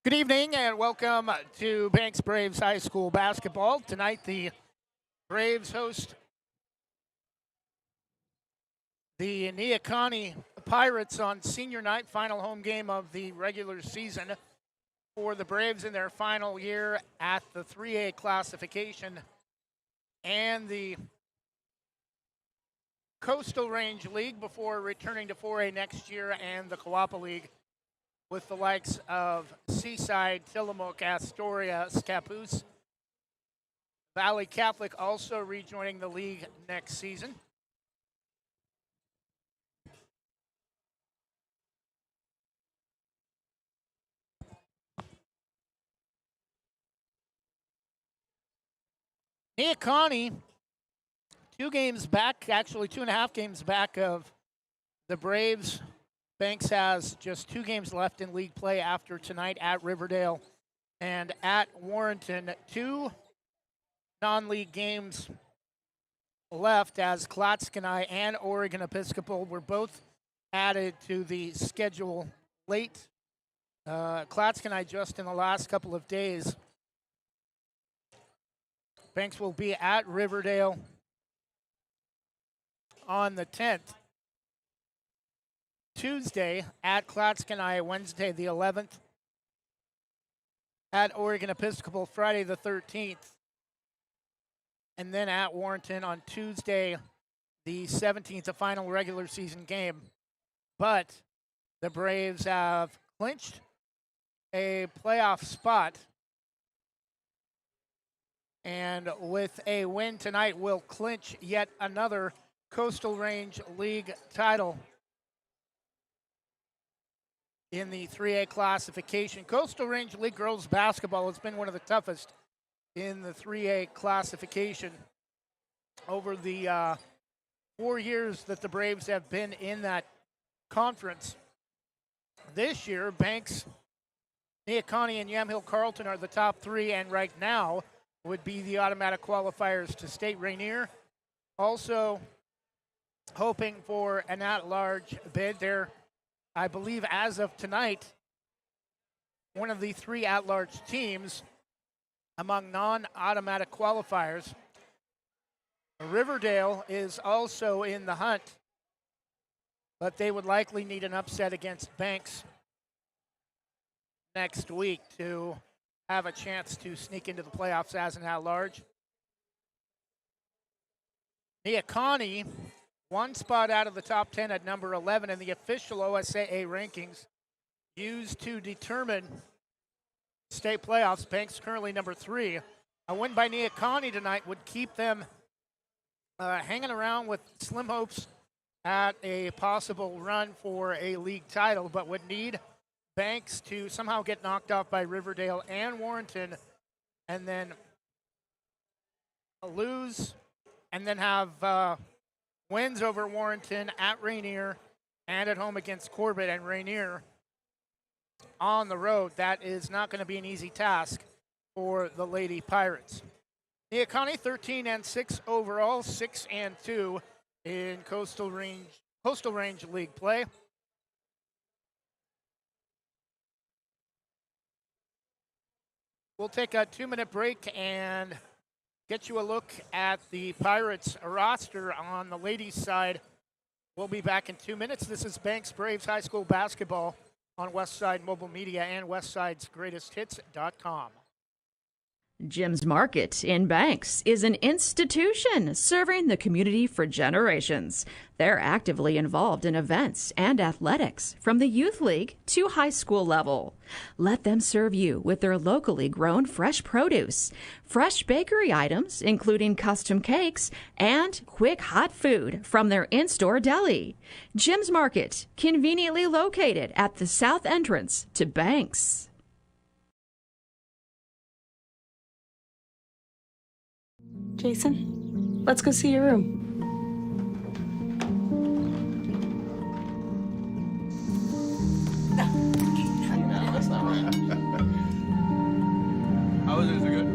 Good evening and welcome to Banks Braves High School basketball. Tonight, the Braves host the Neah Kah Nie Pirates on senior night, final home game of the regular season for the Braves in their final year at the 3A classification and the Coastal Range League before returning to 4A next year and the COWAPA League with the likes of Seaside, Tillamook, Astoria, Scappoose. Valley Catholic also rejoining the league next season. Neah Kah Nie, 2 games back, actually 2.5 games back of the Braves. Banks has just 2 games left in league play after tonight at Riverdale and at Warrenton. 2 non-league games left as Klatskanai and Oregon Episcopal were both added to the schedule late. Klatskanai just in the last couple of days. Banks will be at Riverdale on the 10th. Tuesday at Klatskanai, Wednesday the 11th. At Oregon Episcopal, Friday the 13th. And then at Warrenton on Tuesday the 17th, a final regular season game. But the Braves have clinched a playoff spot. And with a win tonight, will clinch yet another Coastal Range League title in the 3A classification. Coastal Range League girls basketball has been one of the toughest in the 3A classification over the 4 years that the Braves have been in that conference. This year, Banks, Neah Kah Nie, and YAMHILL-CARLTON are the top 3, and right now would be the automatic qualifiers to state. Rainier also hoping for an at-large bid. They're, I believe, as of tonight, one of the 3 at-large teams among non-automatic qualifiers. Riverdale is also in the hunt, but they would likely need an upset against Banks next week to have a chance to sneak into the playoffs as an at-large. Neah Kah Nie, 1 spot out of the top 10 at number 11 in the official OSAA rankings used to determine state playoffs. Banks currently number 3. A win by Neah Kah Nie tonight would keep them hanging around with slim hopes at a possible run for a league title, but would need Banks to somehow get knocked off by Riverdale and Warrenton and then lose and then have wins over Warrenton at Rainier and at home against Corbett and Rainier on the road. That is not going to be an easy task for the Lady Pirates. Neah Kah Nie 13-6 overall, 6-2 in Coastal Range League play. We'll take a 2-minute break and get you a look at the Pirates roster on the ladies' side. We'll be back in 2 minutes. This is Banks Braves High School basketball on Westside Mobile Media and Westside'sGreatestHits.com. Jim's Market in Banks is an institution serving the community for generations. They're actively involved in events and athletics from the youth league to high school level. Let them serve you with their locally grown fresh produce, fresh bakery items, including custom cakes, and quick hot food from their in-store deli. Jim's Market, conveniently located at the south entrance to Banks. Jason, let's go see your room. No, that's not right. How was it? Is it good?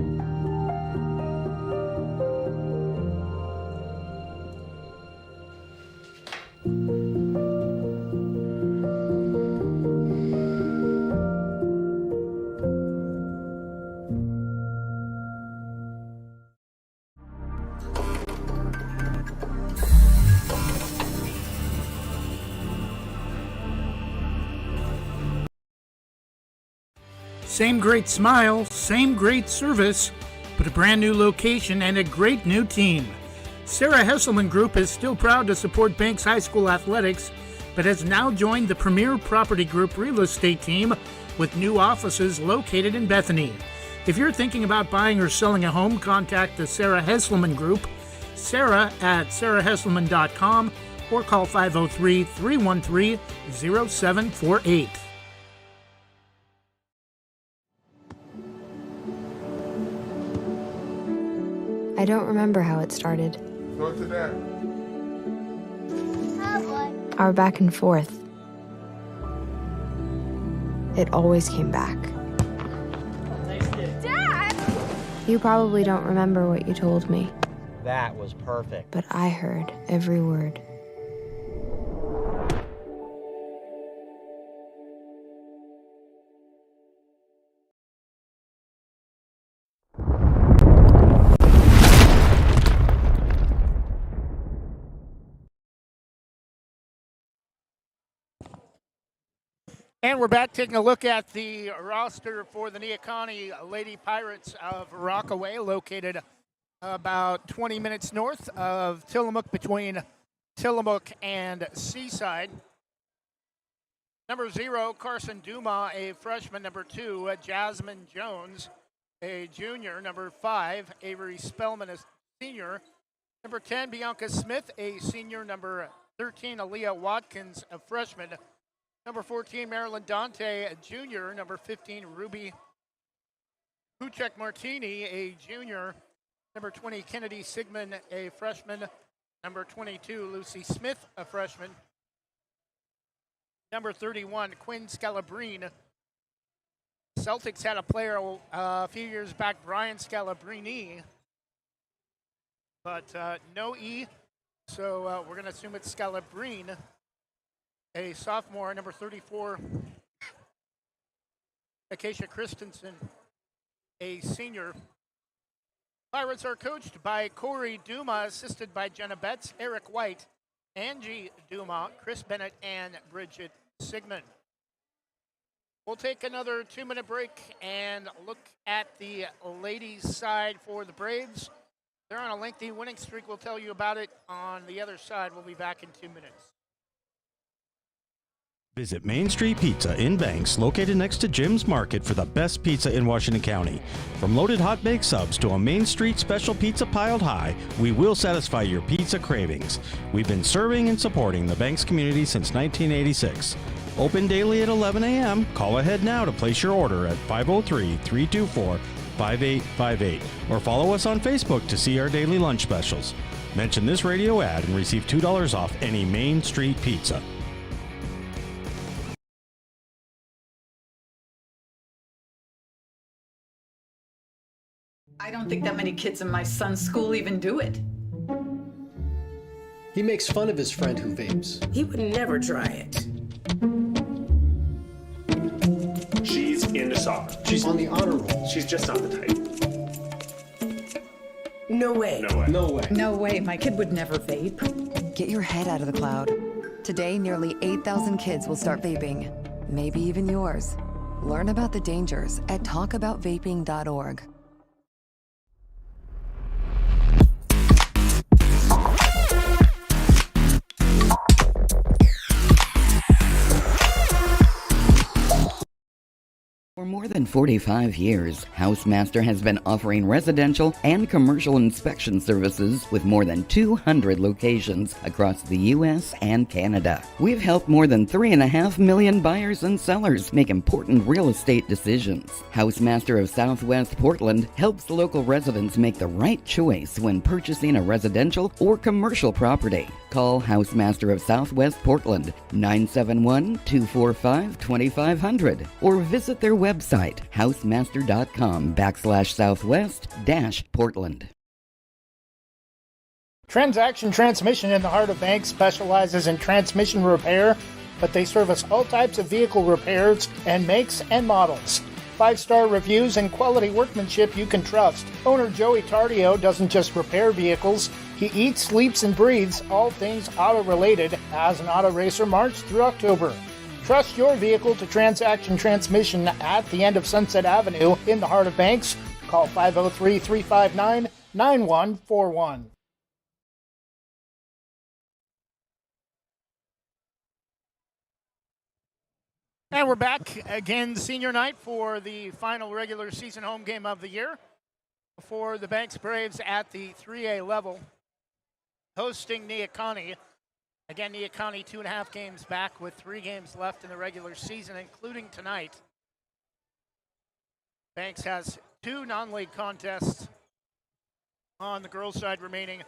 Same great smile, same great service, but a brand new location and a great new team. Sarah Hesselman Group is still proud to support Banks High School athletics, but has now joined the Premier Property Group real estate team with new offices located in Bethany. If you're thinking about buying or selling a home, contact the Sarah Hesselman Group, Sarah at sarahhesselman.com, or call 503-313-0748. I don't remember how it started. Go to that. Our back and forth. It always came back. Dad! You probably don't remember what you told me, That was perfect. but I heard every word. And we're back taking a look at the roster for the Neah Kah Nie Lady Pirates of Rockaway, located about 20 minutes north of Tillamook, between Tillamook and Seaside. Number 0, Carson Duma, a freshman. Number 2, Jasmine Jones, a junior. Number 5, Avery Spellman, a senior. Number 10, Bianca Smith, a senior. Number 13, Aaliyah Watkins, a freshman. Number 14, Marilyn Dante, a junior. Number 15, Ruby Kuchek Martini, a junior. Number 20, Kennedy Sigmund, a freshman. Number 22, Lucy Smith, a freshman. Number 31, Quinn Scalabrine. Celtics had a player a few years back, Brian Scalabrini, but no E, so we're going to assume it's Scalabrine. A sophomore. Number 34, Acacia Christensen, a senior. Pirates are coached by Corey Duma, assisted by Jenna Betts, Eric White, Angie Duma, Chris Bennett, and Bridget Sigmund. We'll take another 2-minute break and look at the ladies' side for the Braves. They're on a lengthy winning streak. We'll tell you about it on the other side. We'll be back in 2 minutes. Visit Main Street Pizza in Banks, located next to Jim's Market, for the best pizza in Washington County. From loaded hot baked subs to a Main Street special pizza piled high, we will satisfy your pizza cravings. We've been serving and supporting the Banks community since 1986. Open daily at 11 a.m. Call ahead now to place your order at 503-324-5858 or follow us on Facebook to see our daily lunch specials. Mention this radio ad and receive $2 off any Main Street pizza. I don't think that many kids in my son's school even do it. He makes fun of his friend who vapes. He would never try it. She's into soccer. She's on the honor roll. She's just not the type. No way. No way. No way. No way, my kid would never vape. Get your head out of the cloud. Today, nearly 8,000 kids will start vaping. Maybe even yours. Learn about the dangers at talkaboutvaping.org. For more than 45 years, Housemaster has been offering residential and commercial inspection services with more than 200 locations across the U.S. and Canada. We've helped more than 3.5 million buyers and sellers make important real estate decisions. Housemaster of Southwest Portland helps local residents make the right choice when purchasing a residential or commercial property. Call Housemaster of Southwest Portland, 971-245-2500, or visit their website, housemaster.com/southwest-Portland. Transaction Transmission in the heart of Banks specializes in transmission repair, but they service all types of vehicle repairs and makes and models. 5-star reviews and quality workmanship you can trust. Owner Joey Tardio doesn't just repair vehicles, he eats, sleeps, and breathes all things auto-related as an auto racer March through October. Trust your vehicle to Transaction Transmission at the end of Sunset Avenue in the heart of Banks. Call 503-359-9141. And we're back again, senior night, for the final regular season home game of the year for the Banks Braves at the 3A level, hosting Neah Kah Nie. Again, Neah Kah Nie 2.5 games back with 3 games left in the regular season, including tonight. Banks has 2 non-league contests on the girls' side remaining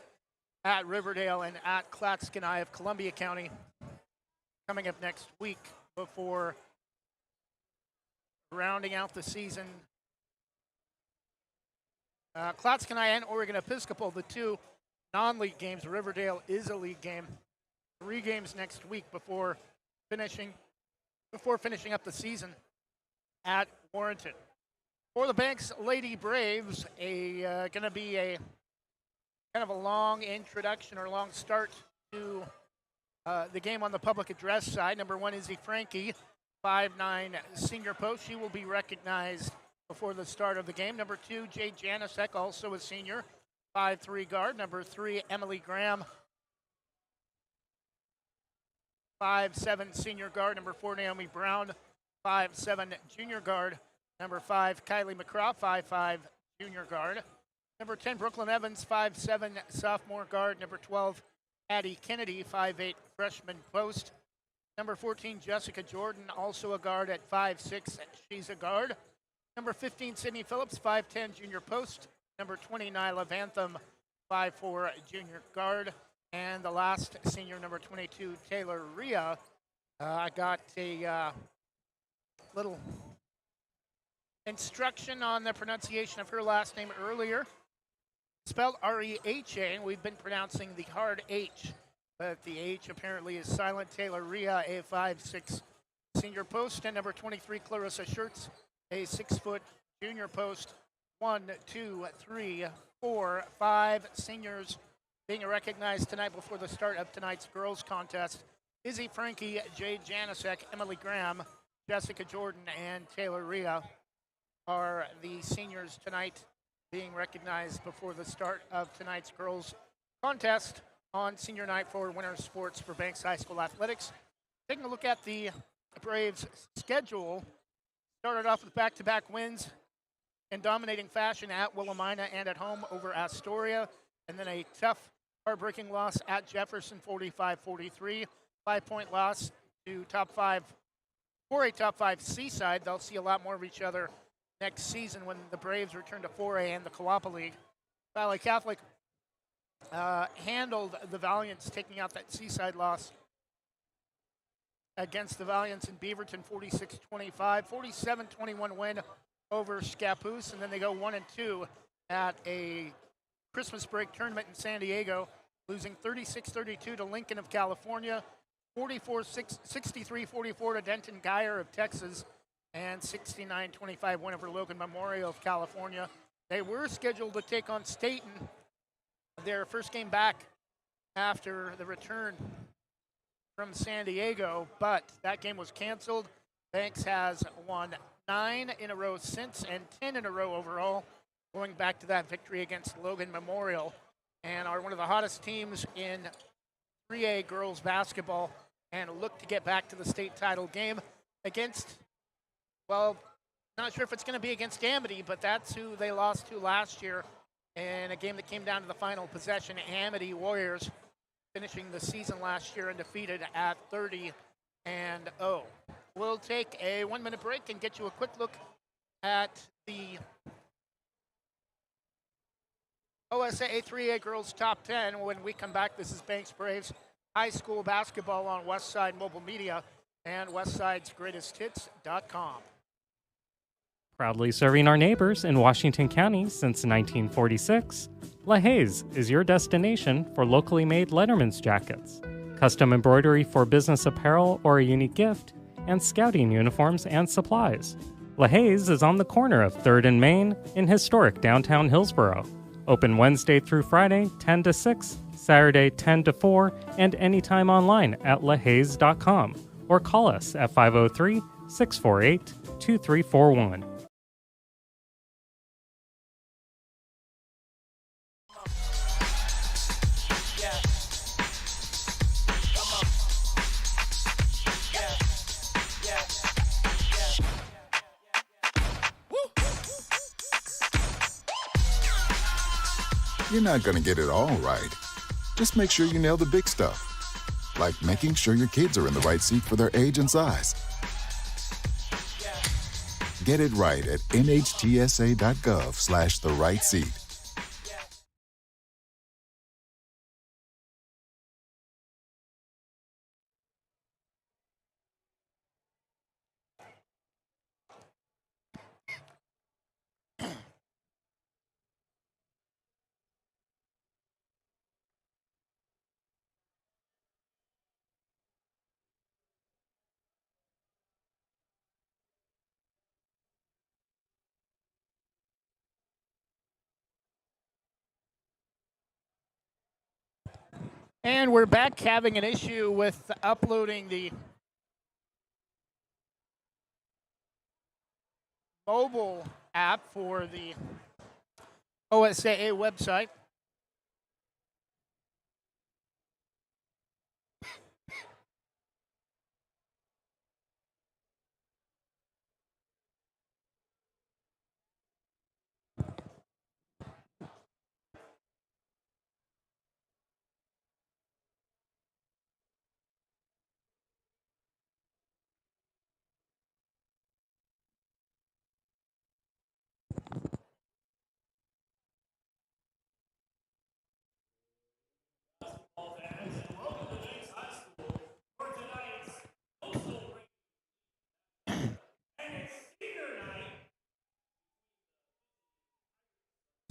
at Riverdale and at Clatskanie of Columbia County coming up next week before rounding out the season. Clatskanie and Oregon Episcopal, the 2 non-league games. Riverdale is a league game. 3 games next week before finishing up the season at Warrenton. For the Banks Lady Braves, going to be a kind of a long introduction or long start to the game on the public address side. Number 1, Izzy Frankie, 5'9" senior post. She will be recognized before the start of the game. Number 2, Jay Janisek, also a senior, 5'3" guard. Number 3, Emily Graham, 5'7" senior guard. Number 4, Naomi Brown, 5'7" junior guard. Number 5, Kylie McCraw, 5'5" junior guard. Number 10, Brooklyn Evans, 5'7" sophomore guard. Number 12, Addie Kennedy, 5'8" freshman post. Number 14, Jessica Jordan, also a guard at 5'6", she's a guard. Number 15, Sydney Phillips, 5'10", junior post. Number 20, Nyla Vantham, 5'4", junior guard. And the last senior, number 22, Taylor Rhea. I got a little instruction on the pronunciation of her last name earlier. Spelled R-E-H-A, and we've been pronouncing the hard H, but the H apparently is silent. Taylor Rhea, a 5'6" senior post, and number 23, Clarissa Schertz, a 6-foot junior post. 1, 2, 3, 4, 5 seniors being recognized tonight before the start of tonight's girls contest. Izzy Frankie, Jay Janisek, Emily Graham, Jessica Jordan, and Taylor Rhea are the seniors tonight being recognized before the start of tonight's girls contest on senior night for winter sports for Banks High School Athletics. Taking a look at the Braves' schedule, started off with back-to-back wins in dominating fashion at Willamina and at home over Astoria, and then a tough, heartbreaking loss at Jefferson, 45-43, 5-point loss to top 5 for a top 5 Seaside. They'll see a lot more of each other next season when the Braves return to 4A and the COWAPA League. Valley Catholic handled the Valiants, taking out that Seaside loss against the Valiants in Beaverton, 46-25, 47-21 win over Scappoose, and then they go 1-2 at a Christmas break tournament in San Diego, losing 36-32 to Lincoln of California, 63-44 to Denton Geyer of Texas, and 69-25 win over Logan Memorial of California. They were scheduled to take on Staten, their first game back after the return from San Diego, but that game was canceled. Banks has won 9 in a row since and 10 in a row overall, going back to that victory against Logan Memorial, and are one of the hottest teams in 3A girls basketball and look to get back to the state title game against, well, not sure if it's going to be against Amity, but that's who they lost to last year in a game that came down to the final possession. Amity Warriors finishing the season last year undefeated at 30-0. We'll take a 1-minute break and get you a quick look at the OSA 3A Girls Top 10. When we come back, this is Banks Braves High School Basketball on Westside Mobile Media and WestSidesGreatestHits.com. Proudly serving our neighbors in Washington County since 1946, LaHaye's is your destination for locally made Letterman's jackets, custom embroidery for business apparel or a unique gift, and scouting uniforms and supplies. LaHaye's is on the corner of 3rd and Main in historic downtown Hillsboro. Open Wednesday through Friday, 10 to 6, Saturday, 10 to 4, and anytime online at lahayes.com or call us at 503-648-2341. You're not going to get it all right. Just make sure you nail the big stuff, like making sure your kids are in the right seat for their age and size. Get it right at nhtsa.gov/the-right seat. And we're back having an issue with uploading the mobile app for the OSAA website.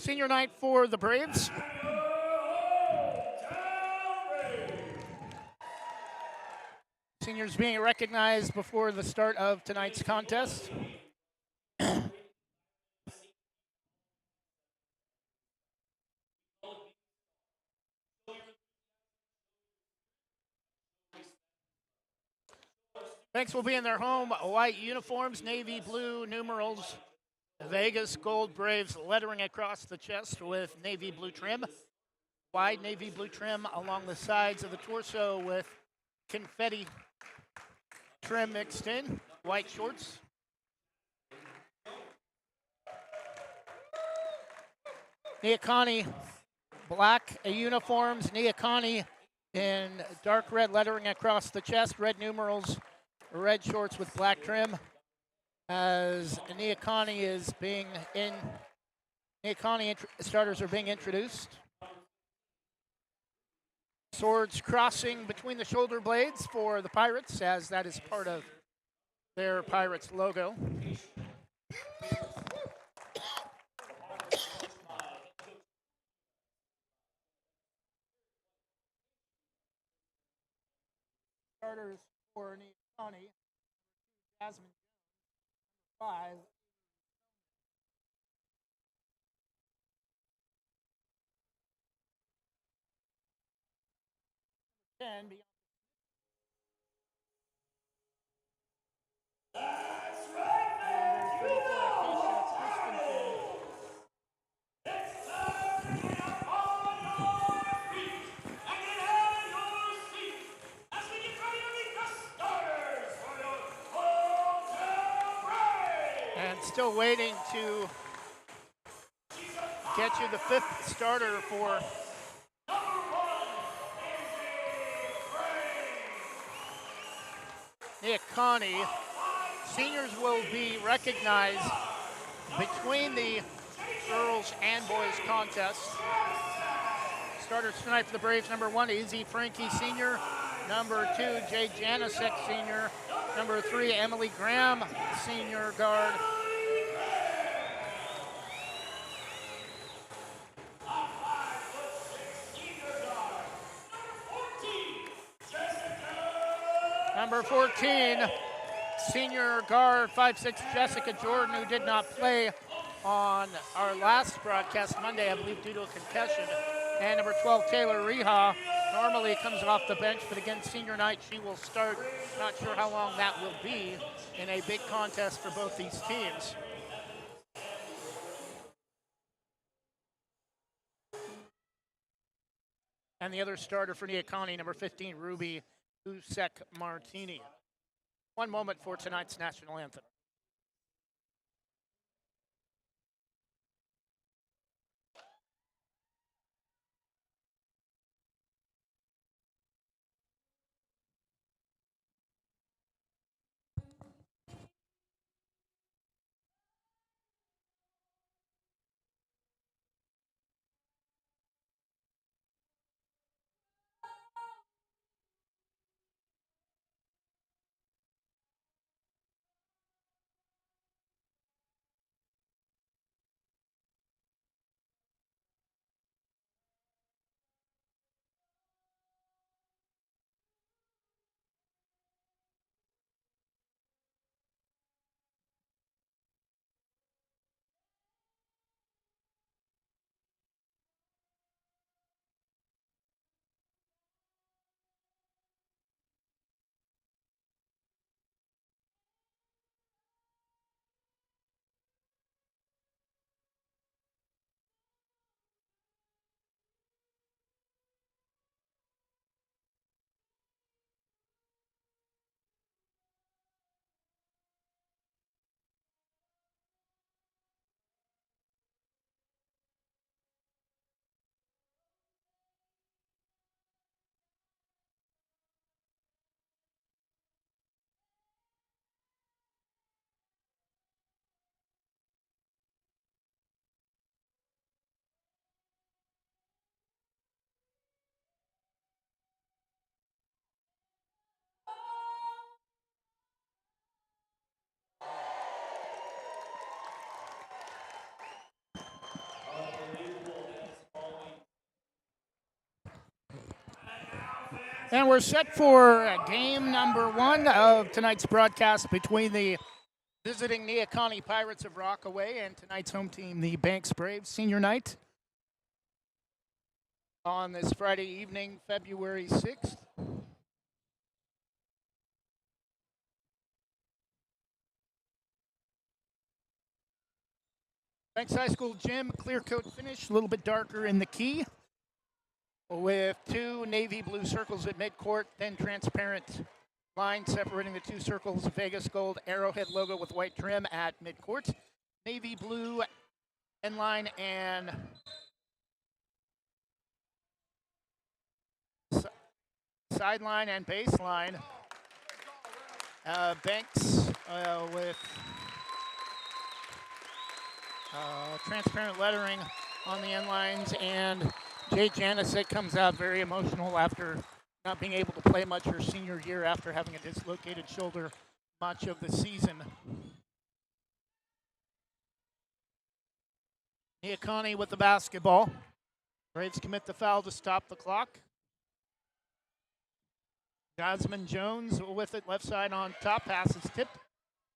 Senior night for the Braves. Seniors being recognized before the start of tonight's contest. Banks will be in their home white uniforms, navy blue numerals, Vegas gold Braves lettering across the chest with navy blue trim. Wide navy blue trim along the sides of the torso with confetti trim mixed in. White shorts. Neah Kah Nie, black uniforms. Neah Kah Nie in dark red lettering across the chest, red numerals, red shorts with black trim. As Neah Kah Nie is being in, Neah Kah Nie starters are being introduced. Swords crossing between the shoulder blades for the Pirates, as that is part of their Pirates logo. Starters for Neah Kah Nie, Jasmine 5. 10 beyond. That's right, number 34, it's time to get up on your feet and get out of your seat as we get ready to meet the starters for your hometown Braves. And still waiting to get you the fifth starter for Neah Kah Nie. Seniors will be recognized between the girls and boys contests. Starters tonight for the Braves: number 1, Izzy Frankie Sr., number 2, Jay Janicek Sr., number 3, Emily Graham Senior guard, number 14, senior guard 5'6", Jessica Jordan, who did not play on our last broadcast Monday, I believe, due to a concussion. And number 12, Taylor Reha, normally comes off the bench, but again, senior night, she will start. Not sure how long that will be in a big contest for both these teams. And the other starter for Neah Kah Nie, number 15, Ruby Usek-Martini. One moment for tonight's national anthem. And we're set for game number 1 of tonight's broadcast between the visiting Neah Kah Nie Pirates of Rockaway and tonight's home team, the Banks Braves, senior night on this Friday evening, February 6th. Banks High School gym, clear coat finish, a little bit darker in the key, with 2 navy blue circles at midcourt, then transparent line separating the 2 circles, Vegas gold arrowhead logo with white trim at midcourt, navy blue end line and sideline and baseline. Banks with transparent lettering on the end lines, and Jay Janicek comes out very emotional after not being able to play much her senior year after having a dislocated shoulder much of the season. Neah Kah Nie with the basketball. Braves commit the foul to stop the clock. Jasmine Jones with it, left side on top, pass is tipped,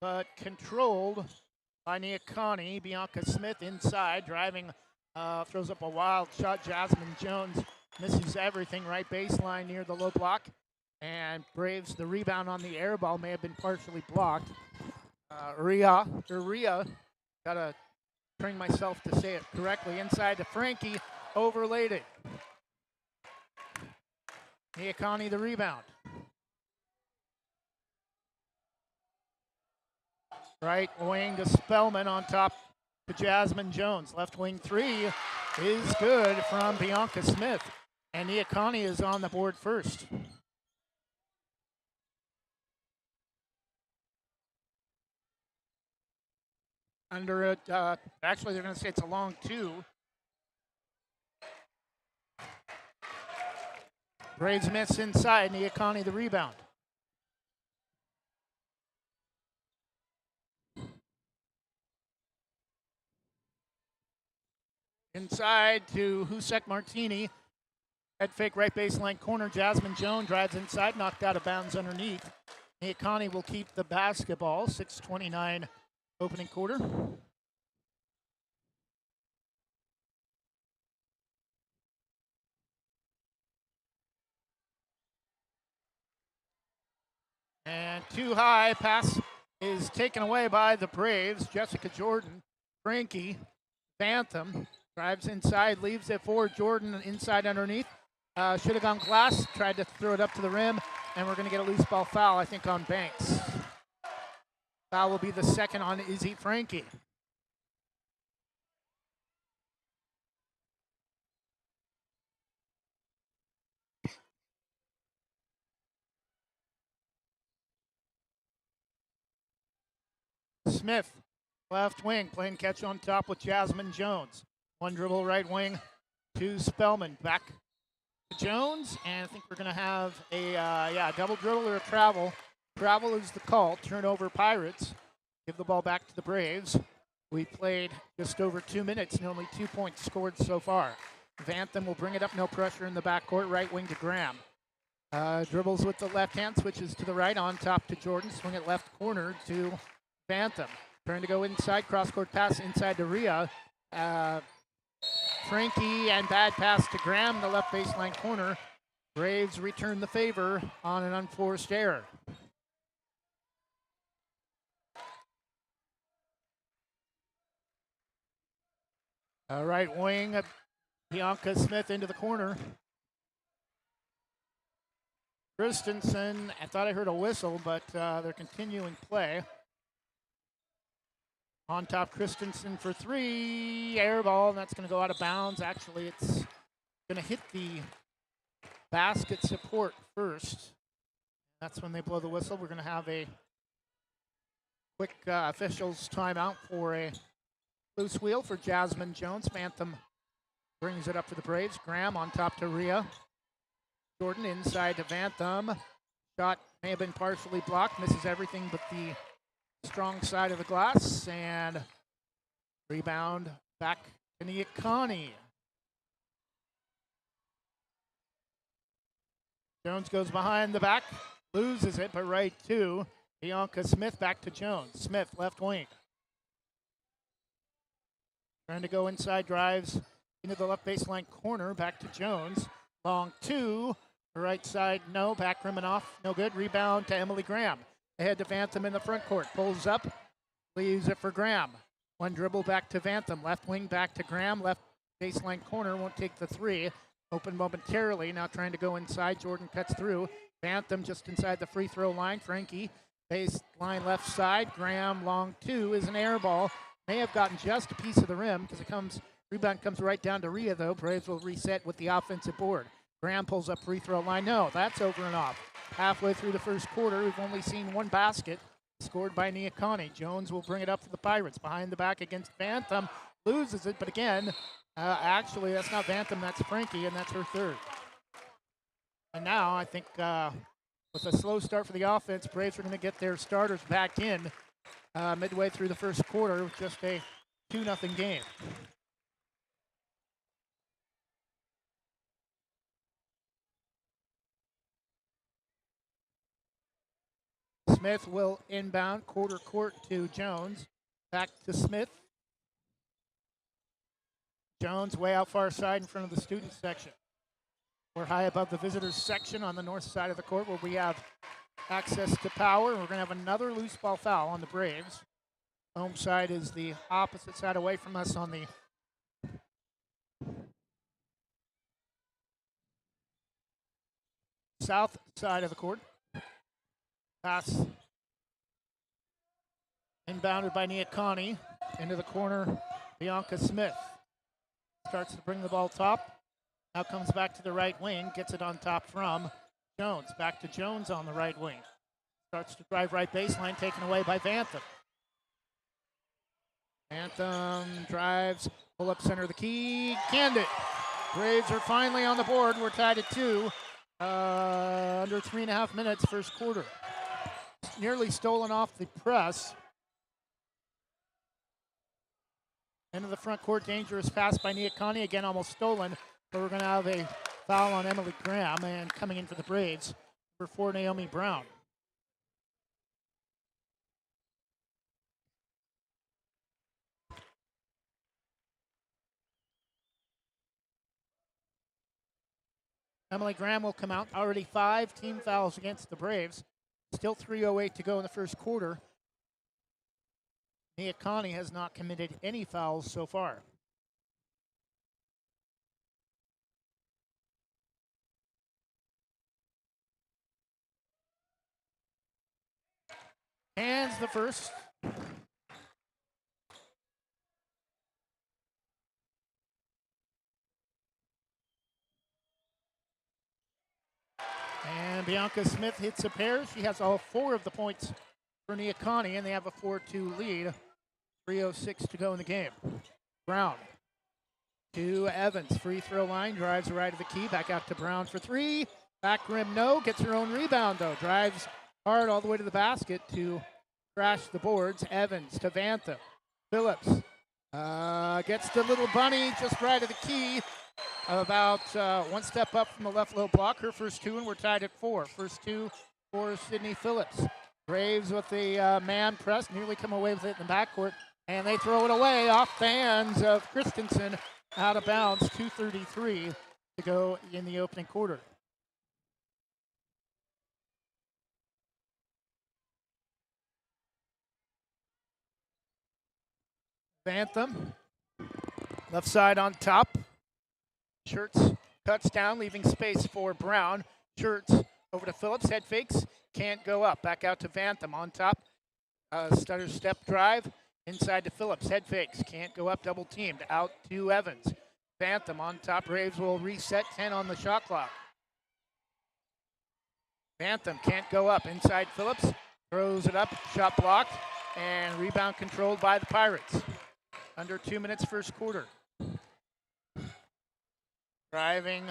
but controlled by Neah Kah Nie. Bianca Smith inside, driving, throws up a wild shot. Jasmine Jones misses everything, right baseline near the low block. And Braves, the rebound on the air ball may have been partially blocked. Rhea, gotta train myself to say it correctly, inside to Frankie, overlaid it. Neah Kah Nie the rebound. Right wing to Spellman, on top to Jasmine Jones. Left wing 3 is good from Bianca Smith. And Neah Kah Nie is on the board first. Under it, actually they're going to say it's a long 2. Braves miss inside, Neah Kah Nie the rebound. Inside to Usek-Martini. Head fake right baseline corner. Jasmine Jones drives inside, knocked out of bounds underneath. Neah Kah Nie will keep the basketball. 6:29 opening quarter. went too high. Pass is taken away by the Braves. Jessica Jordan, Frankie, Bantam drives inside, leaves it for Jordan inside underneath. Should have gone glass, tried to throw it up to the rim, and we're going to get a loose ball foul, I think, on Banks. Foul will be the second on Izzy Frankie. Smith, left wing, playing catch on top with Jasmine Jones. One dribble right wing to Spellman. Back to Jones, and I think we're going to have a double dribble or a travel. Travel is the call. Turnover Pirates. Give the ball back to the Braves. We played just over 2 minutes and only 2 points scored so far. Vantham will bring it up, no pressure in the backcourt. Right wing to Graham. Dribbles with the left hand, switches to the right, on top to Jordan. Swing it left corner to Bantam. Trying to go inside, cross-court pass inside to Rhea. Frankie and bad pass to Graham, the left baseline corner. Braves return the favor on an unforced error. Right wing, Bianca Smith into the corner. Christensen, I thought I heard a whistle, but they're continuing play. On top, Christensen for three, air ball, and that's going to go out of bounds. Actually, it's going to hit the basket support first. That's when they blow the whistle. We're going to have a quick officials timeout for a loose wheel for Jasmine Jones. Bantam brings it up for the Braves. Graham on top to Rhea. Jordan inside to Bantam. Shot may have been partially blocked, misses everything but the strong side of the glass, and rebound back to Neah Kah Nie. Jones goes behind the back, loses it, but right to Bianca Smith, back to Jones. Smith, left wing. Trying to go inside, drives into the left baseline corner, back to Jones. Long two, right side, no, back rim and off, no good. Rebound to Emily Graham. Ahead to Vantham in the front court. Pulls up, leaves it for Graham. One dribble back to Vantham. Left wing back to Graham. Left baseline corner, won't take the three. Open momentarily, now trying to go inside. Jordan cuts through. Vantham just inside the free throw line. Frankie, baseline left side. Graham, long two, is an air ball. May have gotten just a piece of the rim because rebound comes right down to Rhea though. Braves will reset with the offensive board. Graham pulls up free throw line. No, that's over and off. Halfway through the first quarter, we've only seen one basket scored by Neah Kah Nie. Jones will bring it up for the Pirates. Behind the back against Bantam. Loses it, but again, actually, that's not Bantam, that's Frankie, and that's her third. And now, I think with a slow start for the offense, Braves are going to get their starters back in midway through the first quarter with just a 2-0 game. Smith will inbound, quarter court to Jones. Back to Smith. Jones way out far side in front of the student section. We're high above the visitors section on the north side of the court where we have access to power. We're going to have another loose ball foul on the Braves. Home side is the opposite side away from us on the south side of the court. Pass inbounded by Neah Kah Nie into the corner. Bianca Smith starts to bring the ball top. Now comes back to the right wing, gets it on top from Jones. Back to Jones on the right wing. Starts to drive right baseline, taken away by Bantam. Bantam drives, pull up center of the key, canned it. Braves are finally on the board. We're tied at 2. Under 3.5 minutes, first quarter. Nearly stolen off the press. Into the front court, dangerous pass by Neah Kah Nie, again almost stolen, but we're going to have a foul on Emily Graham, and coming in for the Braves, number 4, Naomi Brown. Emily Graham will come out, already 5 team fouls against the Braves. Still 3:08 to go in the first quarter. Neah Kah Nie has not committed any fouls so far. Hands the first. And Bianca Smith hits a pair. She has all 4 of the points for Neah Kah Nie, and they have a 4-2 lead. 3:06 to go in the game. Brown to Evans. Free throw line. Drives right of the key. Back out to Brown for 3. Back rim, no. Gets her own rebound, though. Drives hard all the way to the basket to crash the boards. Evans to Vantha. Phillips gets the little bunny just right of the key. About 1 step up from the left low block. Her first 2, and we're tied at 4. First 2 for Sydney Phillips. Graves with the man press. Nearly come away with it in the backcourt. And they throw it away off the hands of Christensen. Out of bounds. 2:33 to go in the opening quarter. Bantham, left side on top. Shirts cuts down, leaving space for Brown. Shirts over to Phillips, head fakes, can't go up. Back out to Bantham on top. Stutter step drive, inside to Phillips, head fakes, can't go up, double teamed. Out to Evans. Bantham on top, Braves will reset, 10 on the shot clock. Bantham can't go up, inside Phillips, throws it up, shot blocked, and rebound controlled by the Pirates. Under 2 minutes first quarter. Driving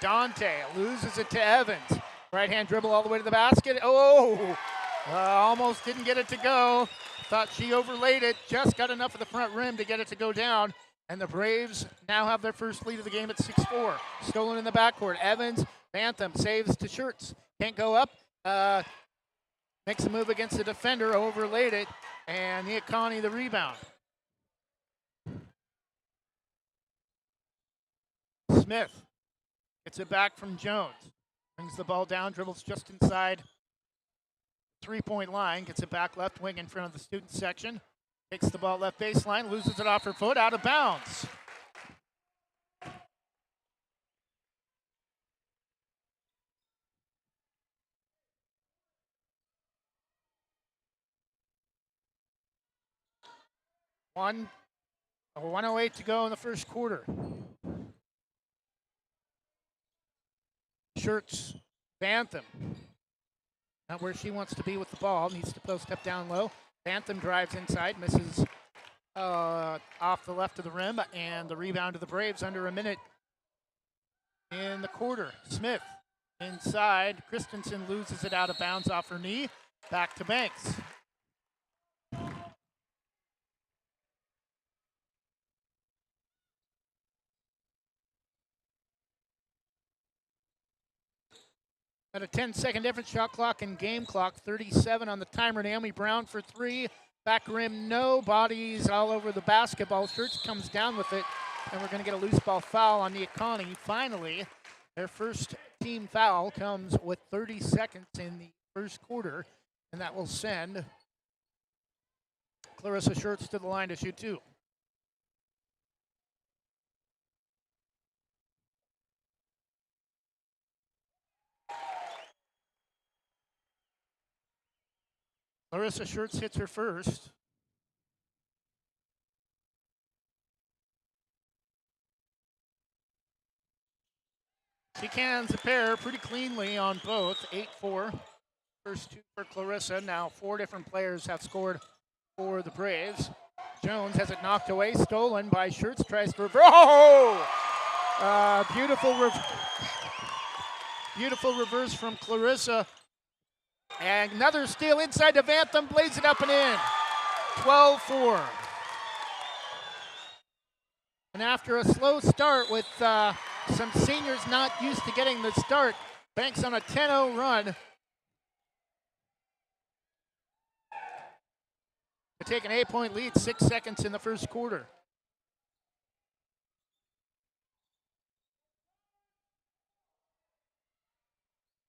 Dante, loses it to Evans. Right hand dribble all the way to the basket. Oh, almost didn't get it to go. Thought she overlaid it, just got enough of the front rim to get it to go down. And the Braves now have their first lead of the game at 6-4. Stolen in the backcourt. Evans, Bantham saves to Shirts. Can't go up. Makes a move against the defender, overlaid it, and Neah Kah Nie the rebound. Smith gets it back from Jones. Brings the ball down, dribbles just inside 3-point line, gets it back left wing in front of the student section. Takes the ball left baseline, loses it off her foot, out of bounds. Or 1:08 to go in the first quarter. Shirts, Bantham. Not where she wants to be with the ball. Needs to post up down low. Bantham drives inside, misses off the left of the rim, and the rebound to the Braves under a minute in the quarter. Smith inside. Christensen loses it out of bounds off her knee. Back to Banks. At a 10-second difference, shot clock and game clock, 37 on the timer. Naomi Brown for 3. Back rim, no. Bodies all over the basketball. Shirts comes down with it, and we're going to get a loose ball foul on Neah Kah Nie. Finally, their first team foul comes with 30 seconds in the first quarter, and that will send Clarissa Shirts to the line to shoot 2. Clarissa Shirts hits her first. She cans a pair pretty cleanly on both. 8-4. First 2 for Clarissa. Now 4 different players have scored for the Braves. Jones has it knocked away, stolen by Shirts, tries to reverse. Oh! Beautiful reverse from Clarissa. And another steal inside to Bantham, blaze it up and in. 12-4. And after a slow start with some seniors not used to getting the start, Banks on a 10-0 run to take an 8-point lead, 6 seconds in the first quarter.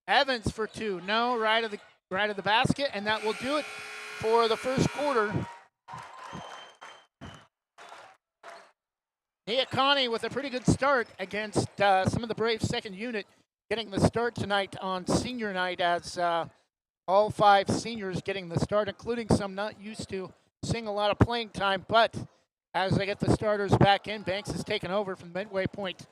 Evans for 2, no, right of the right of the basket, and that will do it for the first quarter. Neah Kah Nie with a pretty good start against some of the Braves' second unit, getting the start tonight on senior night as all 5 seniors getting the start, including some not used to seeing a lot of playing time. But as they get the starters back in, Banks has taken over from the midway point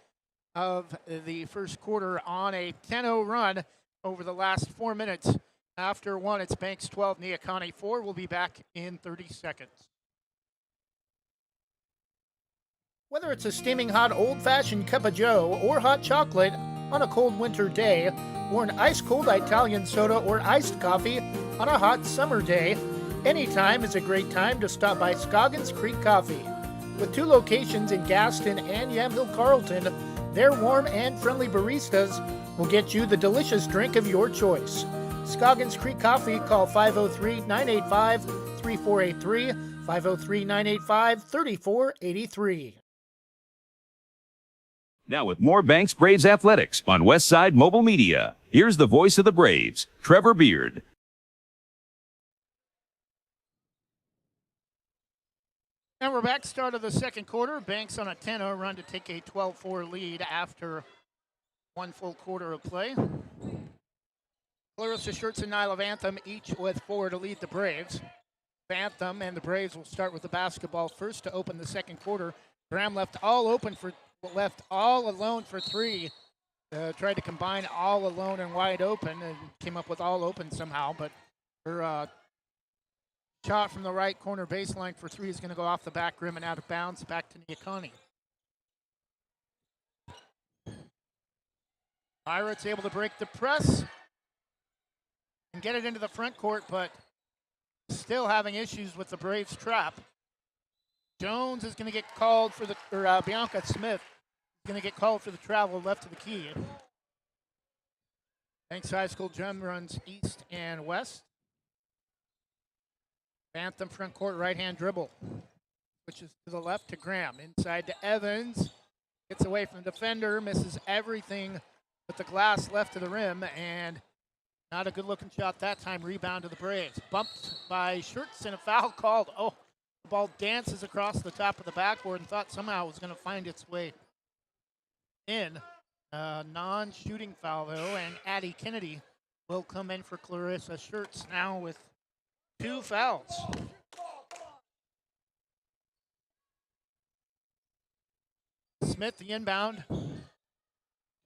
of the first quarter on a 10-0 run over the last 4 minutes. After 1, it's Banks 12, Neah Kah Nie 4. We'll be back in 30 seconds. Whether it's a steaming hot old-fashioned cup of joe or hot chocolate on a cold winter day, or an ice-cold Italian soda or iced coffee on a hot summer day, any time is a great time to stop by Scoggins Creek Coffee. With 2 locations in Gaston and Yamhill-Carlton, their warm and friendly baristas will get you the delicious drink of your choice. Scoggins Creek Coffee, call 503-985-3483, 503-985-3483. Now with more Banks Braves Athletics on Westside Mobile Media, here's the voice of the Braves, Trevor Beard. And we're back, start of the second quarter. Banks on a 10-0 run to take a 12-4 lead after 1 full quarter of play. Clarissa Schertz and Nyla Vantham each with 4 to lead the Braves. Vantham and the Braves will start with the basketball first to open the second quarter. Graham left all alone for 3. Tried to combine all alone and wide open and came up with all open somehow, but her shot from the right corner baseline for 3 is going to go off the back rim and out of bounds, back to Neah Kah Nie. Pirates able to break the press and get it into the front court, but still having issues with the Braves trap. Jones is going to get called for Bianca Smith is going to get called for the travel left to the key. Banks High School gym runs east and west. Bantham front court right-hand dribble, which is to the left to Graham. Inside to Evans. Gets away from the defender, misses everything but the glass left to the rim, and not a good-looking shot that time. Rebound to the Braves. Bumped by Schertz and a foul called. Oh, the ball dances across the top of the backboard and thought somehow it was going to find its way in. Non-shooting foul, though, and Addie Kennedy will come in for Clarissa Schertz now with 2 fouls. Smith, the inbound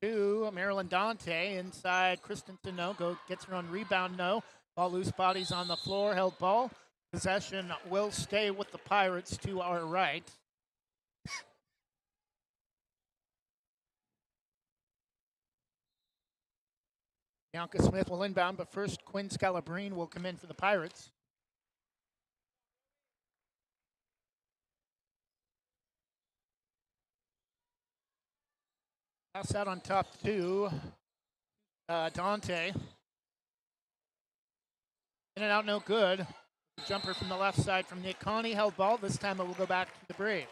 to Marilyn Dante. Inside, Christensen, no. Gets her on rebound, no. Ball loose, bodies on the floor, held ball. Possession will stay with the Pirates to our right. Bianca Smith will inbound, but first Quinn Scalabrine will come in for the Pirates. Pass out on top to Dante. In and out, no good. Jumper from the left side from Neah Kah Nie, held ball. This time it will go back to the Braves.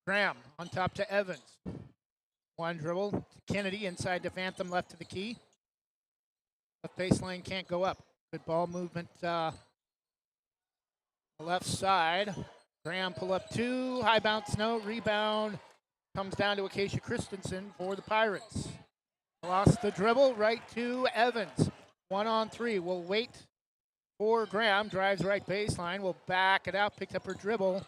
Graham on top to Evans. 1 dribble to Kennedy, inside to Vantham, left to the key. Left baseline can't go up. Good ball movement left side. Graham pull up 2, high bounce, no, rebound. Comes down to Acacia Christensen for the Pirates. Lost the dribble, right to Evans. 1-on-3, will wait for Graham, drives right baseline, will back it out, picked up her dribble.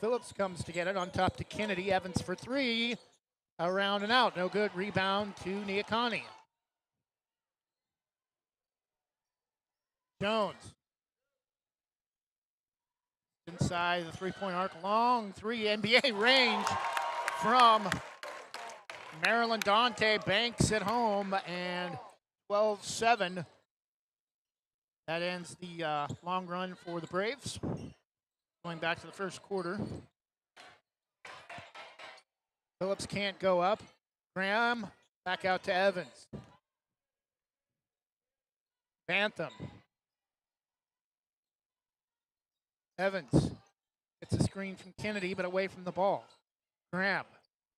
Phillips comes to get it on top to Kennedy. Evans for 3, around and out, no good. Rebound to Neah Kah Nie. Jones. Inside the 3-point arc, long 3, NBA range from Marilyn Dante. Banks at home, and 12-7. That ends the long run for the Braves. Going back to the first quarter. Phillips can't go up. Graham back out to Evans. Vantham. Evans Gets a screen from Kennedy, but away from the ball. Graham,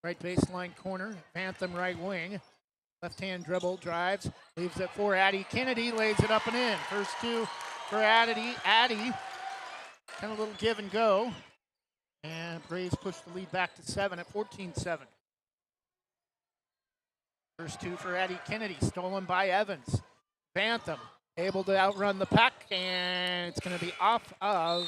right baseline corner. Bantham right wing. Left-hand dribble, drives, leaves it for Addie Kennedy, lays it up and in. First two for Addie. Kind of a little give and go. And Braves push the lead back to 7 at 14-7. First two for Addie Kennedy, stolen by Evans. Bantham able to outrun the pack, and it's going to be off of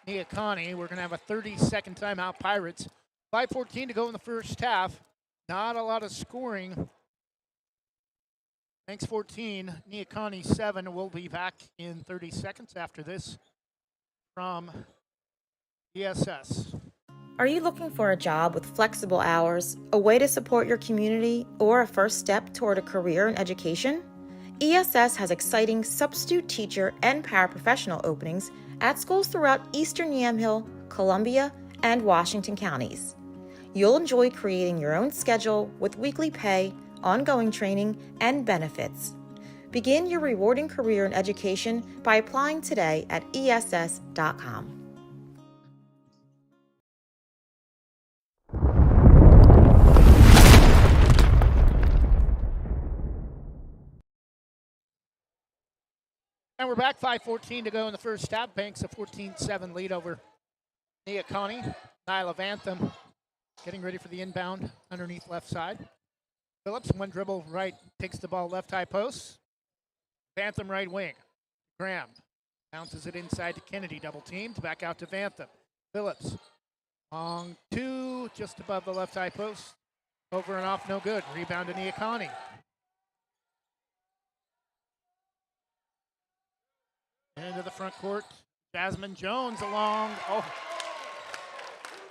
Neah Kah Nie. We're going to have a 30-second timeout, Pirates. 5:14 to go in the first half. Not a lot of scoring. Thanks 14, Neah Kah Nie 7. We'll be back in 30 seconds after this from ESS. Are you looking for a job with flexible hours, a way to support your community, or a first step toward a career in education? ESS has exciting substitute teacher and paraprofessional openings at schools throughout Eastern Yamhill, Columbia, and Washington counties. You'll enjoy creating your own schedule with weekly pay, ongoing training, and benefits. Begin your rewarding career in education by applying today at ess.com. And we're back, 5:14 to go in the first half. Banks a 14-7 lead over Neah Kah Nie. Nyla Bantham getting ready for the inbound underneath left side. Phillips, one dribble right, takes the ball left high post. Bantham right wing. Graham bounces it inside to Kennedy, double teamed, back out to Bantham. Phillips, long two, just above the left high post. Over and off, no good. Rebound to Neah Kah Nie. Into the front court, Jasmine Jones along. Oh,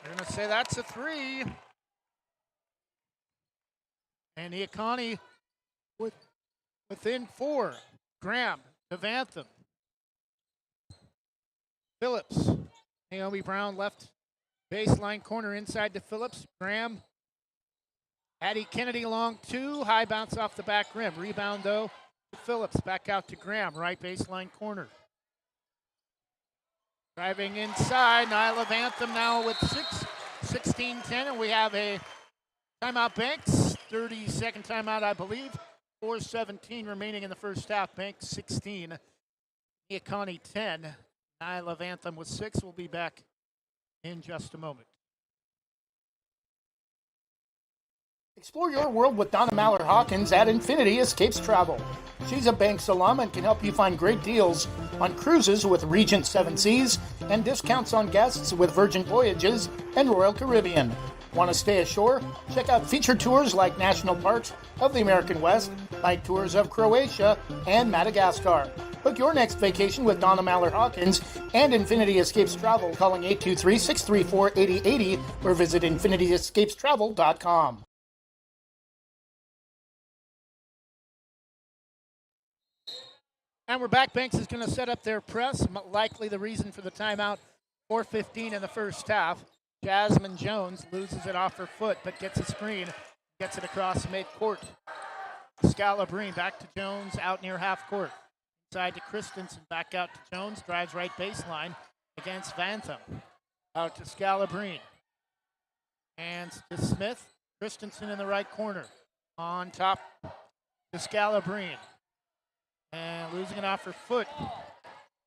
they're going to say that's a three. And Neah Kah Nie within 4. Graham to Bantham. Phillips. Naomi Brown left baseline corner inside to Phillips. Graham. Addie Kennedy long 2. High bounce off the back rim. Rebound though to Phillips. Back out to Graham. Right baseline corner. Driving inside, Nyla Bantham now with 16-10, and we have a timeout, Banks. 30-second timeout, I believe. 4:17 remaining in the first half. Banks 16, Neah Kah Nie 10. Nyla Bantham with 6. We'll be back in just a moment. Explore your world with Donna Mallard-Hawkins at Infinity Escapes Travel. She's a Banks alum and can help you find great deals on cruises with Regent Seven Seas and discounts on guests with Virgin Voyages and Royal Caribbean. Want to stay ashore? Check out featured tours like National Parks of the American West, night tours of Croatia and Madagascar. Book your next vacation with Donna Mallard-Hawkins and Infinity Escapes Travel, calling 823-634-8080 or visit infinityescapestravel.com. And we're back. Banks is going to set up their press. Likely the reason for the timeout. 4:15 in the first half. Jasmine Jones loses it off her foot, but gets a screen. Gets it across midcourt. Scalabrine back to Jones out near half court. Inside to Christensen. Back out to Jones. Drives right baseline against Bantham. Out to Scalabrine. And to Smith. Christensen in the right corner. On top to Scalabrine. And losing it off her foot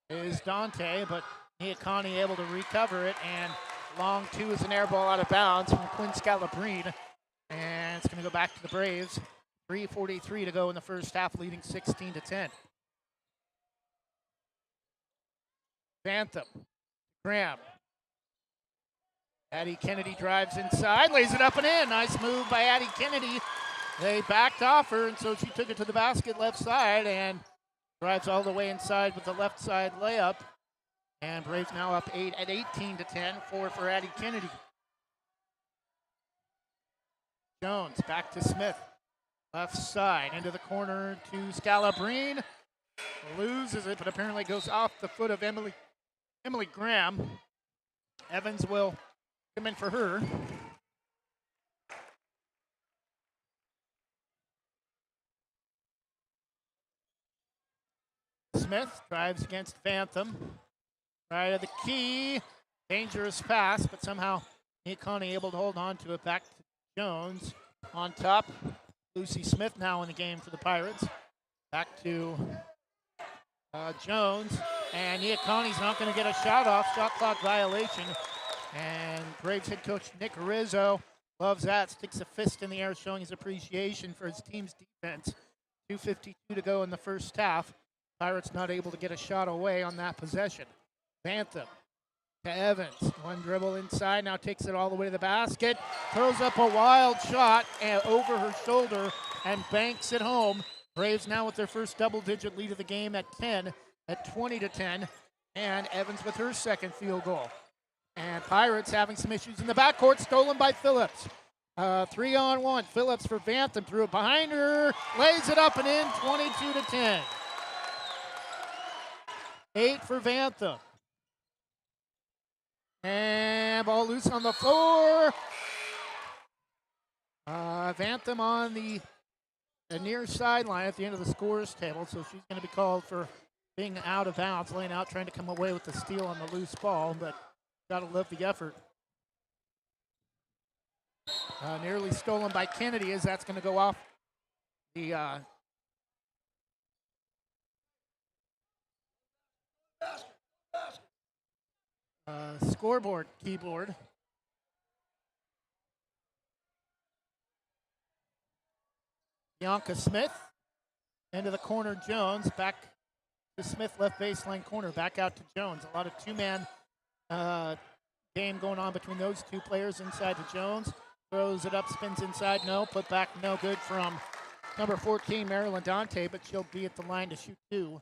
is Dante, but Neah Kah Nie able to recover it, and long 2 is an air ball out of bounds from Quinn Scalabrine, and it's going to go back to the Braves. 3:43 to go in the first half, leading 16-10. Bantham, Graham. Addie Kennedy drives inside, lays it up and in. Nice move by Addie Kennedy. They backed off her, and so she took it to the basket left side and drives all the way inside with the left side layup. And Braves now up 18-10, 4 for Addie Kennedy. Jones back to Smith. Left side into the corner to Scalabrine. Loses it, but apparently goes off the foot of Emily Graham. Evans will come in for her. Smith drives against Bantham. Right of the key. Dangerous pass, but somehow Neah Kah Nie able to hold on to it. Back to Jones on top. Lucy Smith now in the game for the Pirates. Back to Jones, and Neah Kah Nie's not going to get a shot off. Shot clock violation. And Braves head coach Nick Rizzo loves that. Sticks a fist in the air, showing his appreciation for his team's defense. 2:52 to go in the first half. Pirates not able to get a shot away on that possession. Bantham to Evans. One dribble inside, now takes it all the way to the basket. Throws up a wild shot over her shoulder and banks it home. Braves now with their first double-digit lead of the game at 10, at 20-10. And Evans with her second field goal. And Pirates having some issues in the backcourt, stolen by Phillips. 3-on-1. Phillips for Bantham, threw it behind her, lays it up and in, 22-10. 8 for Bantham. And ball loose on the floor. Bantham on the near sideline at the end of the scorers table, so she's going to be called for being out of bounds, laying out, trying to come away with the steal on the loose ball, but got to love the effort. Nearly stolen by Kennedy, as that's going to go off the scoreboard keyboard. Bianca Smith into the corner, Jones back to Smith, left baseline corner, back out to Jones. A lot of two-man game going on between those two players. Inside to Jones, throws it up, spins inside, no, put back, no good from number 14, Marilyn Dante, but she'll be at the line to shoot 2.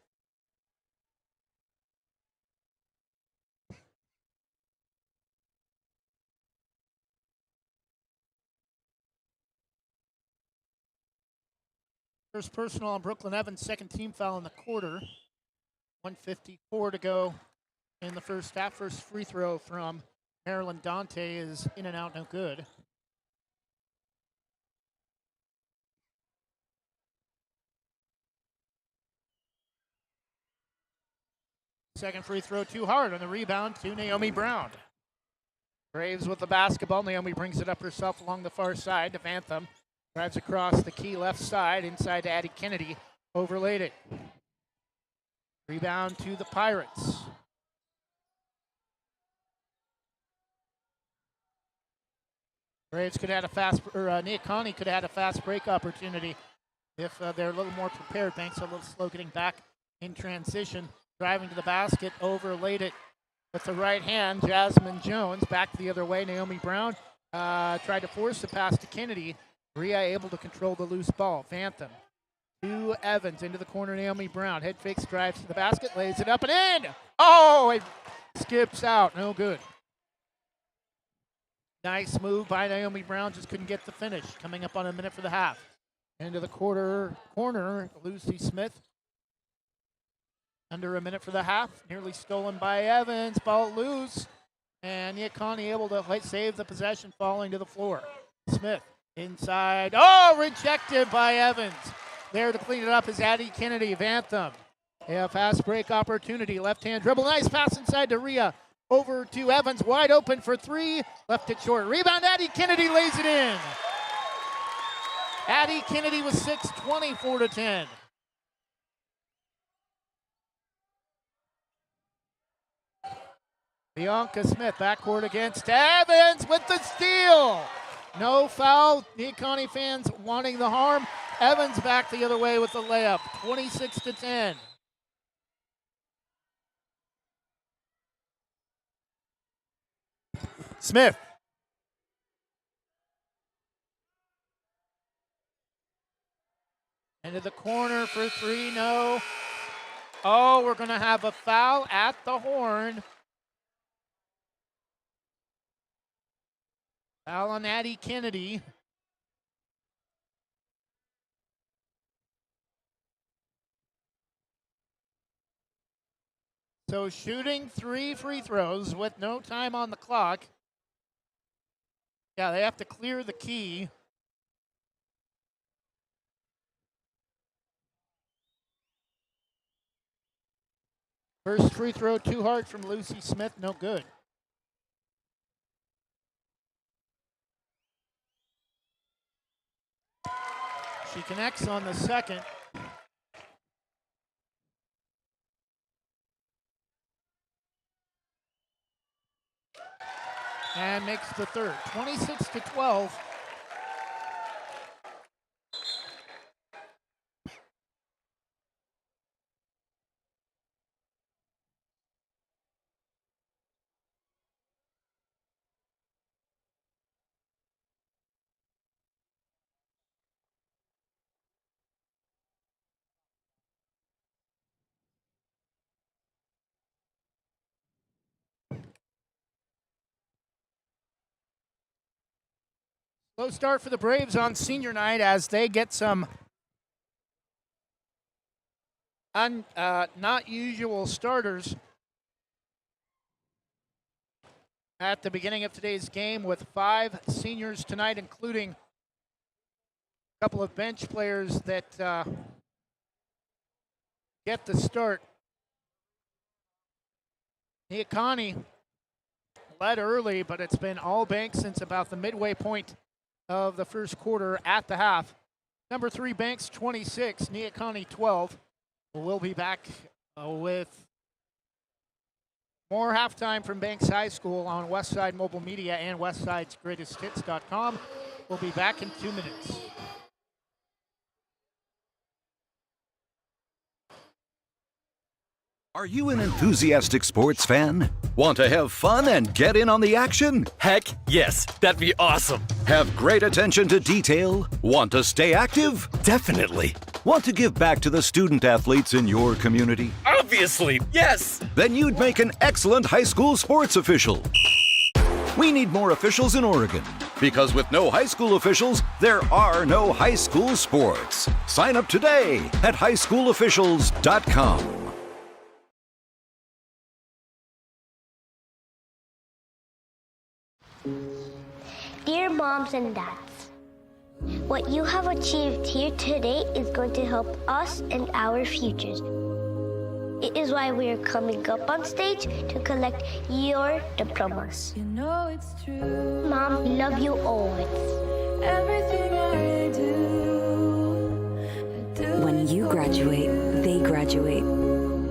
First personal on Brooklyn Evans, second team foul in the quarter. 1:54 to go in the first half. First free throw from Marilyn Dante is in and out, no good. Second free throw too hard on the rebound to Naomi Brown. Braves with the basketball. Naomi brings it up herself along the far side to Bantham. Drives across the key left side, inside to Addie Kennedy. Overlaid it. Rebound to the Pirates. Braves could have had a fast, or Neah Kah Nie could have had a fast break opportunity if they're a little more prepared. Banks a little slow getting back in transition. Driving to the basket, overlaid it with the right hand. Jasmine Jones back the other way. Naomi Brown tried to force the pass to Kennedy. Rhea able to control the loose ball. Bantham to Evans into the corner. Naomi Brown head fakes, drives to the basket, lays it up and in. Oh, it skips out. No good. Nice move by Naomi Brown. Just couldn't get the finish. Coming up on a minute for the half. Into the corner, Lucy Smith. Under a minute for the half. Nearly stolen by Evans. Ball loose. And Neah Kah Nie able to save the possession, falling to the floor. Smith. Inside. Oh, rejected by Evans. There to clean it up is Addie Kennedy. Bantham. A fast break opportunity. Left hand dribble. Nice pass inside to Rhea. Over to Evans. Wide open for 3. Left it short. Rebound. Addie Kennedy lays it in. Addie Kennedy with 6, 24-10. Bianca Smith backcourt against Evans with the steal. No foul. Neah Kah Nie fans wanting the harm. Evans back the other way with the layup. 26-10. Smith. Into the corner for 3, no. Oh, we're going to have a foul at the horn. Foul on Addie Kennedy. So shooting 3 free throws with no time on the clock. Yeah, they have to clear the key. First free throw too hard from Lucy Smith, no good. She connects on the second. And makes the third. 26-12. Slow start for the Braves on senior night as they get some not usual starters at the beginning of today's game, with 5 seniors tonight, including a couple of bench players that get the start. Neah Kah Nie led early, but it's been all Banks since about the midway point of the first quarter at the half. Number 3, Banks 26, Neah Kah Nie 12. We'll be back with more halftime from Banks High School on Westside Mobile Media and Westside'sGreatestHits.com. We'll be back in 2 minutes. Are you an enthusiastic sports fan? Want to have fun and get in on the action? Heck yes, that'd be awesome. Have great attention to detail? Want to stay active? Definitely. Want to give back to the student athletes in your community? Obviously, yes. Then you'd make an excellent high school sports official. We need more officials in Oregon, because with no high school officials, there are no high school sports. Sign up today at highschoolofficials.com. Dear moms and dads, what you have achieved here today is going to help us and our futures. It is why we are coming up on stage to collect your diplomas. You know it's true. Mom, we love you always. Everything I do. When you graduate, they graduate.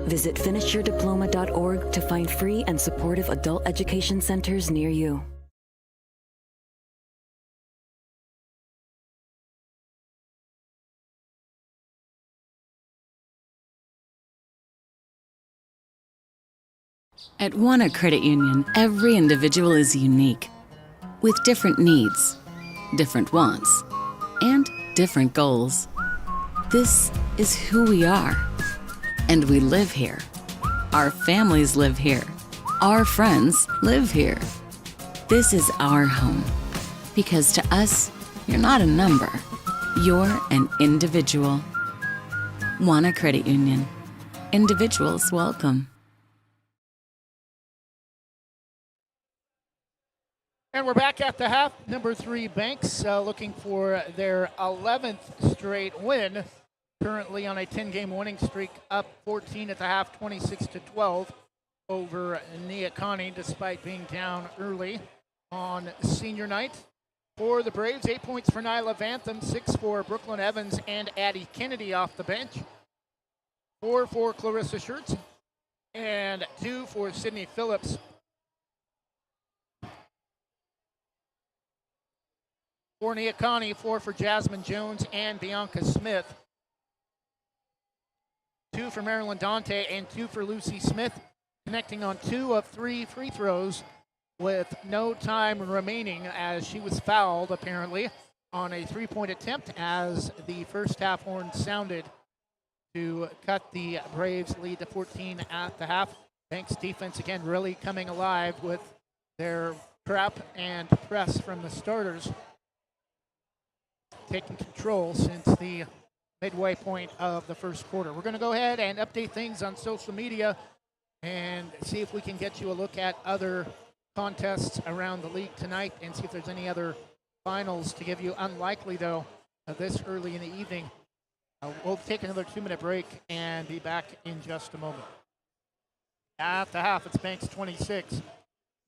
Visit finishyourdiploma.org to find free and supportive adult education centers near you. At Wanna Credit Union, every individual is unique, with different needs, different wants, and different goals. This is who we are, and we live here. Our families live here. Our friends live here. This is our home, because to us, you're not a number. You're an individual. Wanna Credit Union. Individuals welcome. And we're back at the half. Number 3, Banks, looking for their 11th straight win. Currently on a 10-game winning streak, up 14 at the half, 26-12 over Neah Kah Nie, despite being down early on senior night. For the Braves, 8 points for Nyla Vantham, 6 for Brooklyn Evans and Addie Kennedy off the bench, 4 for Clarissa Schertz, and 2 for Sydney Phillips. For Neah Kah Nie, 4 for Jasmine Jones and Bianca Smith. 2 for Marilyn Dante and 2 for Lucy Smith, connecting on 2 of 3 free throws with no time remaining, as she was fouled apparently on a 3-point attempt as the first half horn sounded to cut the Braves lead to 14 at the half. Banks defense again really coming alive with their trap and press from the starters, taking control since the midway point of the first quarter. We're going to go ahead and update things on social media and see if we can get you a look at other contests around the league tonight and see if there's any other finals to give you. Unlikely, though, this early in the evening. We'll take another 2-minute break and be back in just a moment. At the half, it's Banks 26,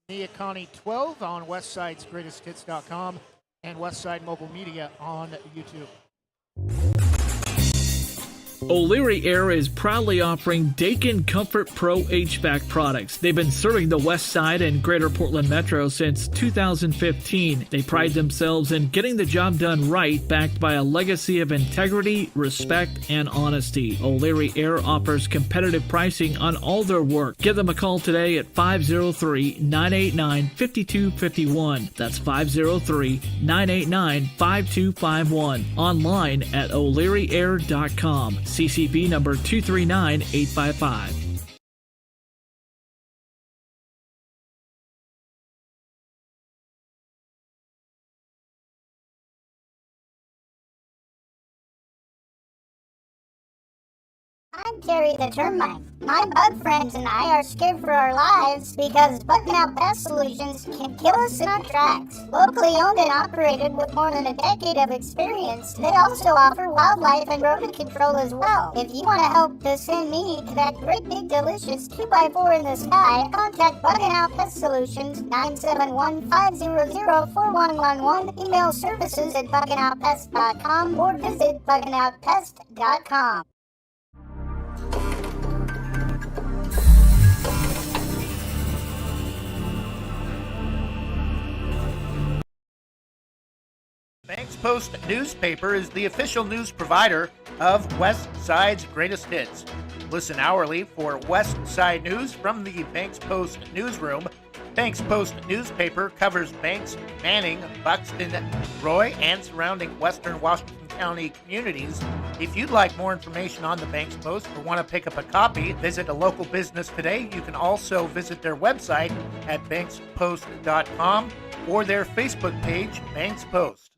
Neah Kah Nie 12 on Westside'sGreatestHits.com and Westside Mobile Media on YouTube. O'Leary Air is proudly offering Dakin Comfort Pro HVAC products. They've been serving the West Side and Greater Portland Metro since 2015. They pride themselves in getting the job done right, backed by a legacy of integrity, respect, and honesty. O'Leary Air offers competitive pricing on all their work. Give them a call today at 503-989-5251. That's 503-989-5251. Online at o'learyair.com. CCB number 239855. I'm Terry the Termite. My bug friends and I are scared for our lives because bug-out pest solutions can kill us in our tracks. Locally owned and operated with more than a decade of experience, they also offer wildlife and rodent control as well. If you want to help to send me to that great big delicious 2x4 in the sky, contact Bug-Out Pest Solutions 971-500-4111, email services at bugoutpest.com or visit bugoutpest.com. Banks Post newspaper is the official news provider of West Side's greatest hits. Listen hourly for West Side news from the Banks Post newsroom. Banks Post newspaper covers Banks, Manning, Buxton, Roy, and surrounding western Washington County communities. If you'd like more information on the Banks Post or want to pick up a copy, visit a local business today. You can also visit their website at bankspost.com or their Facebook page, Banks Post.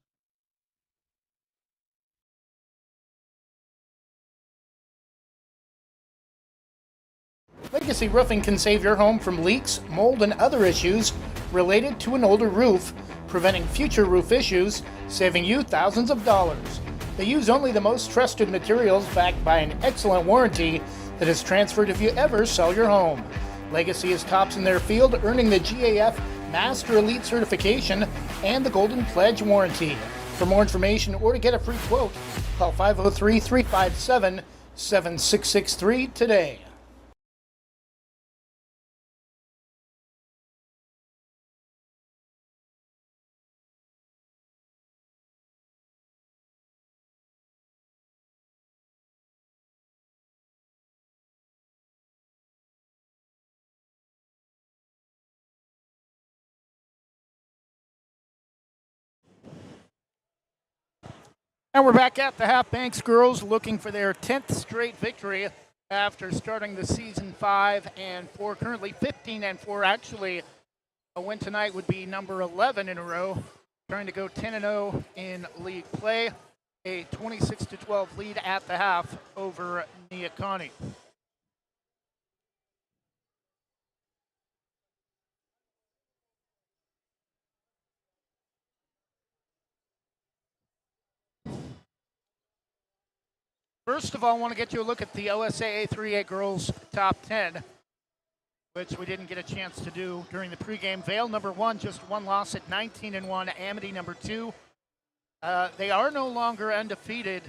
Legacy Roofing can save your home from leaks, mold, and other issues related to an older roof, preventing future roof issues, saving you thousands of dollars. They use only the most trusted materials backed by an excellent warranty that is transferred if you ever sell your home. Legacy is tops in their field, earning the GAF Master Elite certification and the Golden Pledge warranty. For more information or to get a free quote, call 503-357-7663 today. And we're back at the Half Banks girls looking for their 10th straight victory after starting the season 5-4, currently 15-4. Actually, a win tonight would be number 11 in a row, trying to go 10-0 in league play. A 26-12 lead at the half over Neah Kah Nie. First of all, I want to get you a look at the OSAA 3A girls top 10, which we didn't get a chance to do during the pregame. Vale, number 1, just one loss at 19-1. Amity, number 2. They are no longer undefeated.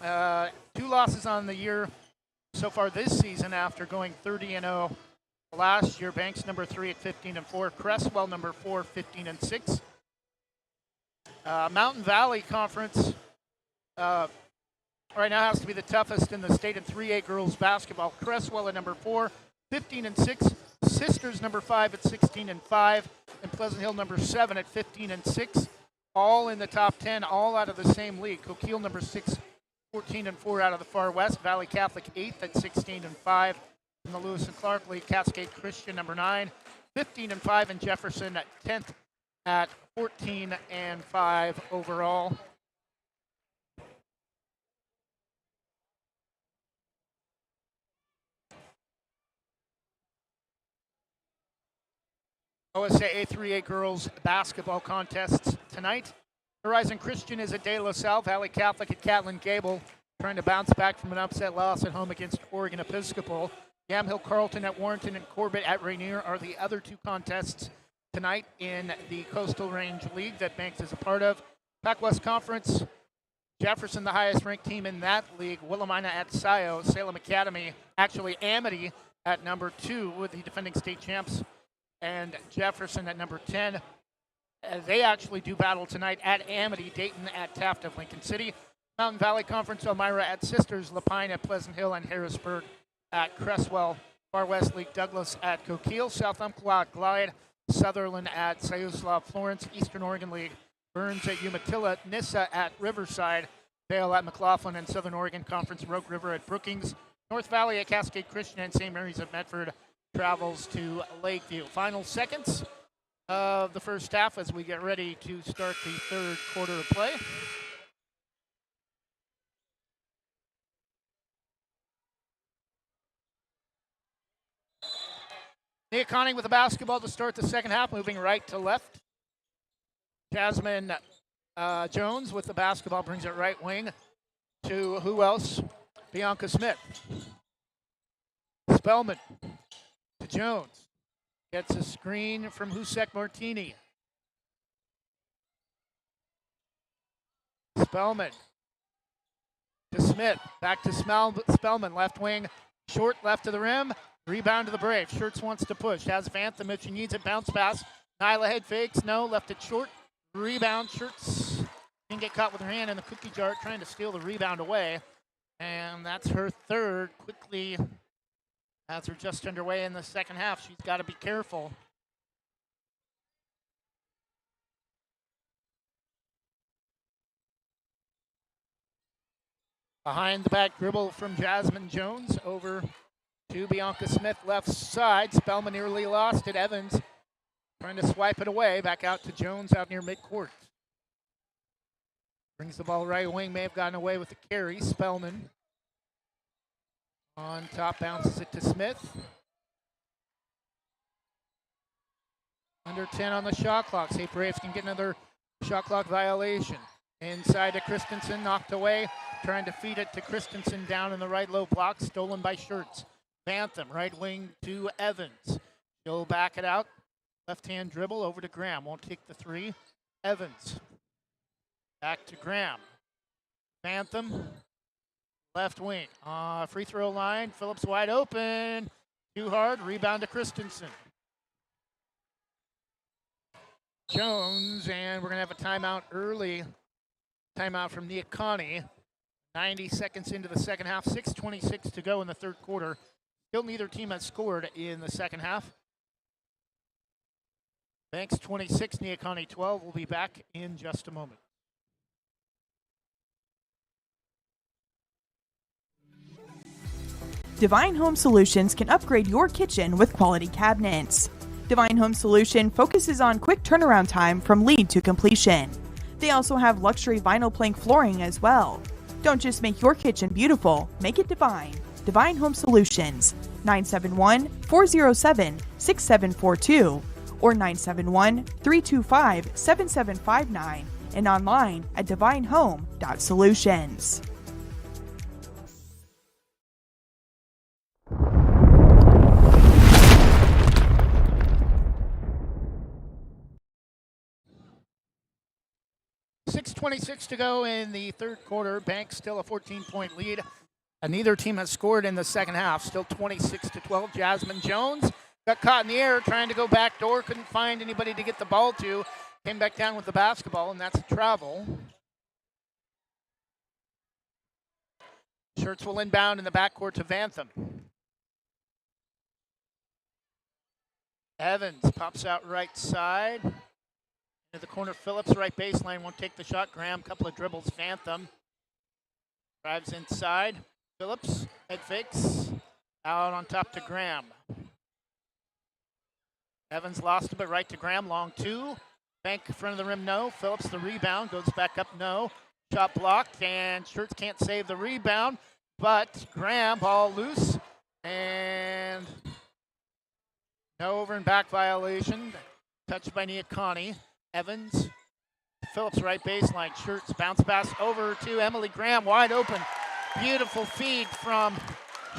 2 losses on the year so far this season after going 30-0 last year. Banks, number 3 at 15-4. Cresswell, number 4, 15-6. Mountain Valley Conference right now has to be the toughest in the state in 3A girls basketball. Cresswell at number 4, 15-6. Sisters number 5 at 16-5, and Pleasant Hill number 7 at 15-6. All in the top 10, all out of the same league. Coquille number 6, 14-4 out of the far west. Valley Catholic 8th at 16-5. In the Lewis and Clark League, Cascade Christian number 9, 15-5, and Jefferson at 10th at 14-5 overall. OSAA 3A girls basketball contests tonight. Horizon Christian is at De La Salle. Valley Catholic at Catlin Gable, trying to bounce back from an upset loss at home against Oregon Episcopal. YAMHILL-CARLTON at Warrenton and Corbett at Rainier are the other 2 contests tonight in the Coastal Range League that Banks is a part of. Pac West Conference, Jefferson, the highest ranked team in that league. Willamina at Scio. Salem Academy, actually Amity at number 2 with the defending state champs. And Jefferson at number 10. They actually do battle tonight at Amity. Dayton at Taft of Lincoln City. Mountain Valley Conference, Elmira at Sisters. Lapine at Pleasant Hill, and Harrisburg at Cresswell. Far West League, Douglas at Coquille. South Umpqua at Glide. Sutherland at Siuslaw Florence. Eastern Oregon League, Burns at Umatilla. Nissa at Riverside. Vale at McLaughlin, and Southern Oregon Conference, Rogue River at Brookings. North Valley at Cascade Christian, and St. Mary's at Medford travels to Lakeview. Final seconds of the first half as we get ready to start the third quarter of play. Neah Kah Nie with the basketball to start the second half, moving right to left. Jasmine Jones with the basketball brings it right wing to who else? Bianca Smith. Spellman to Jones. Gets a screen from Husek Martini. Spellman to Smith. Back to Spellman, left wing. Short left to the rim. Rebound to the Braves. Shirts wants to push. Has Vantham if she needs it. Bounce pass. Nyla head fakes. No. Left it short. Rebound. Shirts can get caught with her hand in the cookie jar trying to steal the rebound away. And that's her third. Quickly, as we're just underway in the second half, she's got to be careful. Behind the back dribble from Jasmine Jones over to Bianca Smith, left side. Spellman nearly lost it. Evans trying to swipe it away. Back out to Jones out near midcourt. Brings the ball right wing. May have gotten away with the carry. Spellman on top, bounces it to Smith. Under 10 on the shot clock. Say Braves can get another shot clock violation. Inside to Christensen, knocked away. Trying to feed it to Christensen down in the right low block. Stolen by Shirts. Bantham, right wing to Evans. She'll back it out. Left-hand dribble over to Graham. Won't take the three. Evans. Back to Graham. Bantham. Left wing. Free throw line. Phillips wide open. Too hard. Rebound to Christensen. Jones, and we're going to have a timeout early. Timeout from Neah Kah Nie. 90 seconds into the second half. 6:26 to go in the third quarter. Still neither team has scored in the second half. Banks 26, Neah Kah Nie 12. We'll be back in just a moment. Divine Home Solutions can upgrade your kitchen with quality cabinets. Divine Home Solution focuses on quick turnaround time from lead to completion. They also have luxury vinyl plank flooring as well. Don't just make your kitchen beautiful, make it divine. Divine Home Solutions, 971-407-6742 or 971-325-7759 and online at divinehome.solutions. .26 to go in the third quarter. Banks still a 14-point lead. Neither team has scored in the second half. Still 26-12. Jasmine Jones got caught in the air trying to go back door. Couldn't find anybody to get the ball to. Came back down with the basketball, and that's a travel. Shirts will inbound in the backcourt to Vantham. Evans pops out right side. Into the corner, Phillips, right baseline, won't take the shot. Graham, couple of dribbles, Vantham. Drives inside. Phillips, head fakes. Out on top to Graham. Evans lost a bit, right to Graham, long two. Bank in front of the rim, no. Phillips, the rebound, goes back up, no. Shot blocked, and Shirts can't save the rebound. But Graham, ball loose. And no over and back violation. Touched by Neah Kah Nie. Evans, Phillips right baseline, Shirts, bounce pass over to Emily Graham, wide open. Beautiful feed from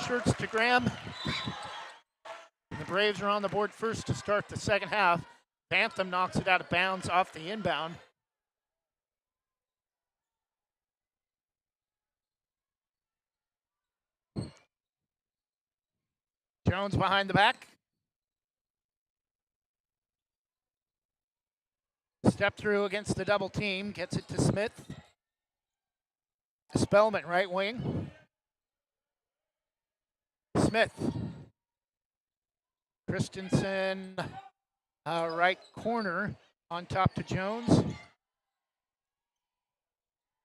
Shirts to Graham. The Braves are on the board first to start the second half. Bantham knocks it out of bounds off the inbound. Jones behind the back. Step through against the double team. Gets it to Smith. Spellman, right wing. Smith. Christensen, right corner, on top to Jones.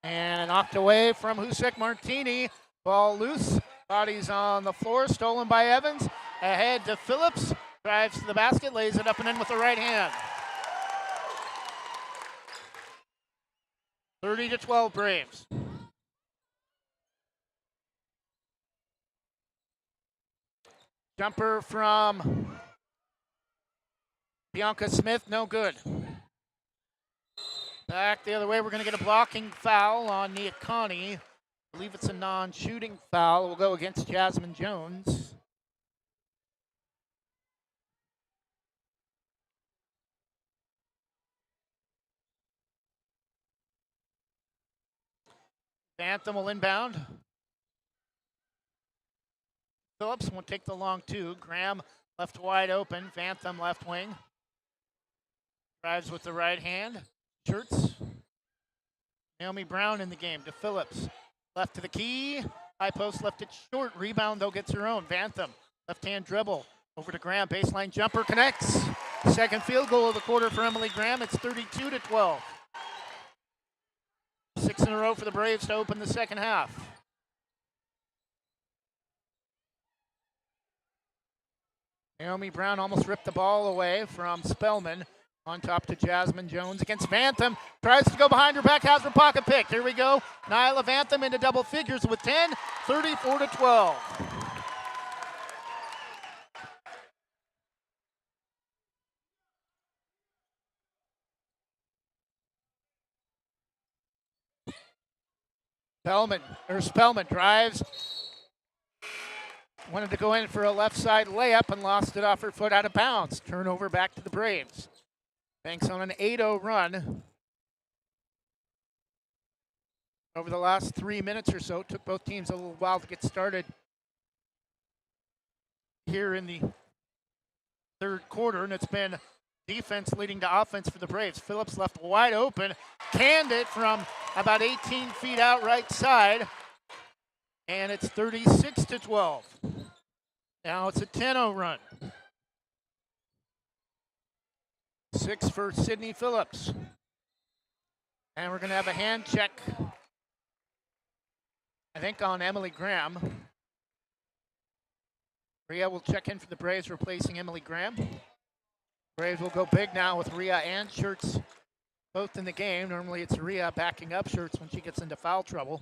And knocked away from Husek Martini. Ball loose. Body's on the floor. Stolen by Evans. Ahead to Phillips. Drives to the basket. Lays it up and in with the right hand. 30-12 Braves. Jumper from Bianca Smith, no good. Back the other way, we're going to get a blocking foul on Neah Kah Nie. I believe it's a non-shooting foul. We'll go against Jasmine Jones. Bantham will inbound. Phillips will take the long two. Graham left wide open. Bantham left wing. Drives with the right hand. Shirts. Naomi Brown in the game to Phillips. Left to the key. High post left it short. Rebound though gets her own. Bantham. Left hand dribble. Over to Graham. Baseline jumper connects. Second field goal of the quarter for Emily Graham. It's 32-12. 6 in a row for the Braves to open the second half. Naomi Brown almost ripped the ball away from Spellman. On top to Jasmine Jones against Bantham. Tries to go behind her back, has her pocket picked. Here we go. Nyla Bantham into double figures with 10, 34-12. Spellman drives. Wanted to go in for a left side layup and lost it off her foot out of bounds. Turnover back to the Braves. Banks on an 8-0 run. Over the last 3 minutes or so, it took both teams a little while to get started here in the third quarter, and it's been defense leading to offense for the Braves. Phillips left wide open, canned it from about 18 feet out right side, and it's 36-12. Now it's a 10-0 run. 6 for Sydney Phillips. And we're going to have a hand check, I think, on Emily Graham. Rhea will check in for the Braves, replacing Emily Graham. Braves will go big now with Rhea and Shirts both in the game. Normally it's Rhea backing up Shirts when she gets into foul trouble.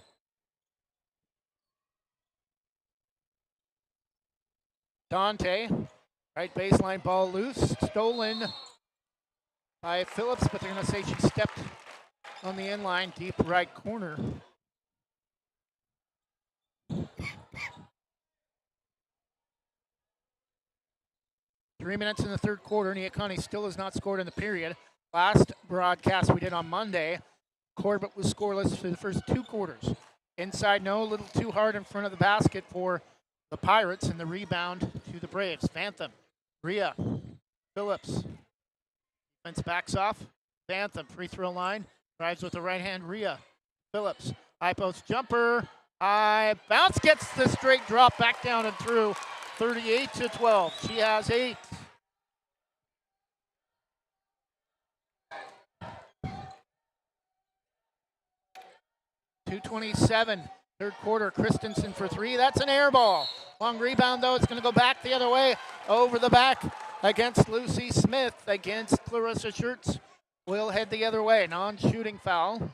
Dante, right baseline ball loose, stolen by Phillips, but they're going to say she stepped on the inline, deep right corner. Three minutes in the third quarter. Neah Kah Nie still has not scored in the period. Last broadcast we did on Monday, Corbett was scoreless for the first 2 quarters. Inside, no, a little too hard in front of the basket for the Pirates, and the rebound to the Braves. Bantham, Rhea, Phillips. Defense backs off. Bantham, free throw line. Drives with the right hand, Rhea. Phillips, high post jumper. High bounce, gets the straight drop back down and through. 38-12. She has 8. .227, third quarter. Christensen for 3. That's an air ball. Long rebound, though. It's going to go back the other way. Over the back against Lucy Smith. Against Clarissa Shirts. Will head the other way. Non-shooting foul.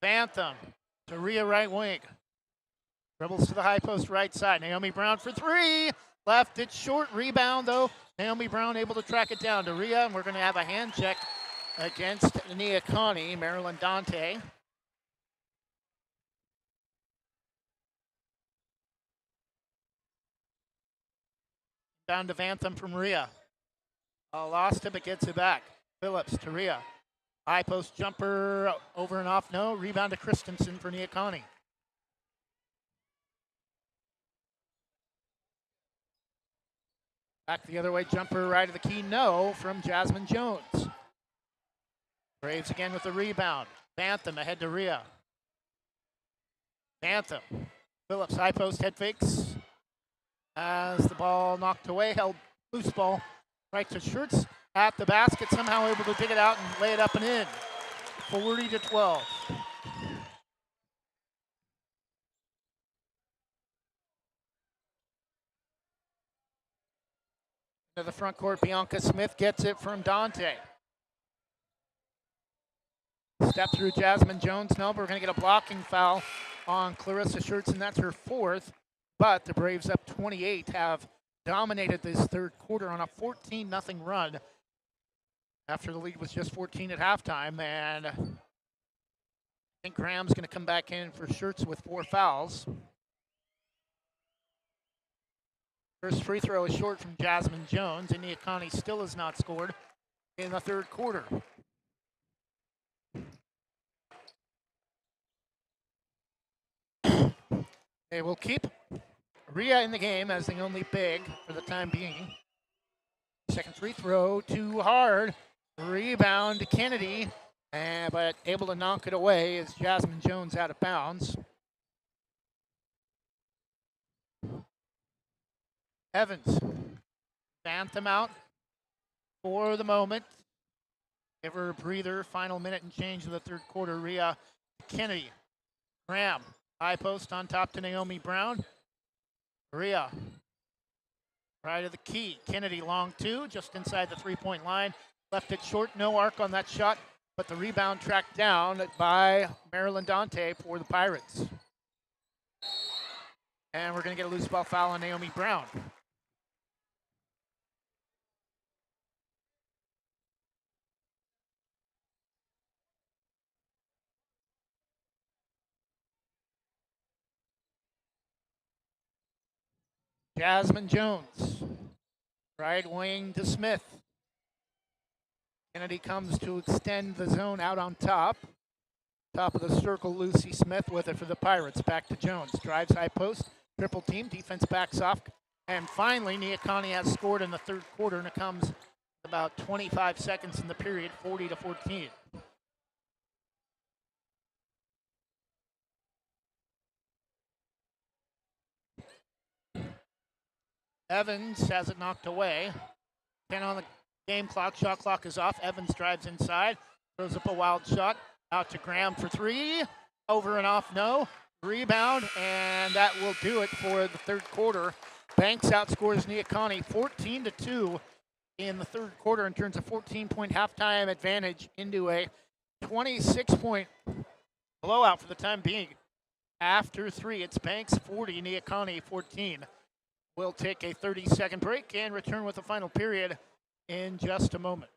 Bantham to Rhea right wing. Dribbles to the high post right side. Naomi Brown for 3. Left it short. Rebound though. Naomi Brown able to track it down to Rhea, and we're going to have a hand check against Neah Kah Nie, Marilyn Dante. Down to Bantham from Rhea. Lost it, but gets it back. Phillips to Rhea. High post jumper over and off. No. Rebound to Christensen for Neah Kah Nie. Back the other way. Jumper right of the key. No from Jasmine Jones. Braves again with the rebound. Bantham ahead to Rhea. Bantham. Phillips high post head fakes. As the ball knocked away. Held loose ball right to Schurz. At the basket, somehow able to dig it out and lay it up and in. 40-12. To the front court, Bianca Smith gets it from Dante. Step through Jasmine Jones. No, but we're going to get a blocking foul on Clarissa Schurz, and that's her fourth. But the Braves, up 28, have dominated this third quarter on a 14-0 run after the lead was just 14 at halftime. And I think Graham's going to come back in for Schurz with 4 fouls. First free throw is short from Jasmine Jones, and Neah Kah Nie still has not scored in the third quarter. They will keep Rhea in the game as the only big for the time being. Second free throw, too hard. Rebound to Kennedy, but able to knock it away is Jasmine Jones out of bounds. Evans, Bantham out for the moment. Give her a breather. Final minute and change of the third quarter. Rhea Kennedy. Graham, high post on top to Naomi Brown. Rhea, right of the key. Kennedy long two, just inside the three-point line. Left it short, no arc on that shot, but the rebound tracked down by Marilyn Dante for the Pirates. And we're going to get a loose ball foul on Naomi Brown. Jasmine Jones, right wing to Smith. Kennedy comes to extend the zone out on top. Top of the circle, Lucy Smith with it for the Pirates. Back to Jones, drives high post, triple team, defense backs off. And finally, Neah Kah Nie has scored in the third quarter, and it comes about 25 seconds in the period, 40-14. Evans has it knocked away. 10 on the game clock. Shot clock is off. Evans drives inside. Throws up a wild shot. Out to Graham for three. Over and off, no. Rebound, and that will do it for the third quarter. Banks outscores Neah Kah Nie 14-2 in the third quarter and turns a 14-point halftime advantage into a 26-point blowout for the time being. After three, it's Banks 40, Neah Kah Nie 14. We'll take a 30-second break and return with the final period in just a moment.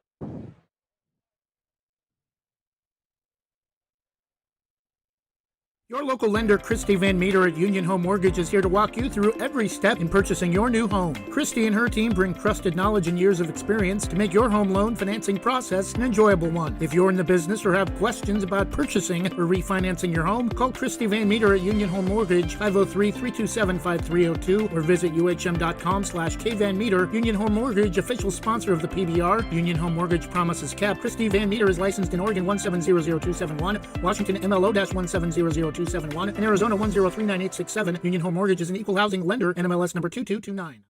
Your local lender, Christy Van Meter at Union Home Mortgage, is here to walk you through every step in purchasing your new home. Christy and her team bring trusted knowledge and years of experience to make your home loan financing process an enjoyable one. If you're in the business or have questions about purchasing or refinancing your home, call Christy Van Meter at Union Home Mortgage, 503-327-5302, or visit uhm.com/kvanmeter. Union Home Mortgage, official sponsor of the PBR. Union Home Mortgage promises cap. Christy Van Meter is licensed in Oregon 1700271, Washington MLO-1700271, and Arizona 1039867. Union Home Mortgage is an equal housing lender, NMLS number 2229.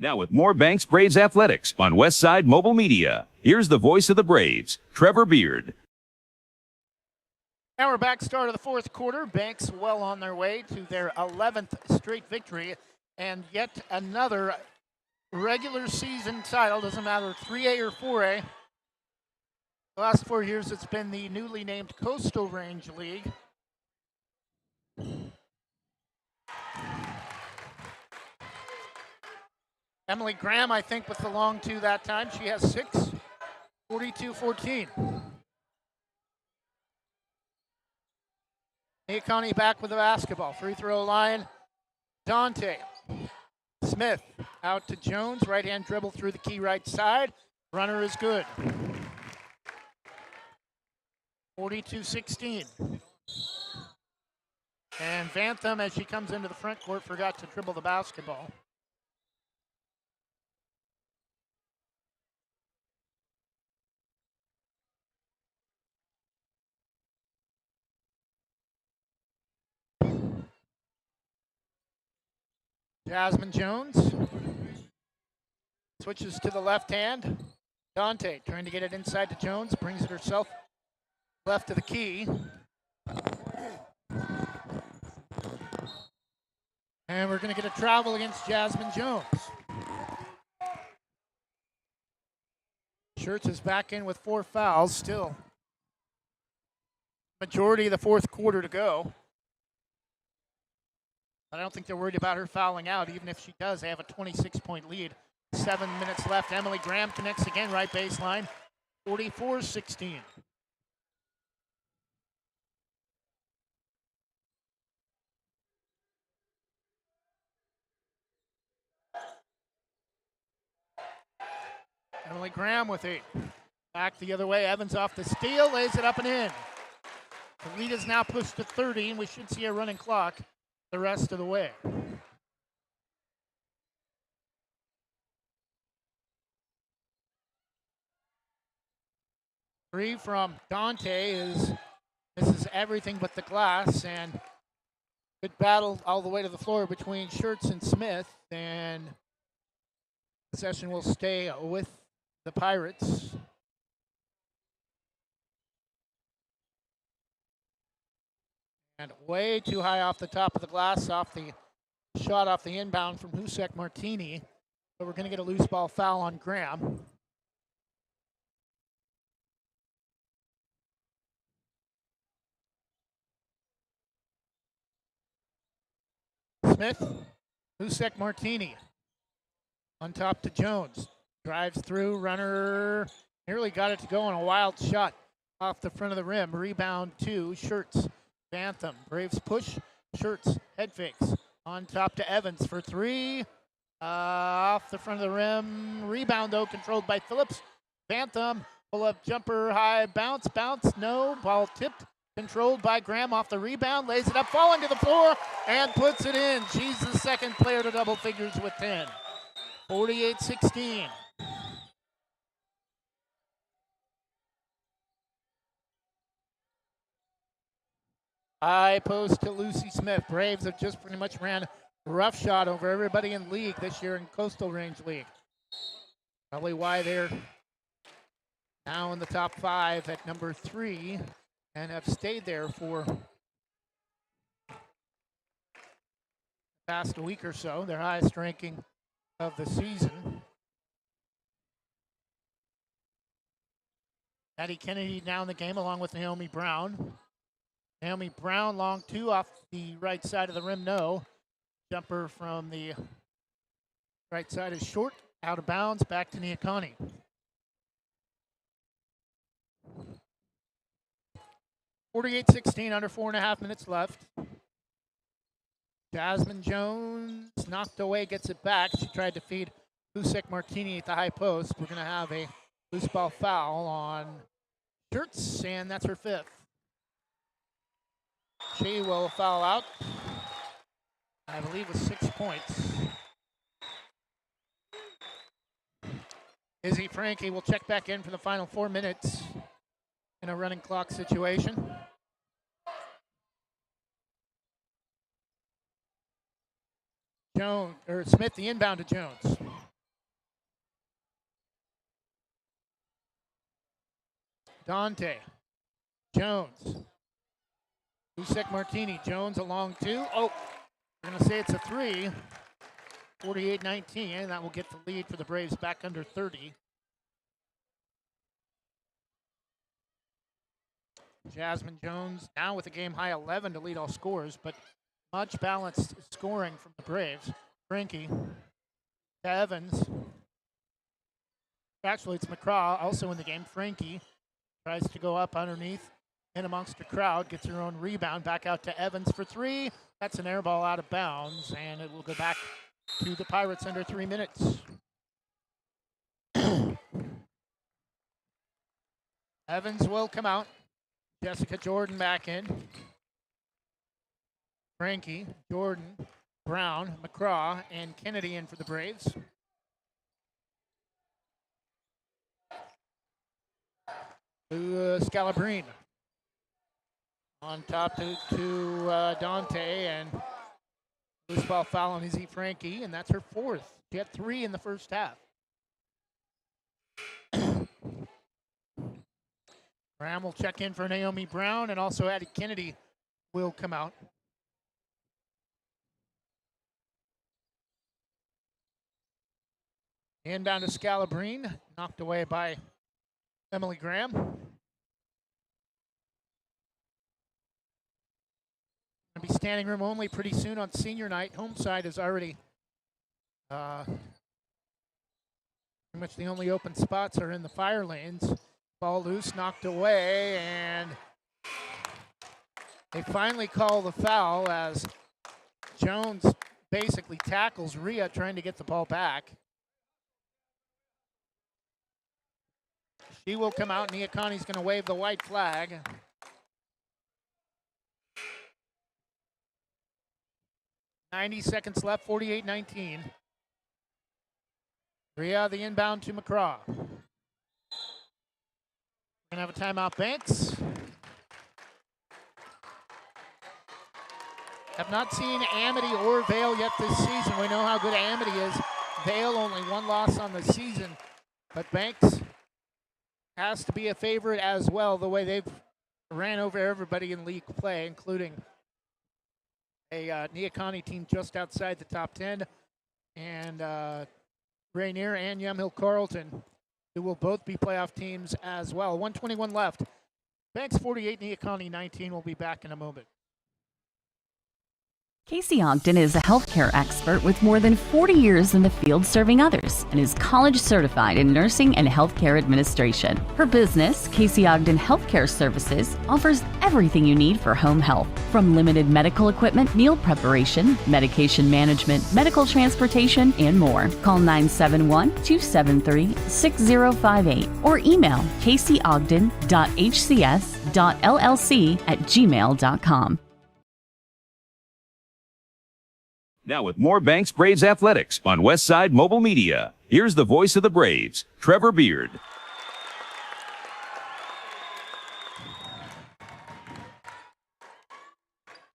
Now with more Banks Braves Athletics on Westside Mobile Media. Here's the voice of the Braves, Trevor Beard. Now we're back, start of the fourth quarter. Banks well on their way to their 11th straight victory and yet another regular season title. Doesn't matter 3A or 4A. The last 4 years it's been the newly named Coastal Range League. Emily Graham, I think, with the long two that time. She has 6. 42-14. Neah Kah Nie back with the basketball. Free throw line. Dante. Smith out to Jones. Right hand dribble through the key right side. Runner is good. 42-16. And Vantham, as she comes into the front court, forgot to dribble the basketball. Jasmine Jones switches to the left hand. Dante trying to get it inside to Jones, brings it herself left of the key. And we're going to get a travel against Jasmine Jones. Schertz is back in with 4 fouls, still majority of the fourth quarter to go. But I don't think they're worried about her fouling out. Even if she does, they have a 26-point lead. 7 minutes left. Emily Graham connects again, right baseline. 44-16. Emily Graham with 8. Back the other way. Evans off the steal, lays it up and in. The lead is now pushed to 30, and we should see a running clock the rest of the way. Three from Dante misses everything but the glass, and good battle all the way to the floor between Schertz and Smith, and possession will stay with the Pirates. And way too high off the top of the glass, off the shot off the inbound from Husek Martini. But we're going to get a loose ball foul on Graham. Smith, Husek Martini on top to Jones. Drives through, runner nearly got it to go on a wild shot off the front of the rim. Rebound to Schertz. Vantham, Braves push, Schertz, head fakes. On top to Evans for 3. Off the front of the rim. Rebound, though, controlled by Phillips. Vantham, pull-up jumper, high bounce, no. Ball tipped, controlled by Graham off the rebound. Lays it up, falling to the floor, and puts it in. She's the second player to double figures with 10. 48-16. High post to Lucy Smith. Braves have just pretty much ran roughshod over everybody in league this year in Coastal Range League. Probably why they're now in the top 5 at number 3 and have stayed there for the past week or so. Their highest ranking of the season. Addie Kennedy now in the game along with Naomi Brown. Naomi Brown, long 2 off the right side of the rim, no. Jumper from the right side is short, out of bounds, back to Neah Kah Nie. (48-16), under 4.5 minutes left. Jasmine Jones knocked away, gets it back. She tried to feed Husek Martini at the high post. We're going to have a loose ball foul on Schertz, and that's her 5th. She will foul out, I believe, with 6 points. Izzy Frankie will check back in for the final 4 minutes in a running clock situation. Smith, the inbound to Jones. Dante, Jones. Husek Martini, Jones along 2. Oh, we're going to say it's a 3. 48-19, and that will get the lead for the Braves back under 30. Jasmine Jones now with a game-high 11 to lead all scorers, but much balanced scoring from the Braves. Frankie to Evans. Actually, it's McCraw also in the game. Frankie tries to go up underneath in amongst the crowd, gets her own rebound, back out to Evans for three. That's an air ball out of bounds, and it will go back to the Pirates under 3 minutes. Evans will come out. Jessica Jordan back in. Frankie, Jordan, Brown, McCraw, and Kennedy in for the Braves. Scalabrine on top to Dante, and loose ball foul on Izzy Frankie, and that's her fourth. She had 3 in the first half. Graham will check in for Naomi Brown, and also Addie Kennedy will come out. Inbound to Scalabrine, knocked away by Emily Graham. Gonna be standing room only pretty soon on senior night. Home side is already pretty much the only open spots are in the fire lanes. Ball loose, knocked away, and they finally call the foul as Jones basically tackles Rhea trying to get the ball back. She will come out. Neah Kah Nie's going to wave the white flag. .90 seconds left, 48-19. Rhea, the inbound to McCraw. Gonna have a timeout, Banks. Have not seen Amity or Vale yet this season. We know how good Amity is. Vale only 1 loss on the season, but Banks has to be a favorite as well, the way they've ran over everybody in league play, including a Neah Kah Nie team just outside the top 10, and Rainier and YAMHILL-CARLTON, who will both be playoff teams as well. 1:21 left. Banks 48, Neah Kah Nie 19. We'll be back in a moment. Casey Ogden is a healthcare expert with more than 40 years in the field serving others and is college certified in nursing and healthcare administration. Her business, Casey Ogden Healthcare Services, offers everything you need for home health, from limited medical equipment, meal preparation, medication management, medical transportation, and more. Call 971-273-6058 or email caseyogden.hcs.llc@gmail.com. Now with more Banks Braves Athletics on Westside Mobile Media, here's the voice of the Braves, Trevor Beard.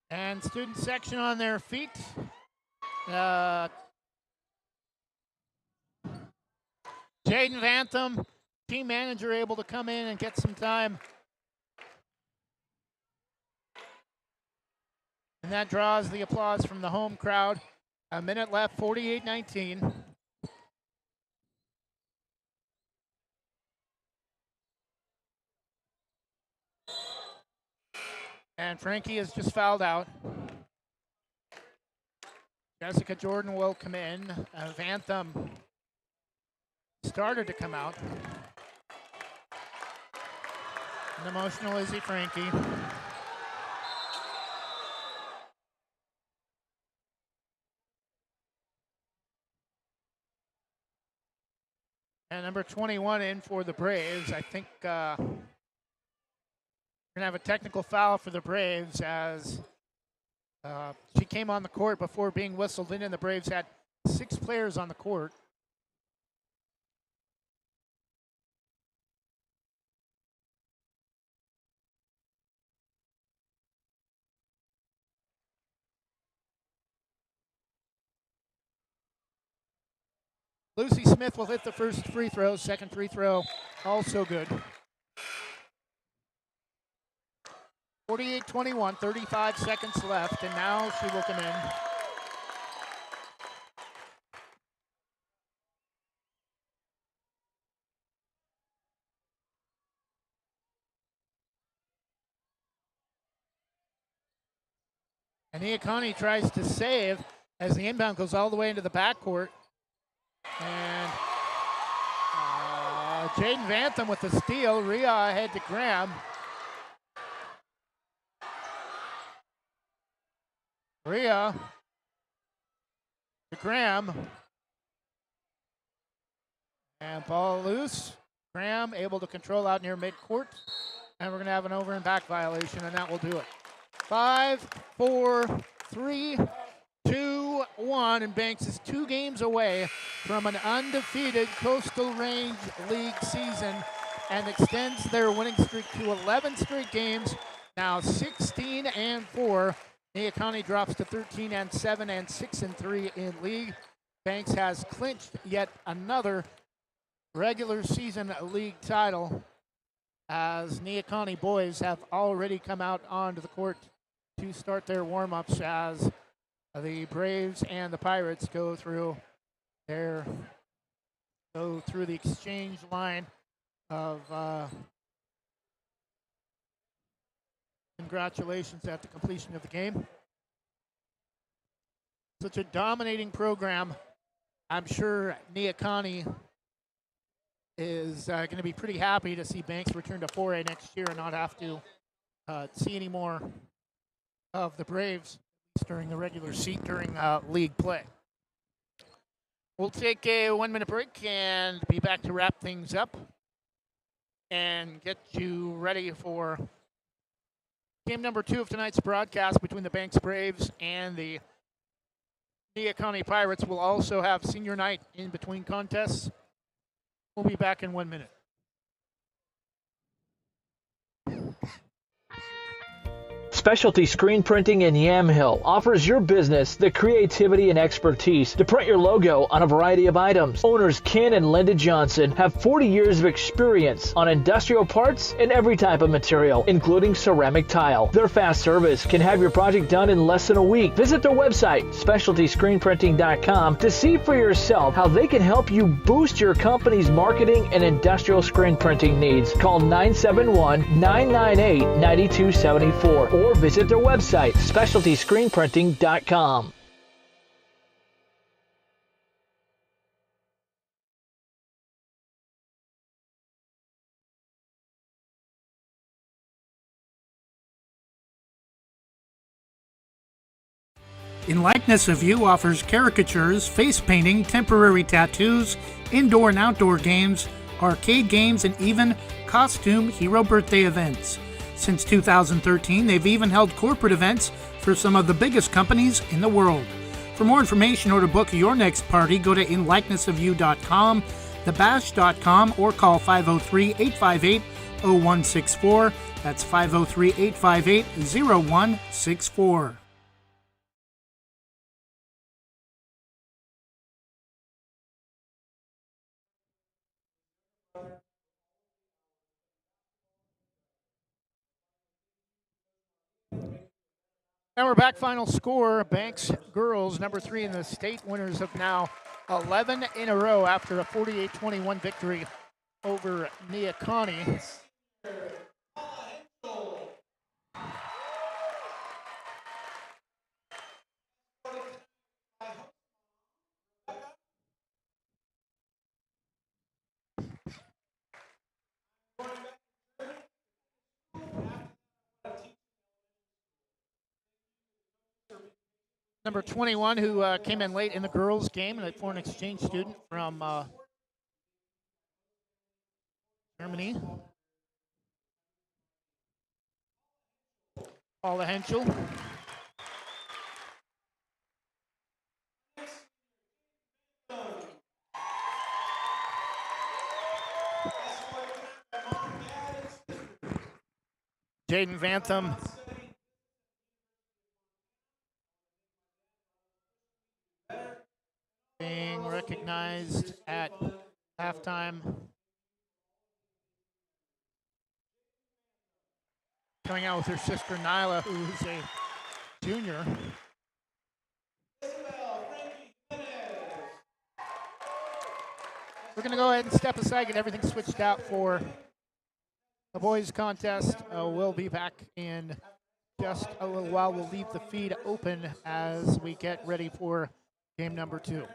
And student section on their feet. Jaden Vantham, team manager, able to come in and get some time. And that draws the applause from the home crowd. A minute left, 48-19. And Frankie has just fouled out. Jessica Jordan will come in. Vantham started to come out. An emotional Izzy Frankie. And number 21 in for the Braves. I think we're going to have a technical foul for the Braves as she came on the court before being whistled in, and the Braves had 6 players on the court. Lucy Smith will hit the first free throw. Second free throw, also good. 48-21, 35 seconds left, and now she will come in. And Neah Kah Nie tries to save as the inbound goes all the way into the backcourt. And Jaden Vantham with the steal. Rhea ahead to Graham. Rhea to Graham. And ball loose. Graham able to control out near midcourt. And we're going to have an over and back violation, and that will do it. 5, 4, 3, 2, 1. And Banks is 2 games away from an undefeated Coastal Range League season and extends their winning streak to 11 straight games. Now 16-4. Neah Kah Nie drops to 13-7 and 6-3 in league. Banks has clinched yet another regular season league title as Neah Kah Nie boys have already come out onto the court to start their warm-ups as the Braves and the Pirates go through the exchange line of congratulations at the completion of the game. Such a dominating program. I'm sure Neah Kah Nie is going to be pretty happy to see Banks return to 4A next year and not have to see any more of the Braves during the regular season during league play. We'll take a 1-minute break and be back to wrap things up and get you ready for game number 2 of tonight's broadcast between the Banks Braves and the Neah Kah Nie Pirates. Will also have senior night in between contests. We'll be back in 1 minute. Specialty Screen Printing in Yamhill offers your business the creativity and expertise to print your logo on a variety of items. Owners Ken and Linda Johnson have 40 years of experience on industrial parts and every type of material, including ceramic tile. Their fast service can have your project done in less than a week. Visit their website, specialtyscreenprinting.com, to see for yourself how they can help you boost your company's marketing and industrial screen printing needs. Call 971-998-9274 or visit their website, specialtyscreenprinting.com. In Likeness of You offers caricatures, face painting, temporary tattoos, indoor and outdoor games, arcade games, and even costume hero birthday events. Since 2013, they've even held corporate events for some of the biggest companies in the world. For more information or to book your next party, go to inlikenessofyou.com, thebash.com, or call 503-858-0164. That's 503-858-0164. Now we're back. Final score, Banks girls, number 3 in the state, winners of now 11 in a row after a 48-21 victory over Neah Kah Nie. Number 21, who came in late in the girls' game, and a foreign exchange student from Germany. Paula Henschel. Jaden Vantham. Being recognized at halftime. Coming out with her sister Nyla, who's a junior. We're going to go ahead and step aside, get everything switched out for the boys' contest. We'll be back in just a little while. We'll leave the feed open as we get ready for game number 2.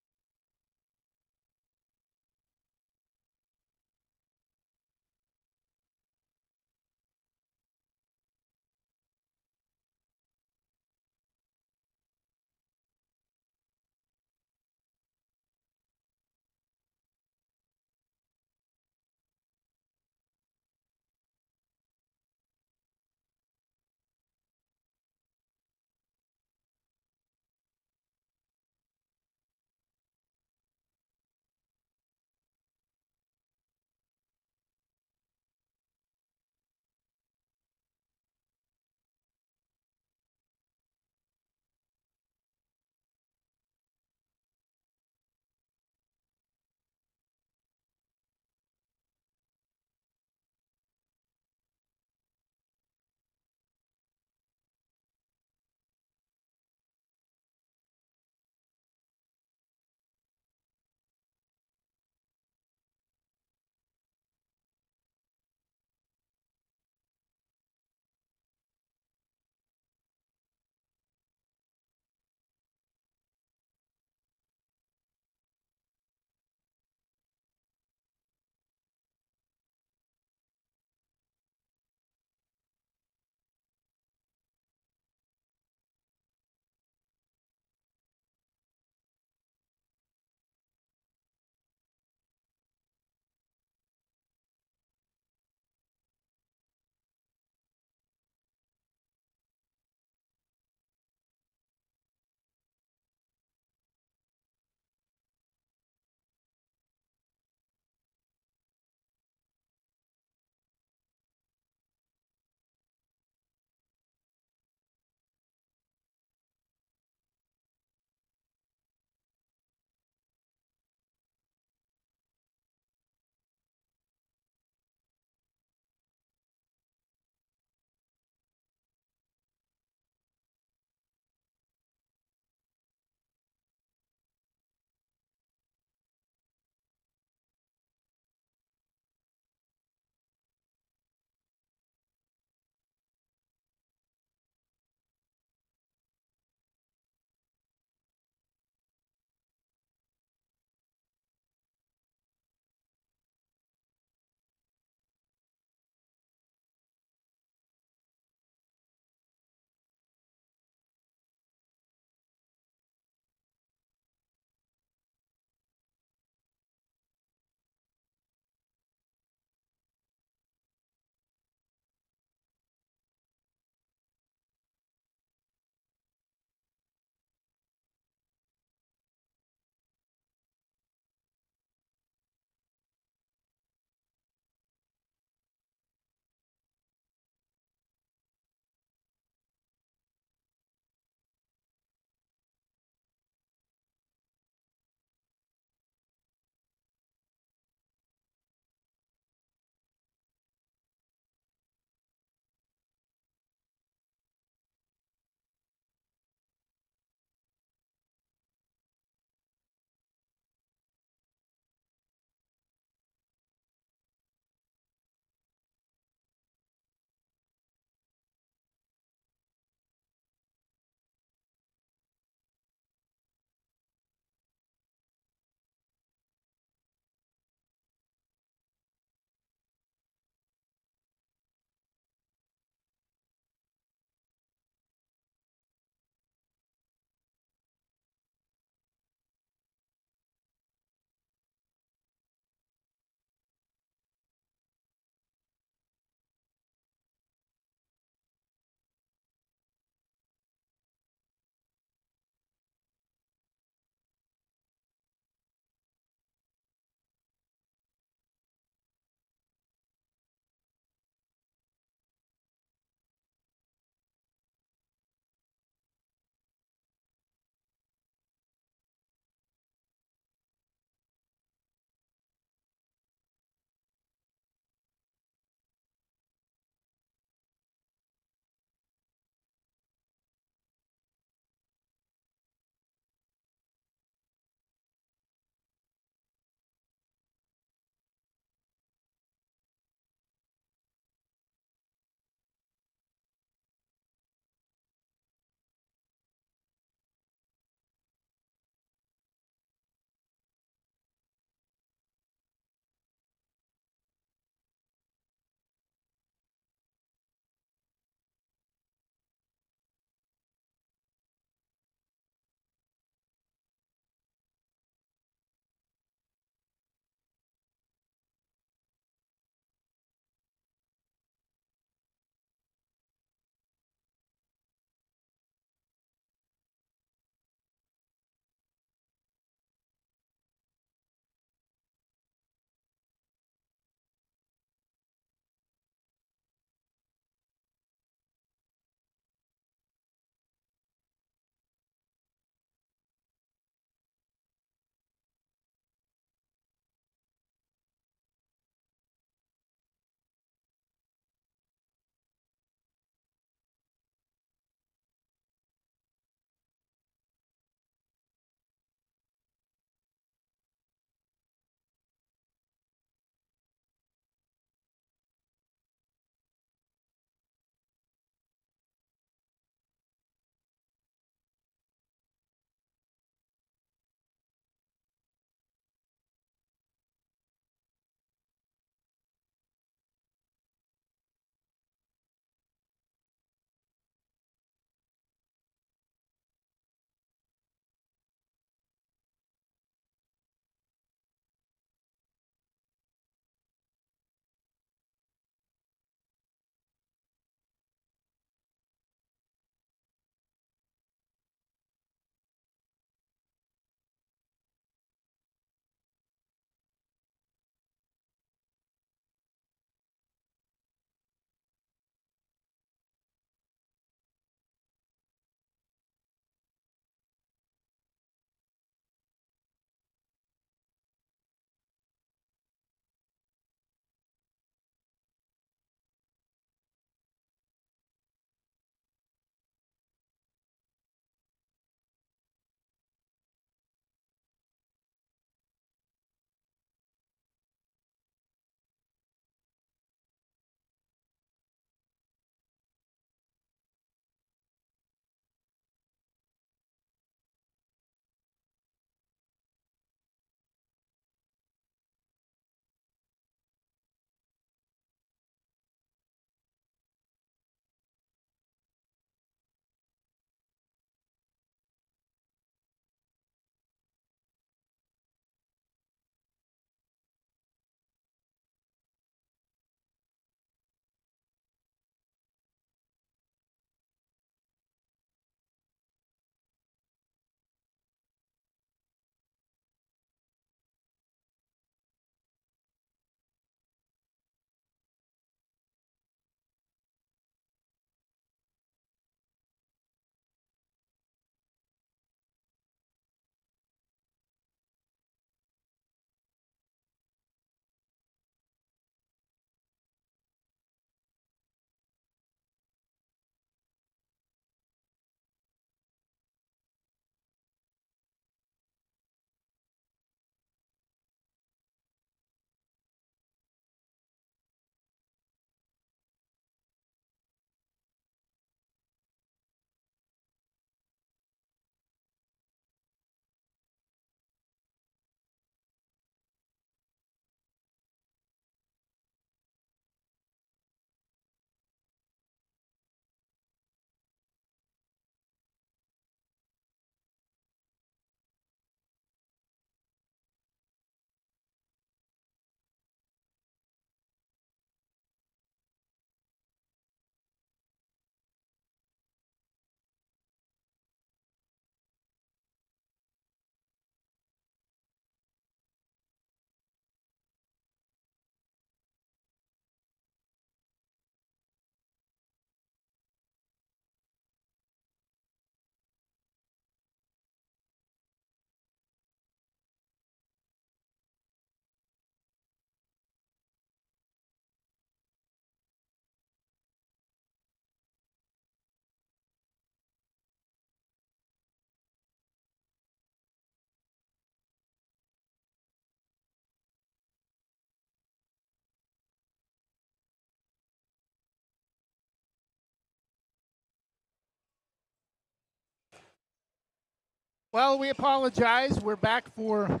Well, we apologize. We're back for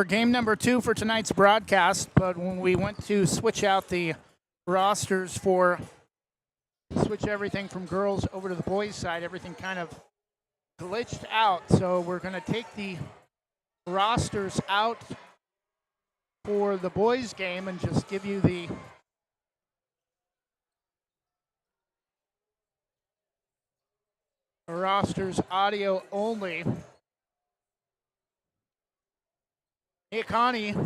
game number 2 for tonight's broadcast, but when we went to switch out the rosters switch everything from girls over to the boys side, everything kind of glitched out. So we're going to take the rosters out for the boys game and just give you the rosters audio only. Neah Kah Nie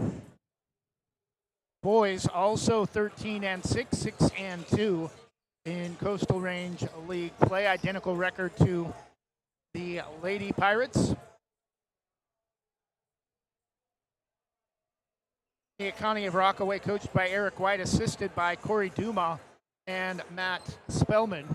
boys also 13-6, 6-2 in Coastal Range League play, identical record to the Lady Pirates. Neah Kah Nie of Rockaway, coached by Eric White, assisted by Corey Duma and Matt Spellman.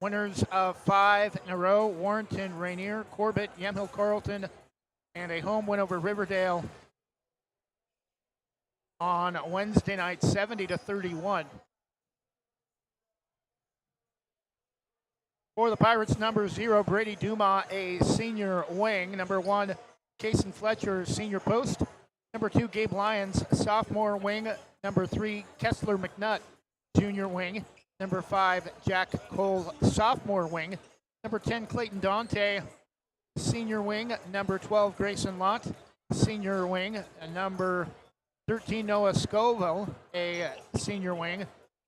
Winners of 5 in a row: Warrenton, Rainier, Corbett, YAMHILL-CARLTON, and a home win over Riverdale on Wednesday night, 70-31. For the Pirates, number 0, Brady Duma, a senior wing. Number 1, Kason Fletcher, senior post. Number 2, Gabe Lyons, sophomore wing. Number 3, Kessler McNutt, junior wing. Number 5, Jack Cole, sophomore wing. Number 10, Clayton Dante, senior wing. Number 12, Grayson Lott, senior wing. And number 13, Noah Scoville, a senior wing.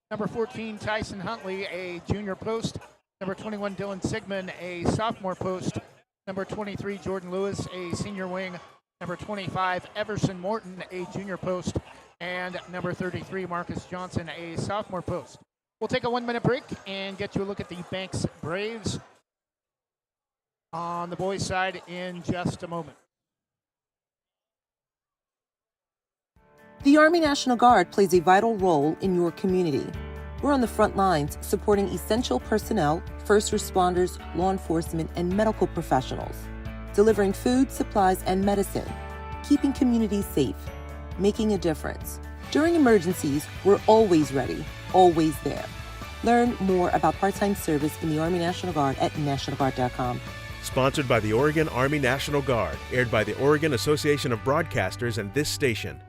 Number 14, Tyson Huntley, a junior post. Number 21, Dylan Sigmund, a sophomore post. Number 23, Jordan Lewis, a senior wing. Number 25, Everson Morton, a junior post. And number 33, Marcus Johnson, a sophomore post. We'll take a 1-minute break and get you a look at the Banks Braves on the boys' side in just a moment. The Army National Guard plays a vital role in your community. We're on the front lines supporting essential personnel, first responders, law enforcement, and medical professionals, delivering food, supplies, and medicine, keeping communities safe, making a difference. During emergencies, we're always ready, always there. Learn more about part-time service in the Army National Guard at nationalguard.com. Sponsored by the Oregon Army National Guard, aired by the Oregon Association of Broadcasters and this station.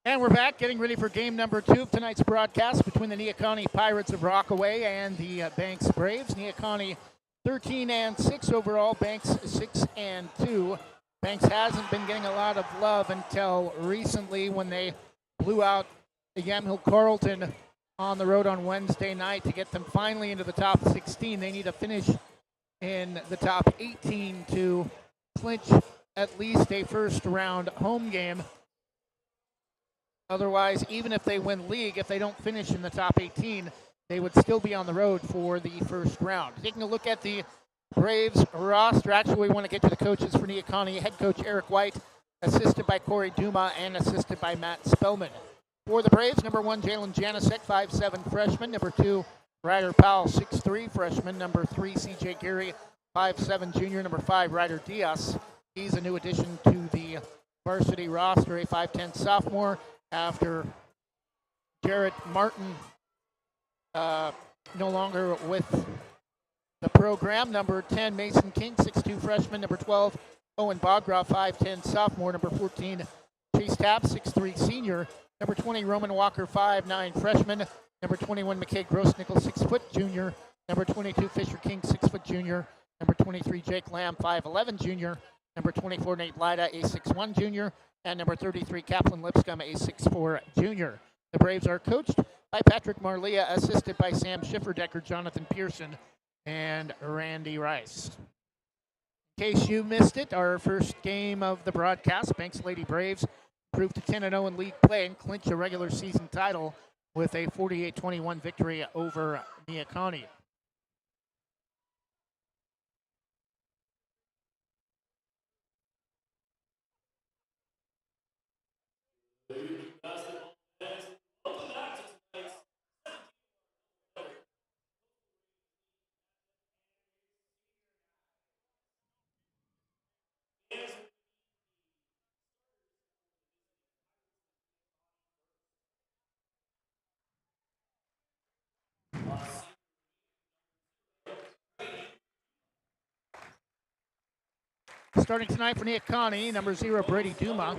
And we're back, getting ready for game number 2 of tonight's broadcast between the Neah Kah Nie Pirates of Rockaway and the Banks Braves. Neah Kah Nie 13-6 overall, Banks 6-2. Banks hasn't been getting a lot of love until recently when they blew out YAMHILL-CARLTON on the road on Wednesday night to get them finally into the top 16. They need to finish in the top 18 to clinch at least a first-round home game. Otherwise, even if they win league, if they don't finish in the top 18, they would still be on the road for the first round. Taking a look at the Braves roster, actually we want to get to the coaches for Neah Kah Nie. Head coach Eric White, assisted by Corey Duma, and assisted by Matt Spellman. For the Braves, number 1, Jalen Janicek, 5'7", freshman. Number 2, Ryder Powell, 6'3", freshman. Number 3, CJ Gary, 5'7", junior. Number 5, Ryder Diaz. He's a new addition to the varsity roster, a 5'10" sophomore. After Jarrett Martin no longer with the program. Number 10, Mason King, 6'2 freshman. Number 12, Owen Bogroff, 5'10 sophomore. Number 14, Chase Tapp, 6'3 senior. Number 20, Roman Walker, 5'9 freshman. Number 21, McKay Grossnickel, 6 foot junior. Number 22, Fisher King, 6 foot junior. Number 23, Jake Lamb, 5'11 junior. Number 24, Nate Lida, a 6'1 junior. And number 33, Kaplan Lipscomb, a 6'4 junior. The Braves are coached by Patrick Marlia, assisted by Sam Schifferdecker, Jonathan Pearson, and Randy Rice. In case you missed it, our first game of the broadcast, Banks Lady Braves improved to 10-0 in league play and clinch a regular season title with a 48-21 victory over Neah Kah Nie. Starting tonight for Neah Kah Nie, number 0, Brady Duma.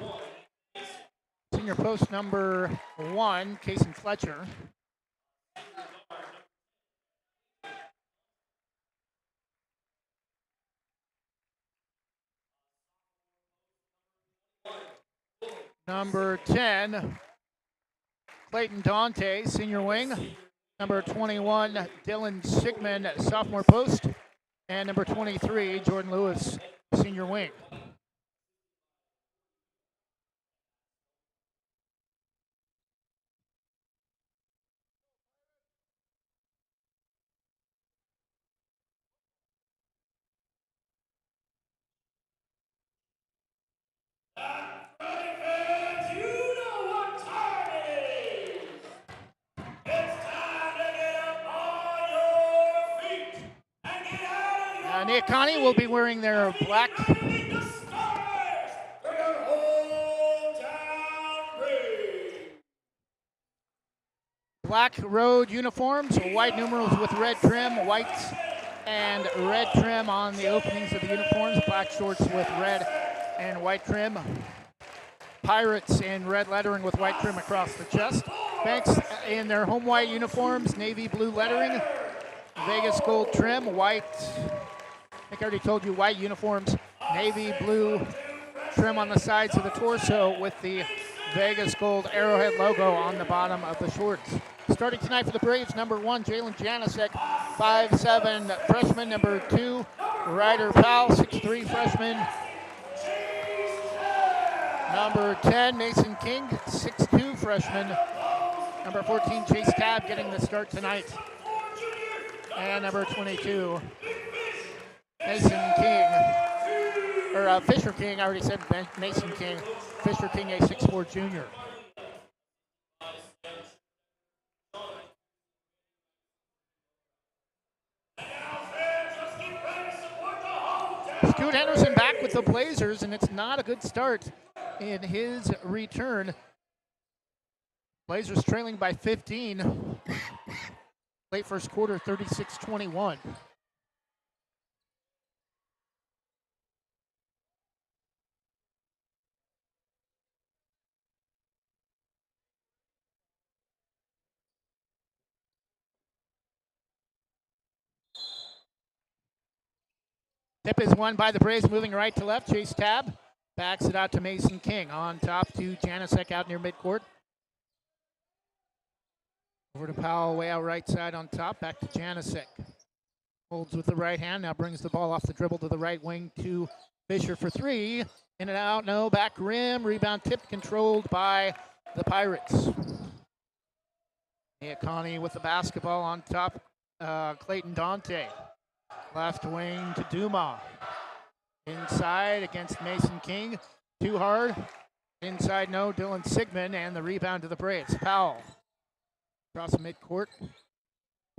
Senior post number 1, Kason Fletcher. Number 10, Clayton Dante, senior wing. Number 21, Dylan Sigmund, sophomore post. And number 23, Jordan Lewis, senior wing. Neah Kah Nie will be wearing their black road uniforms, white numerals with red trim, white and red trim on the openings of the uniforms, black shorts with red and white trim. Pirates in red lettering with white trim across the chest. Banks in their home white uniforms, navy blue lettering, Vegas gold trim, white, I think I already told you, white uniforms, navy blue trim on the sides of the torso with the Vegas gold Arrowhead logo on the bottom of the shorts. Starting tonight for the Braves, number 1, Jalen Janicek, 5'7 freshman. Number 2, Ryder Powell, 6'3 freshman. Number 10, Mason King, 6'2 freshman. Number 14, Chase Tabb getting the start tonight. And number 22, Mason King, or Fisher King, I already said Mason King. Fisher King, a 6'4 junior. Scoot Henderson back with the Blazers, and it's not a good start in his return. Blazers trailing by 15. Late first quarter, 36-21. Tip is won by the Braves, moving right to left. Chase Tabb backs it out to Mason King. On top to Janicek out near midcourt. Over to Powell, way out right side on top. Back to Janicek. Holds with the right hand. Now brings the ball off the dribble to the right wing to Fisher for 3. In and out. No. Back rim. Rebound tipped. Controlled by the Pirates. Neah Kah Nie with the basketball on top. Clayton Dante. Left wing to Duma. Inside against Mason King. Too hard. Inside no. Dylan Sigmund. And the rebound to the Braves. Powell. Across the midcourt.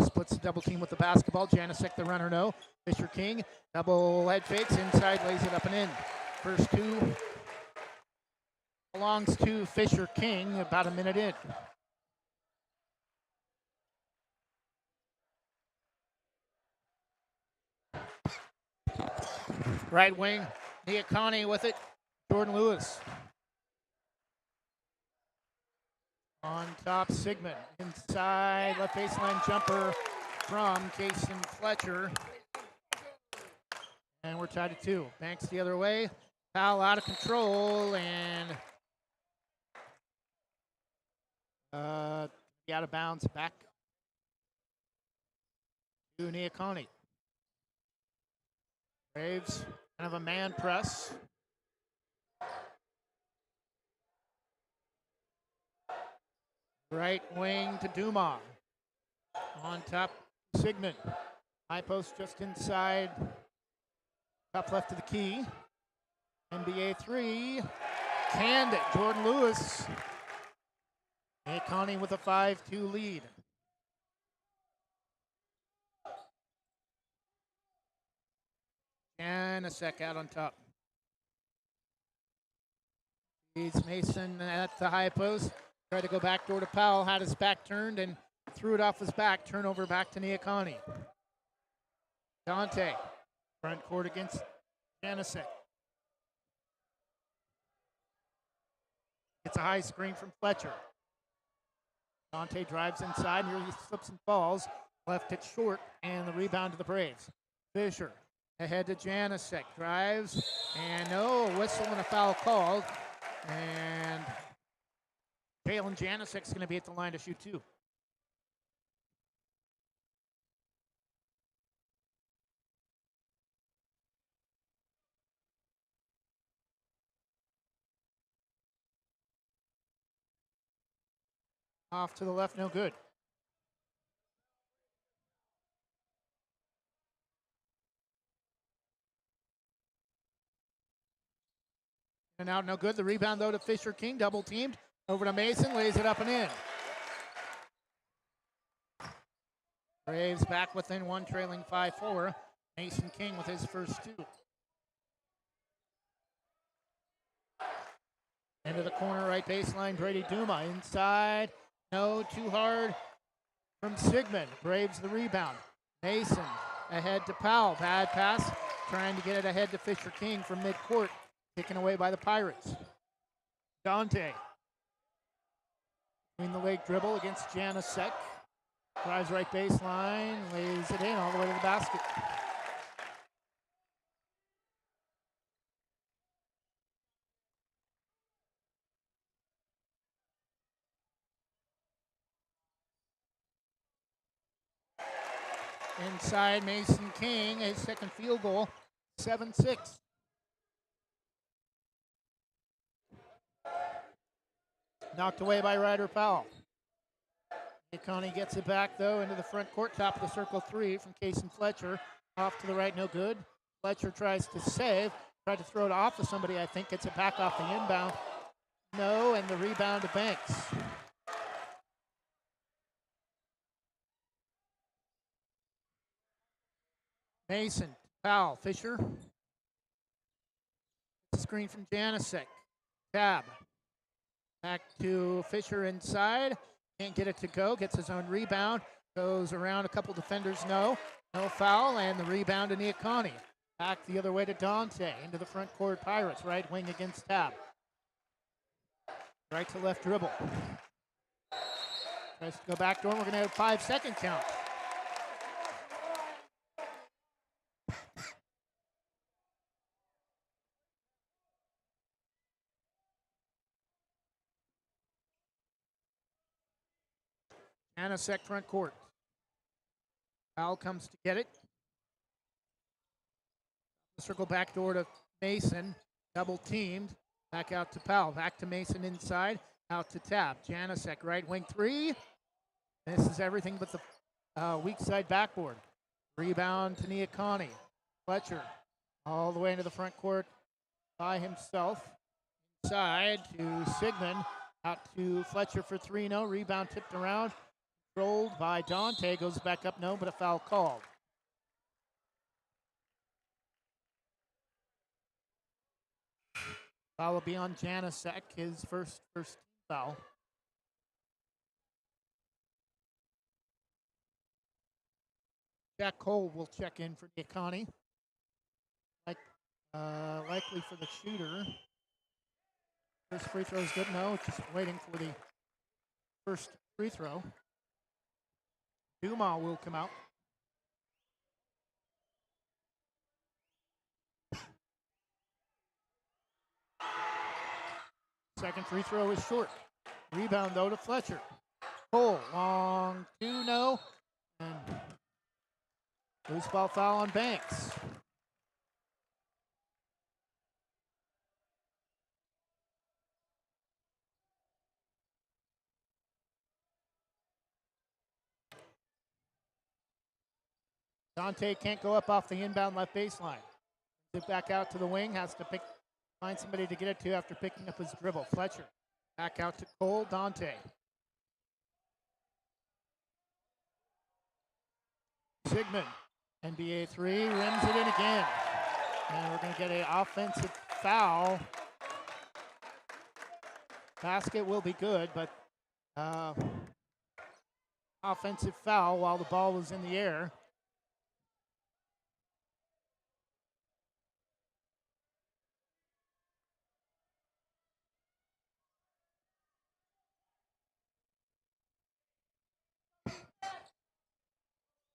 Splits the double team with the basketball. Janicek the runner no. Fisher King. Double head fakes. Inside lays it up and in. First 2 belongs to Fisher King. About a minute in. Right wing, Neah Kah Nie with it. Jordan Lewis. On top, Sigmund. Inside, left baseline jumper from Kason Fletcher. And we're tied at 2. Banks the other way. Foul out of control and out of bounds back to Neah Kah Nie. Braves kind of a man press. Right wing to Dumas. On top, Sigmund. High post just inside. Top left to the key. NBA 3. Canned it. Jordan Lewis. Neah Kah Nie with a 5-2 lead. Janasek out on top. Leads Mason at the high post. Tried to go back door to Powell. Had his back turned and threw it off his back. Turnover back to Neah Kah Nie. Dante. Front court against Janasek. Gets a high screen from Fletcher. Dante drives inside, nearly slips and falls. Left it short, and the rebound to the Braves. Fisher ahead to Janasek. Drives, and no, whistle and a foul called. And Jalen Janasek's going to be at the line to shoot 2. Off to the left, no good. And out, no good. The rebound, though, to Fisher King. Double teamed. Over to Mason. Lays it up and in. Braves back within 1, trailing 5-4. Mason King with his first 2. Into the corner, right baseline. Brady Duma inside. No, too hard from Sigmund. Braves the rebound. Mason ahead to Powell. Bad pass. Trying to get it ahead to Fisher King from midcourt. Taken away by the Pirates. Dante. Between the leg dribble against Janasek. Drives right baseline. Lays it in all the way to the basket. Inside, Mason King, his second field goal, 7-6. Knocked away by Ryder Powell. Neah Kah Nie gets it back, though, into the front court, top of the circle 3 from Kason Fletcher. Off to the right, no good. Fletcher tries to save, tried to throw it off to somebody, I think, gets it back off the inbound. No, and the rebound to Banks. Mason, Powell, Fisher. Screen from Janasek. Tab. Back to Fisher inside. Can't get it to go. Gets his own rebound. Goes around a couple defenders. No foul. And the rebound to Neah Kah Nie. Back the other way to Dante. Into the front court Pirates. Right wing against Tab. Right to left dribble. Tries to go back door. We're going to have a 5-second count. Janasek front court. Powell comes to get it. Circle back door to Mason. Double teamed. Back out to Powell. Back to Mason inside. Out to Tab. Janasek right wing 3. This is everything but the weak side backboard. Rebound to Neah Kah Nie. Fletcher all the way into the front court by himself. Inside to Sigmund. Out to Fletcher for 3. No. Rebound tipped around. Controlled by Dante, goes back up, no, but a foul called. Foul will be on Janasek, his first foul. Jack Cole will check in for Neah Kah Nie. Like Likely for the shooter. First free throw is good. No, just waiting for the first free throw. Dumas will come out. Second free throw is short. Rebound, though, to Fletcher. Cole, long two, no. And loose ball foul on Banks. Dante can't go up off the inbound left baseline. It back out to the wing, has to find somebody to get it to after picking up his dribble. Fletcher, back out to Cole, Dante. Sigmund, NBA three, rims it in again. And we're going to get an offensive foul. Basket will be good, but offensive foul while the ball was in the air.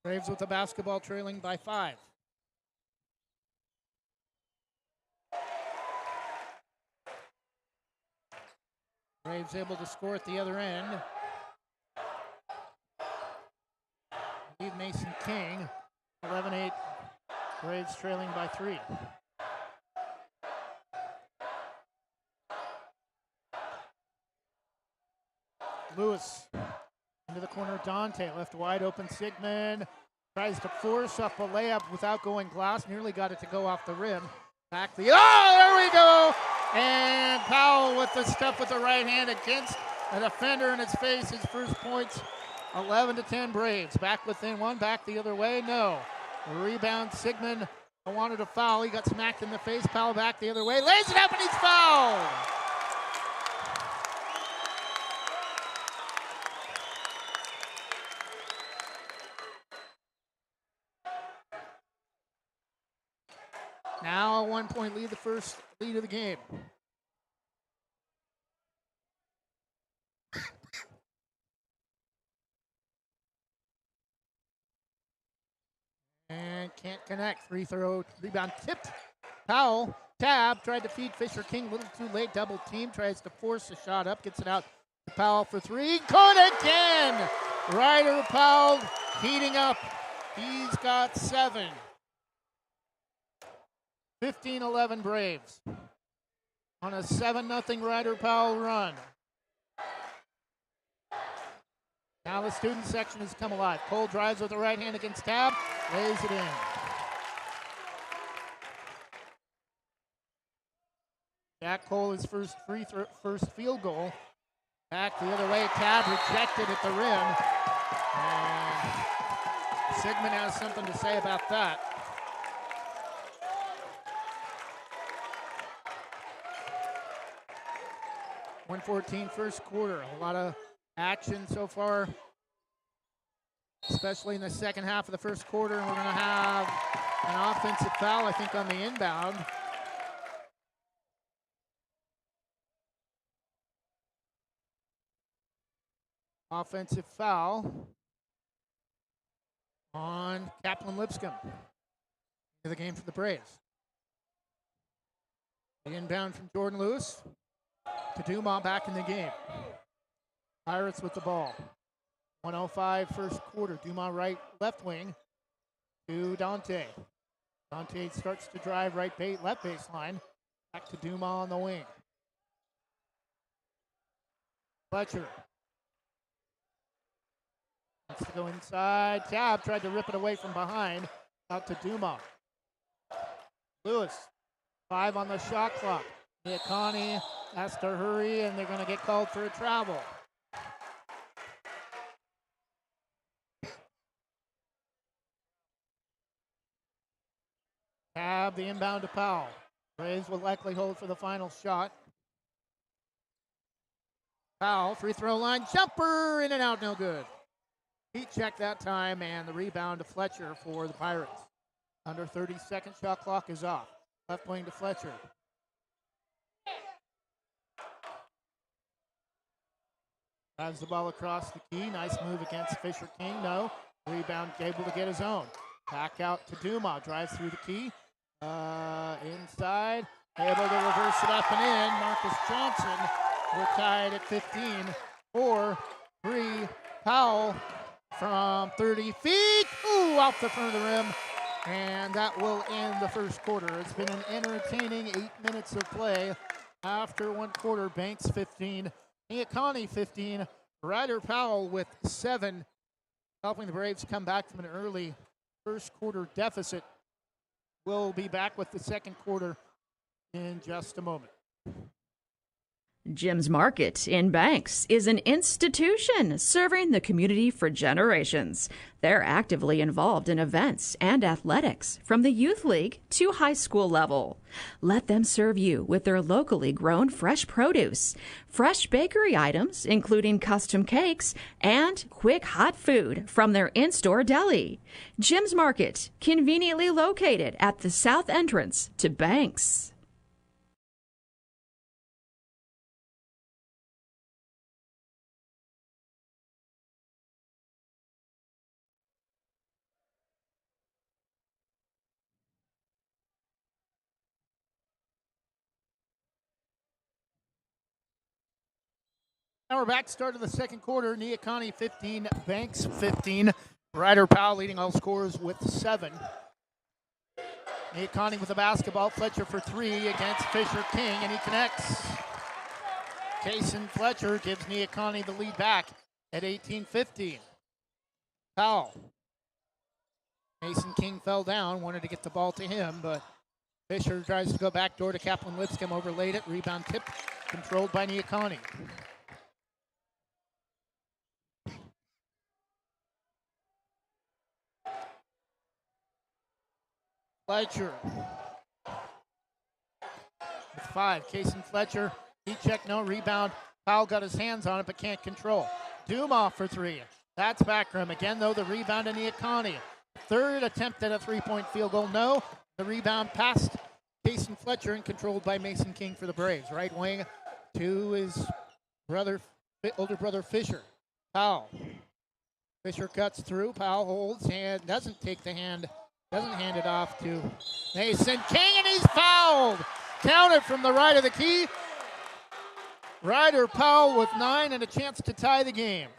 Braves with the basketball, trailing by 5. Braves able to score at the other end. Lead Mason King, 11-8. Braves trailing by 3. Lewis into the corner, Dante, left wide open. Sigmund tries to force up a layup without going glass, nearly got it to go off the rim. Back there we go! And Powell with the stuff with the right hand against a defender in his face. His first points, 11-10 Braves. Back within one, back the other way, no. Rebound, Sigmund wanted a foul. He got smacked in the face. Powell back the other way, lays it up and he's fouled! Now a 1-point lead, the first lead of the game. And can't connect. Free throw, rebound tipped. Powell, tab, tried to feed Fisher King, a little too late, double team, tries to force a shot up, gets it out to Powell for 3. Caught again! Ryder Powell heating up. He's got 7. 15-11 Braves on a 7-0 Ryder Powell run. Now the student section has come alive. Cole drives with the right hand against Tab, lays it in. Jack Cole, his first field goal. Back the other way, Tab rejected at the rim. And Sigmund has something to say about that. 1:14 first quarter. A lot of action so far, especially in the second half of the first quarter. And we're going to have an offensive foul, I think, on the inbound. Offensive foul on Kaplan Lipscomb. Into the game for the Braves. The inbound from Jordan Lewis to Dumas back in the game. Pirates with the ball. 1:05 first quarter. Dumas right, left wing to Dante. Dante starts to drive left baseline. Back to Dumas on the wing. Fletcher. Wants to go inside. Tab tried to rip it away from behind. Out to Dumas. Lewis. 5 on the shot clock. Neah Kah Nie has to hurry, and they're going to get called for a travel. Tab the inbound to Powell. Braves will likely hold for the final shot. Powell, free throw line, jumper, in and out, no good. Heat check that time, and the rebound to Fletcher for the Pirates. Under 30 seconds, shot clock is off. Left wing to Fletcher. Drives the ball across the key. Nice move against Fisher King. No. Rebound able to get his own. Back out to Dumas. Drives through the key. Inside. Able to reverse it up and in. Marcus Johnson. We're tied at 15. 4-3. Powell from 30 feet. Ooh, off the front of the rim. And that will end the first quarter. It's been an entertaining 8 minutes of play. After one quarter, Banks 15. Neah Kah Nie 15. Ryder Powell with 7. Helping the Braves come back from an early first quarter deficit. We'll be back with the second quarter in just a moment. Jim's Market in Banks is an institution serving the community for generations. They're actively involved in events and athletics from the youth league to high school level. Let them serve you with their locally grown fresh produce, fresh bakery items, including custom cakes, and quick hot food from their in-store deli. Jim's Market, conveniently located at the south entrance to Banks. Now we're back, start of the second quarter. Neah Kah Nie 15, Banks 15. Ryder Powell leading all scorers with 7. Neah Kah Nie with the basketball. Fletcher for 3 against Fisher King, and he connects. Kason Fletcher gives Neah Kah Nie the lead back at 18-15. Powell. Mason King fell down, wanted to get the ball to him, but Fisher tries to go back door to Kaplan Lipscomb, overlaid it. Rebound tip controlled by Neah Kah Nie. Fletcher with 5. Kason Fletcher, heat check, no rebound. Powell got his hands on it but can't control. Dumas for 3. That's back rim. Again, though, the rebound to Neah Kah Nie. Third attempt at a three-point field goal. No. The rebound past Kason Fletcher and controlled by Mason King for the Braves. Right wing to his older brother Fisher. Powell. Fisher cuts through. Powell holds and doesn't take the hand. Doesn't hand it off to Mason King, and he's fouled. Counted from the right of the key. Ryder Powell with 9 and a chance to tie the game.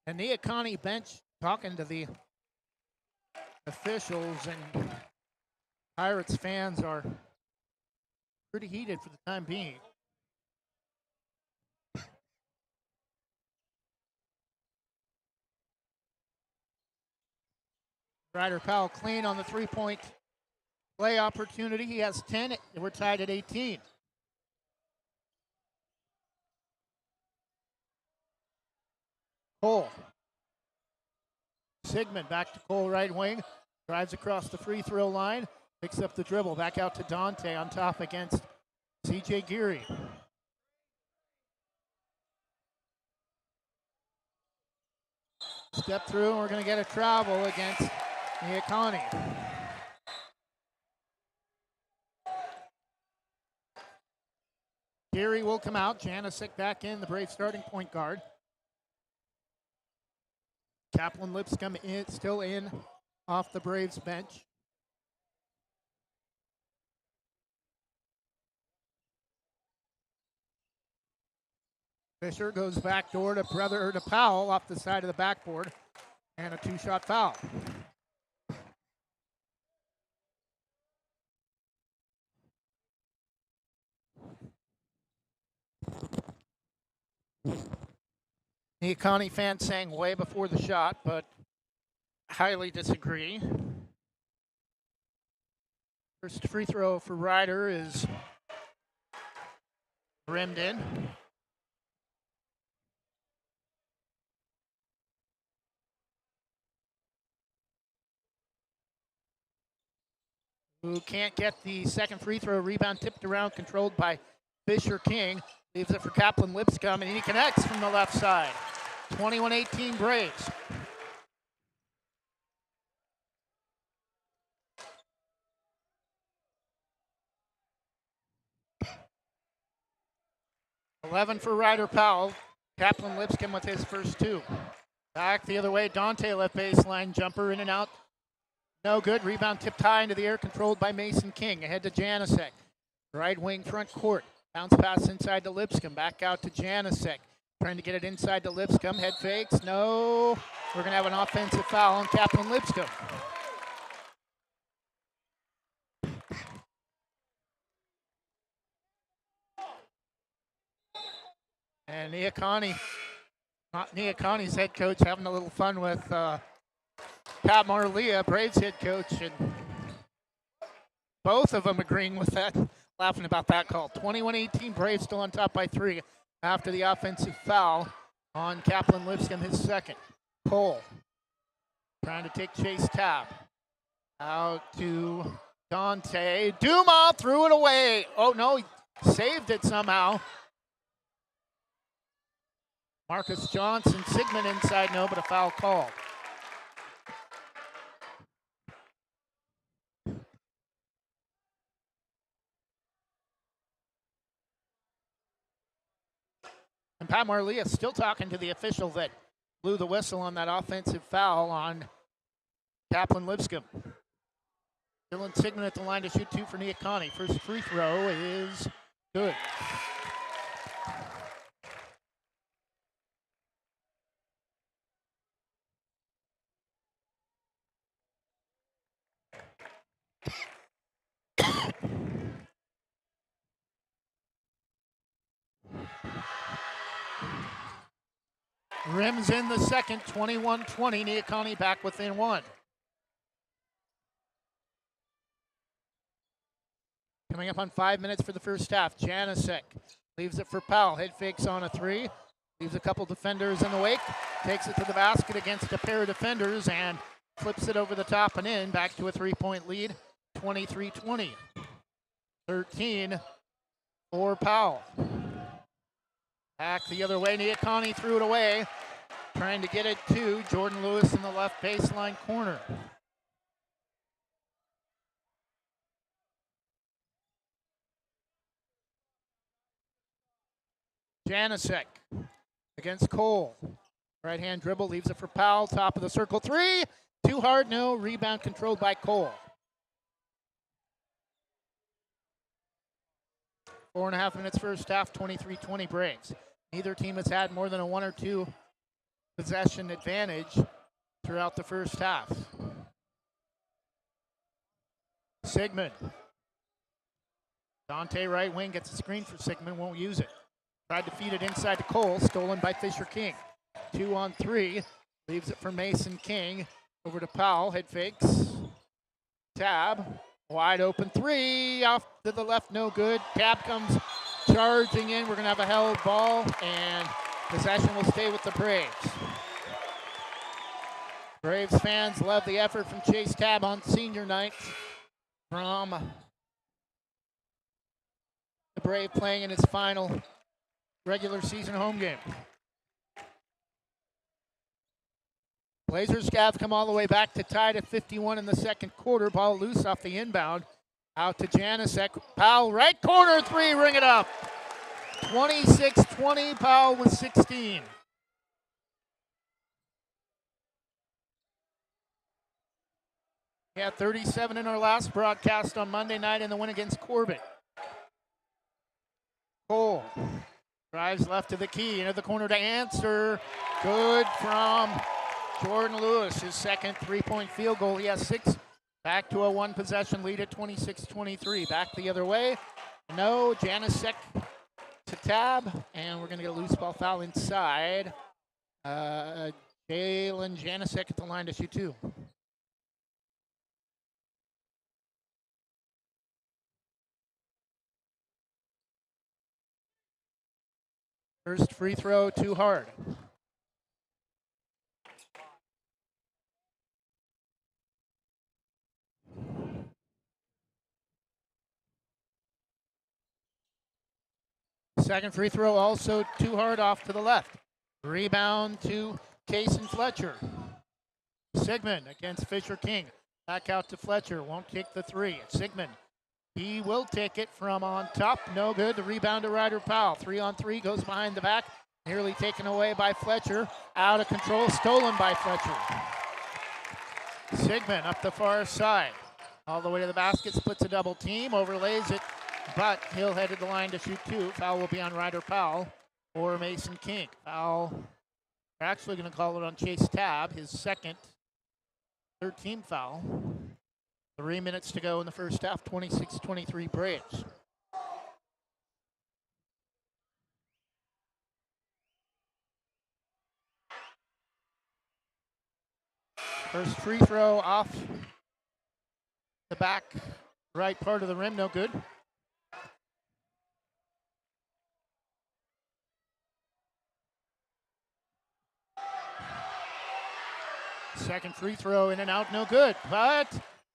And Neah Kah Nie bench talking to the officials, and Pirates fans are pretty heated for the time being. Ryder Powell clean on the three-point play opportunity. He has 10. We're tied at 18. Cole. Sigmund back to Cole, right wing. Drives across the free throw line. Picks up the dribble. Back out to Dante on top against C.J. Geary. Step through, and we're going to get a travel against Neah Kah Nie. Geary will come out. Janisic back in, the Braves starting point guard. Kaplan Lipscomb still in off the Braves bench. Fisher goes back door to Powell off the side of the backboard, and a 2-shot foul. Neah Kah Nie fans saying way before the shot, but highly disagree. First free throw for Ryder is rimmed in. Who can't get the second free throw. Rebound tipped around, controlled by Fisher King leaves it for Kaplan Lipscomb, and he connects from the left side. 21-18 Braves. $11 for Ryder Powell. Kaplan Lipscomb with his first two. Back the other way, Dante left baseline jumper in and out. No good. Rebound tipped high into the air, controlled by Mason King. Ahead to Janasek. Right wing front court. Bounce pass inside to Lipscomb. Back out to Janasek. Trying to get it inside to Lipscomb. Head fakes. No. We're going to have an offensive foul on Kaplan Lipscomb. And Neah Kah Nie's head coach having a little fun with Pat Marlia, Braves head coach, and both of them agreeing with that, laughing about that call. 21-18, Braves still on top by 3 after the offensive foul on Kaplan Lipscomb, his second. Cole trying to take Chase Tabb. Out to Dante. Dumas threw it away. Oh, no, he saved it somehow. Marcus Johnson, Sigmund inside, no, but a foul call. And Pat Marlia still talking to the official that blew the whistle on that offensive foul on Kaplan Lipscomb. Dylan Sigmund at the line to shoot 2 for Neah Kah Nie. First free throw is good. Rims in the second, 21-20. Neah Kah Nie back within 1. Coming up on 5 minutes for the first half. Janasek leaves it for Powell. Head fakes on a 3. Leaves a couple defenders in the wake. Takes it to the basket against a pair of defenders and flips it over the top and in. Back to a 3-point lead. 23-20. 13 for Powell. Back the other way. Neah Kah Nie threw it away. Trying to get it to Jordan Lewis in the left baseline corner. Janasek against Cole. Right hand dribble, leaves it for Powell. Top of the circle. 3. Too hard, no. Rebound controlled by Cole. 4.5 minutes first half, 23-20 Braves. Neither team has had more than a 1 or 2 possession advantage throughout the first half. Sigmund. Dante right wing gets a screen for Sigmund, won't use it. Tried to feed it inside to Cole, stolen by Fisher King. 2 on 3, leaves it for Mason King. Over to Powell, head fakes. Tabb, wide open 3, off to the left, no good. Tabb comes charging in. We're gonna have a held ball, and possession will stay with the Braves. Braves fans love the effort from Chase Tabb on senior night. From the Brave playing in his final regular season home game. Blazers have come all the way back to tied at 51 in the second quarter. Ball loose off the inbound. Out to Janasek. Powell, right corner 3, ring it up. 26-20, Powell with 16. We had 37 in our last broadcast on Monday night in the win against Corbett. Cole drives left to the key, into the corner to answer. Good from Jordan Lewis, his second 3-point field goal. He has 6. Back to a 1-possession lead at 26-23. Back the other way. No, Janasek to Tabb, and we're going to get a loose ball foul inside. Jalen Janasek at the line to shoot 2. First free throw, too hard. Second free throw also too hard off to the left. Rebound to Kason Fletcher. Sigmund against Fisher King. Back out to Fletcher. Won't take the three. Sigmund. He will take it from on top. No good. The rebound to Ryder Powell. 3-on-3 goes behind the back. Nearly taken away by Fletcher. Out of control. Stolen by Fletcher. Sigmund up the far side. All the way to the basket. Splits a double team. Overlays it. But he'll head to the line to shoot two. Foul will be on Ryder Powell or Mason King. Foul. We're actually going to call it on Chase Tabb. His second. Third team foul. 3 minutes to go in the first half, 26-23 Braves. First free throw off the back right part of the rim, no good. Second free throw in and out, no good, but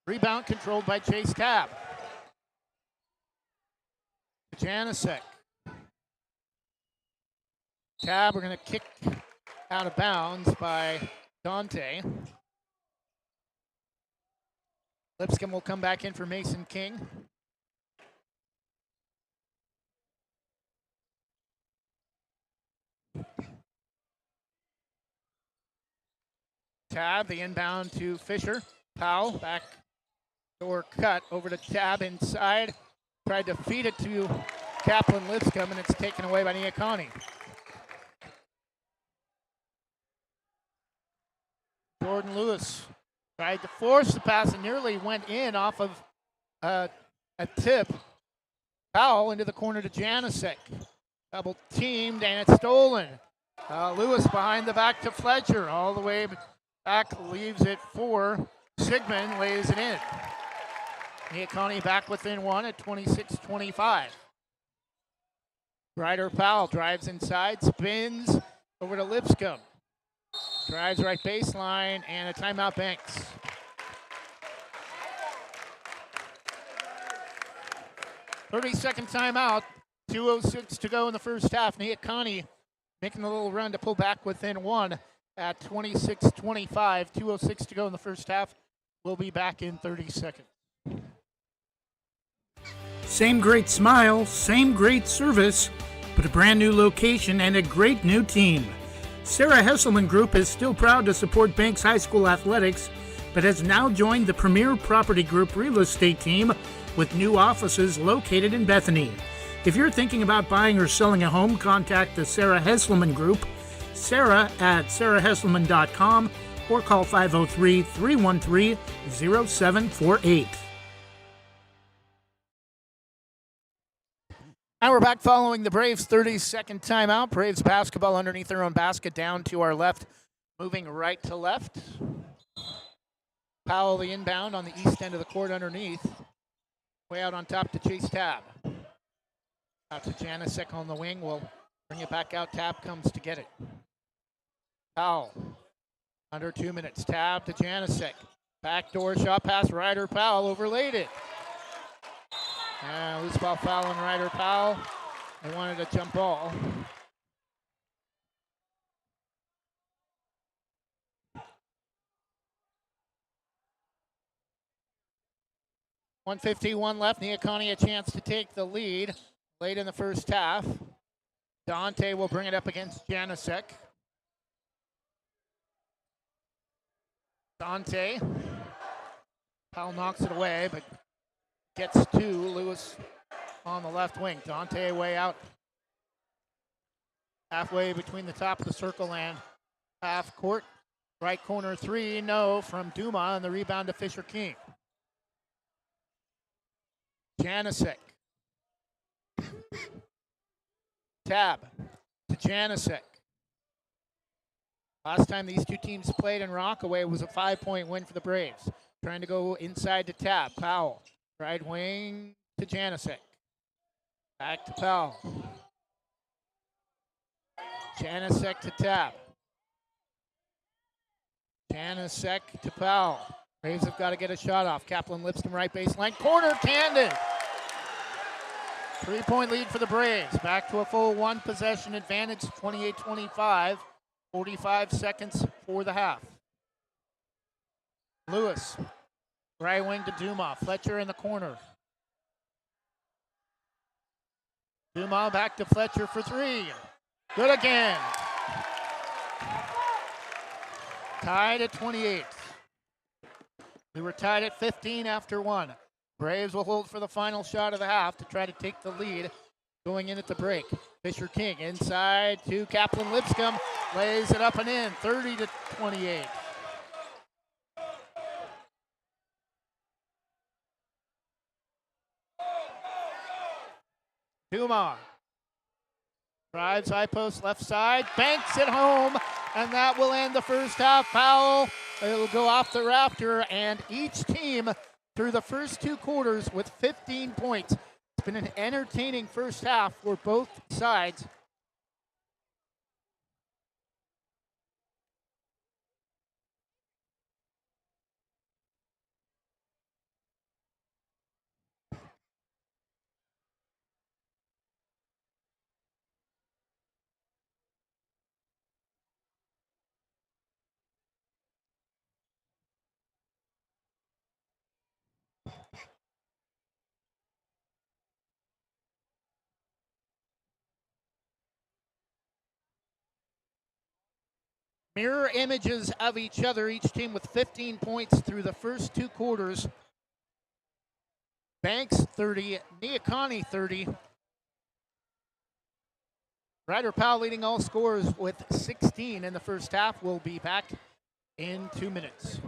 rebound controlled by Chase Tabb. Janicek. Tabb, we're going to kick out of bounds by Dante. Lipscomb will come back in for Mason King. Tabb, the inbound to Fisher. Powell, back door cut over to Tabb inside. Tried to feed it to Kaplan Lipscomb, and it's taken away by Neah Kah Nie. Jordan Lewis tried to force the pass and nearly went in off of a tip. Powell into the corner to Janicek. Double teamed, and it's stolen. Lewis behind the back to Fletcher. All the way back, leaves it for Sigmund, lays it in. Neah Kah Nie back within one at 26-25. Ryder Powell drives inside, spins over to Lipscomb. Drives right baseline, and a timeout Banks. "30-second timeout, 2:06 to go in the first half. Neah Kah Nie making a little run to pull back within one at 26-25. 2:06 to go in the first half. We'll be back in 30 seconds. Same great smile, same great service, but a brand new location and a great new team. Sarah Hesselman Group is still proud to support Banks High School athletics, but has now joined the Premier Property Group real estate team with new offices located in Bethany. If you're thinking about buying or selling a home, contact the Sarah Hesselman Group, Sarah at sarahhesselman.com, or call 503-313-0748. Now we're back following the Braves' 30-second timeout. Braves basketball underneath their own basket, down to our left, moving right to left. Powell the inbound on the east end of the court underneath. Way out on top to Chase Tabb. Out to Janicek on the wing. We'll bring it back out. Tabb comes to get it. Powell. Under 2 minutes. Tabb to Janicek. Backdoor shot pass. Ryder Powell overlaid it. Loose ball foul on Ryder Powell. They wanted a jump ball. .151 left. Neah Kah Nie a chance to take the lead late in the first half. Dante will bring it up against Janicek. Dante. Powell knocks it away, but gets to Lewis on the left wing. Dante way out. Halfway between the top of the circle and half court. Right corner three, no, from Duma, and the rebound to Fisher King. Janicek. Tabb to Janicek. Last time these two teams played in Rockaway was a 5-point win for the Braves. Trying to go inside to Tabb. Powell. Right wing to Janicek. Back to Powell. Janicek to Tabb. Janicek to Powell. Braves have got to get a shot off. Kaplan Lipscomb right baseline. Corner, Camden. 3-point lead for the Braves. Back to a full one possession advantage, 28-25. 45 seconds for the half. Lewis, right wing to Dumas. Fletcher in the corner. Dumas back to Fletcher for three. Good again. Tied at 28. We were tied at 15 after one. Braves will hold for the final shot of the half to try to take the lead going in at the break. Fisher King inside to Kaplan Lipscomb. Lays it up and in, 30-28. Dumas drives high post left side, banks it home, and that will end the first half. Foul. It'll go off the rafter, and each team through the first two quarters with 15 points. It's been an entertaining first half for both sides. Mirror images of each other, each team with 15 points through the first two quarters. Banks 30, Neah Kah Nie 30. Ryder Powell leading all scorers with 16 in the first half. We'll be back in 2 minutes.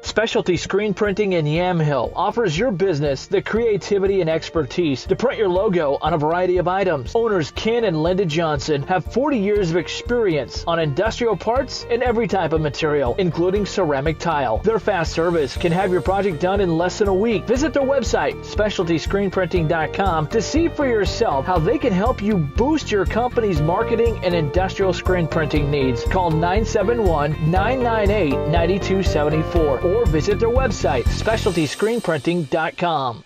Specialty Screen Printing in Yamhill offers your business the creativity and expertise to print your logo on a variety of items. Owners Ken and Linda Johnson have 40 years of experience on industrial parts and every type of material, including ceramic tile. Their fast service can have your project done in less than a week. Visit their website, specialtyscreenprinting.com, to see for yourself how they can help you boost your company's marketing and industrial screen printing needs. Call 971-998-9274 or visit their website, specialtyscreenprinting.com.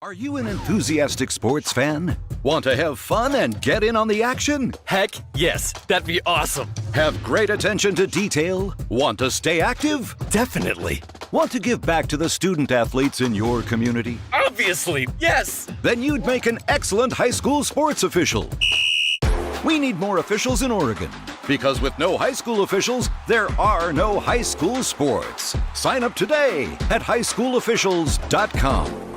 Are you an enthusiastic sports fan? Want to have fun and get in on the action? Heck yes, that'd be awesome. Have great attention to detail? Want to stay active? Definitely. Want to give back to the student athletes in your community? Obviously, yes. Then you'd make an excellent high school sports official. We need more officials in Oregon, because with no high school officials, there are no high school sports. Sign up today at highschoolofficials.com.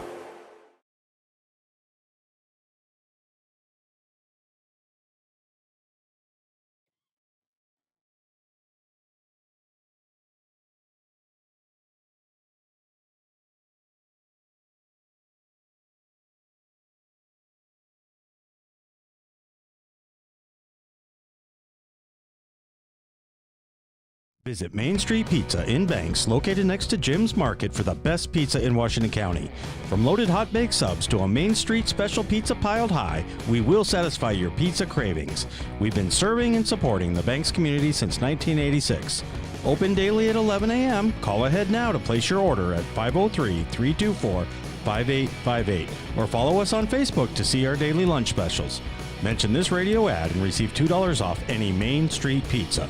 Visit Main Street Pizza in Banks, located next to Jim's Market, for the best pizza in Washington County. From loaded hot baked subs to a Main Street special pizza piled high, we will satisfy your pizza cravings. We've been serving and supporting the Banks community since 1986. Open daily at 11 a.m. Call ahead now to place your order at 503-324-5858 or follow us on Facebook to see our daily lunch specials. Mention this radio ad and receive $2 off any Main Street pizza.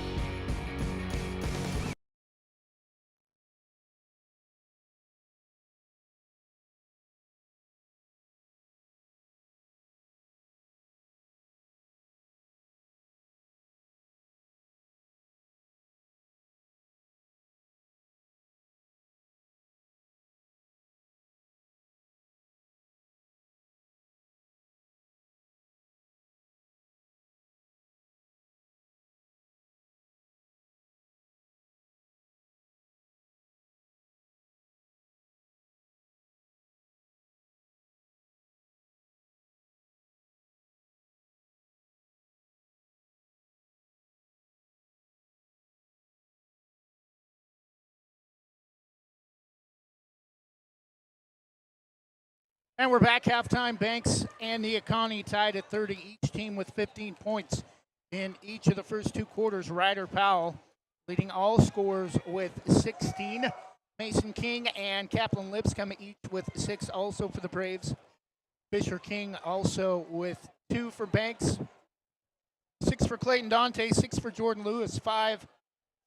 And we're back halftime. Banks and Neah Kah Nie tied at 30, each team with 15 points in each of the first two quarters. Ryder Powell leading all scorers with 16. Mason King and Kaplan Lipscomb each with 6 also for the Braves. Fisher King also with 2 for Banks. 6 for Clayton Dante, 6 for Jordan Lewis, 5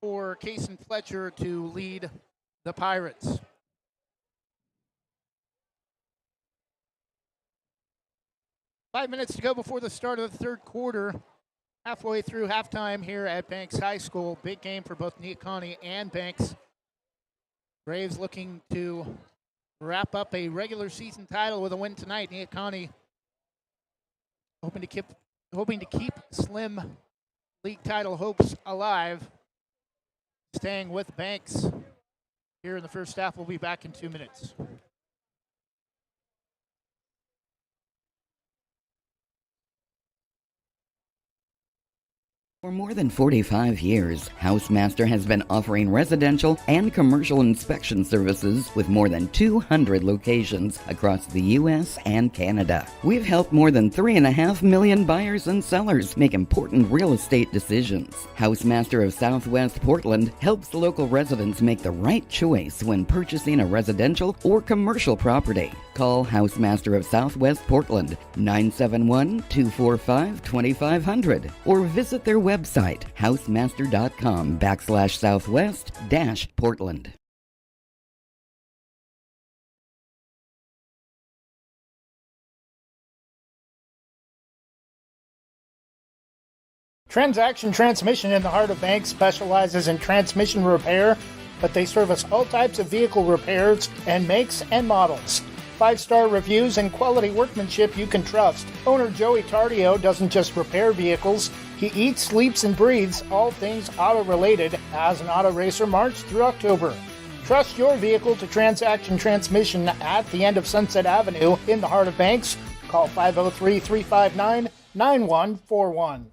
for Kason Fletcher to lead the Pirates. Five minutes to go before the start of the third quarter. Halfway through halftime here at Banks High School. Big game for both Neah Kah Nie and Banks. Braves looking to wrap up a regular season title with a win tonight. Neah Kah Nie hoping to keep slim league title hopes alive. Staying with Banks here in the first half. We'll be back in 2 minutes. For more than 45 years, Housemaster has been offering residential and commercial inspection services with more than 200 locations across the U.S. and Canada. We've helped more than 3.5 million buyers and sellers make important real estate decisions. Housemaster of Southwest Portland helps local residents make the right choice when purchasing a residential or commercial property. Call Housemaster of Southwest Portland 971-245-2500 or visit their website housemaster.com/southwest-portland. Transaction Transmission in the heart of Banks specializes in transmission repair, but they service all types of vehicle repairs and makes and models. 5-star reviews and quality workmanship you can trust. Owner Joey Tardio doesn't just repair vehicles, he eats, sleeps, and breathes all things auto-related as an auto racer March through October. Trust your vehicle to Transaction Transmission at the end of Sunset Avenue in the heart of Banks. Call 503-359-9141.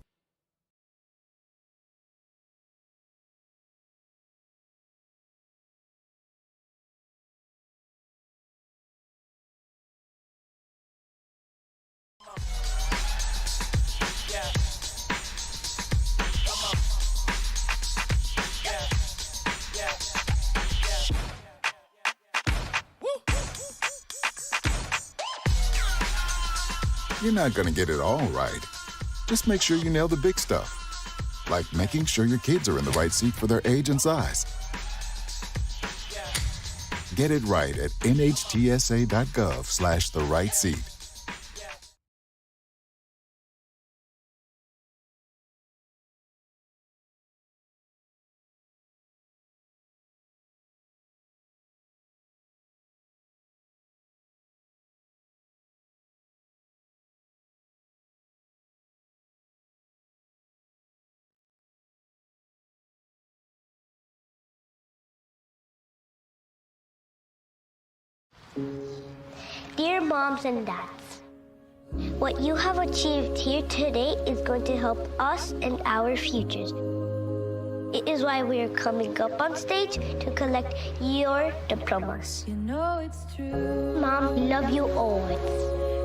You're not going to get it all right. Just make sure you nail the big stuff, like making sure your kids are in the right seat for their age and size. Get it right at nhtsa.gov/the-right-seat. Dear moms and dads, what you have achieved here today is going to help us and our futures. It is why we are coming up on stage to collect your diplomas. You know it's true. Mom, love you always.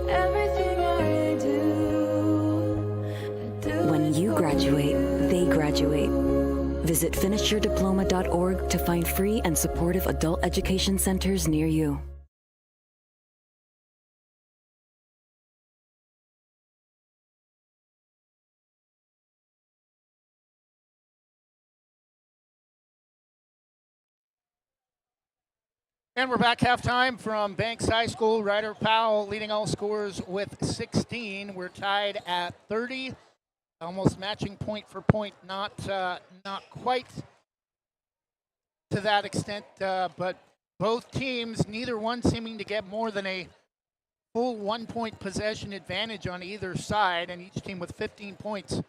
Everything I do. When you graduate, they graduate. Visit finishyourdiploma.org to find free and supportive adult education centers near you. And we're back halftime from Banks High School. Ryder Powell leading all scorers with 16. We're tied at 30, almost matching point for point. Not quite to that extent, but both teams, neither one seeming to get more than a full 1-point possession advantage on either side, and each team with 15 points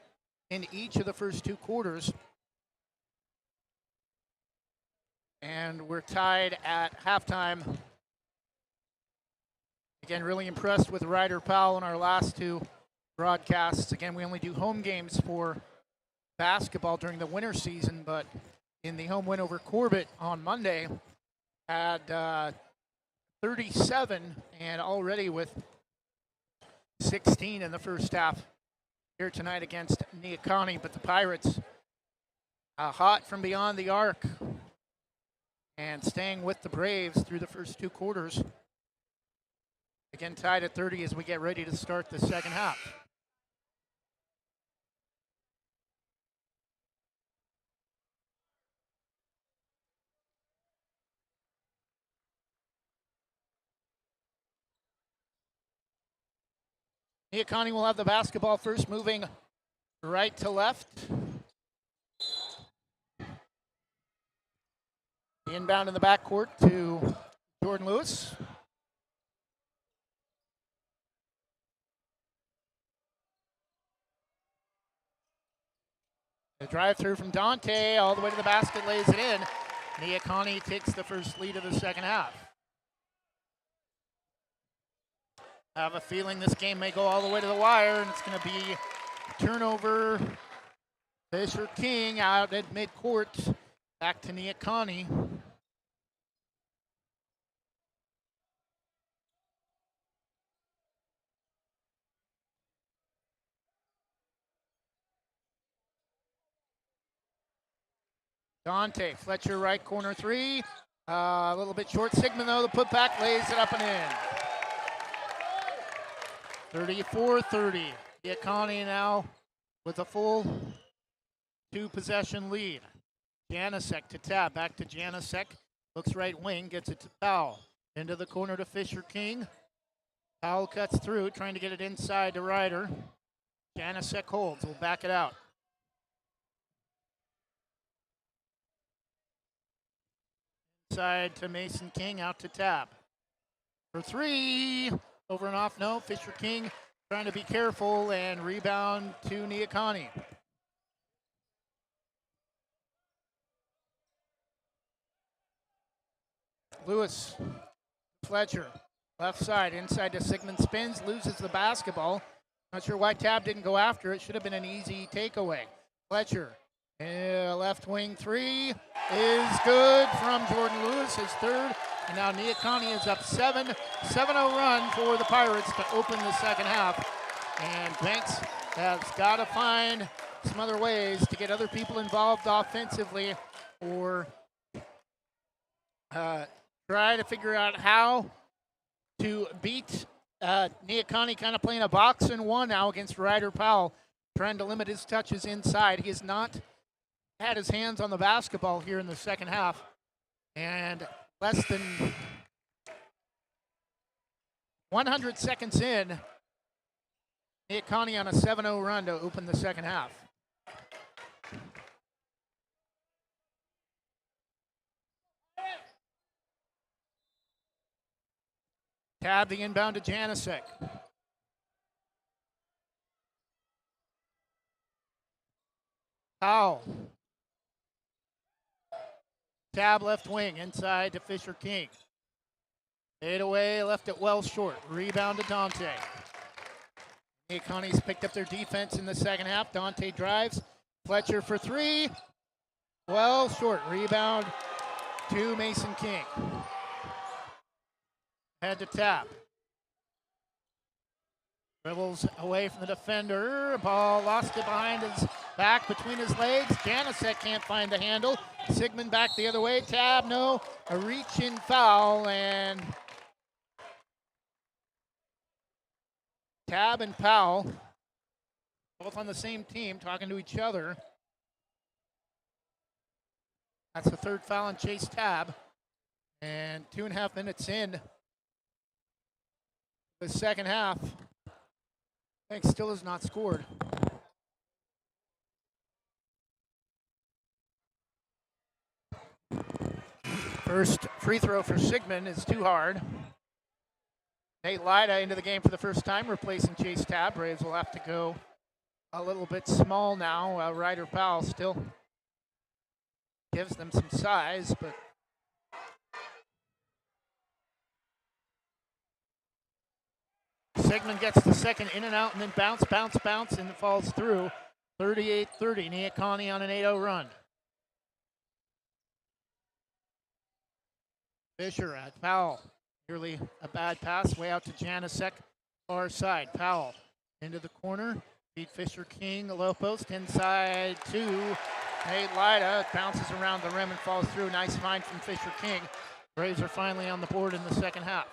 in each of the first two quarters. And we're tied at halftime. Again, really impressed with Ryder Powell in our last two broadcasts. Again, we only do home games for basketball during the winter season, but in the home win over Corbett on Monday, had 37 and already with 16 in the first half here tonight against Neah Kah Nie. But the Pirates hot from beyond the arc and staying with the Braves through the first 2 quarters. Again, tied at 30 as we get ready to start the second half. Neah Kah Nie will have the basketball first, moving right to left. The inbound in the backcourt to Jordan Lewis. The drive through from Dante all the way to the basket, lays it in. Neah Kah Nie takes the first lead of the second half. I have a feeling this game may go all the way to the wire, and it's going to be turnover. Fisher King out at midcourt. Back to Neah Kah Nie. Dante, Fletcher right corner 3. A little bit short. Sigmund though, the putback, lays it up and in. 34-30. Neah Kah Nie now with a full 2-possession lead. Janasek to Tab, back to Janasek. Looks right wing, gets it to Powell. Into the corner to Fisher King. Powell cuts through, trying to get it inside to Ryder. Janasek holds, will back it out. Inside to Mason King, out to Tab. For 3, over and off, no. Fisher King trying to be careful, and rebound to Neah Kah Nie. Lewis, Fletcher, left side, inside to Sigmund, spins, loses the basketball. Not sure why Tab didn't go after it. Should have been an easy takeaway. Fletcher, left wing 3 is good from Jordan Lewis, his third. And now Neah Kah Nie is up 7-0 run for the Pirates to open the second half. And Banks has got to find some other ways to get other people involved offensively, or try to figure out how to beat Neah Kah Nie, kind of playing a box and one now against Ryder Powell, trying to limit his touches inside. He has not had his hands on the basketball here in the second half. And less than 100 seconds in, Neah Kah Nie on a 7-0 run to open the second half. Tab the inbound to Janasek. Powell. Tab left wing, inside to Fisher King. Fade away, left it well short. Rebound to Dante. Neah Kah Nie's picked up their defense in the second half. Dante drives. Fletcher for 3. Well short. Rebound to Mason King. Head to Tab. Dribbles away from the defender. Ball lost it behind his back, between his legs. Janasek can't find the handle. Sigmund back the other way. Tab, no. A reach-in foul, and Tab and Powell, both on the same team, talking to each other. That's the third foul on Chase Tab. And 2.5 minutes in the second half. Banks still has not scored. First free throw for Sigmund is too hard. Nate Lida into the game for the first time, replacing Chase Tab. Braves will have to go a little bit small now. Ryder Powell still gives them some size, but Sigmund gets the second in and out, and then bounce, and it falls through. 38-30, Neah Kah Nie on an 8-0 run. Fisher at Powell. Nearly a bad pass, way out to Janicek, far side. Powell into the corner. Beat Fisher King, low post, inside to Nate Lyda. It bounces around the rim and falls through. Nice find from Fisher King. Braves are finally on the board in the second half.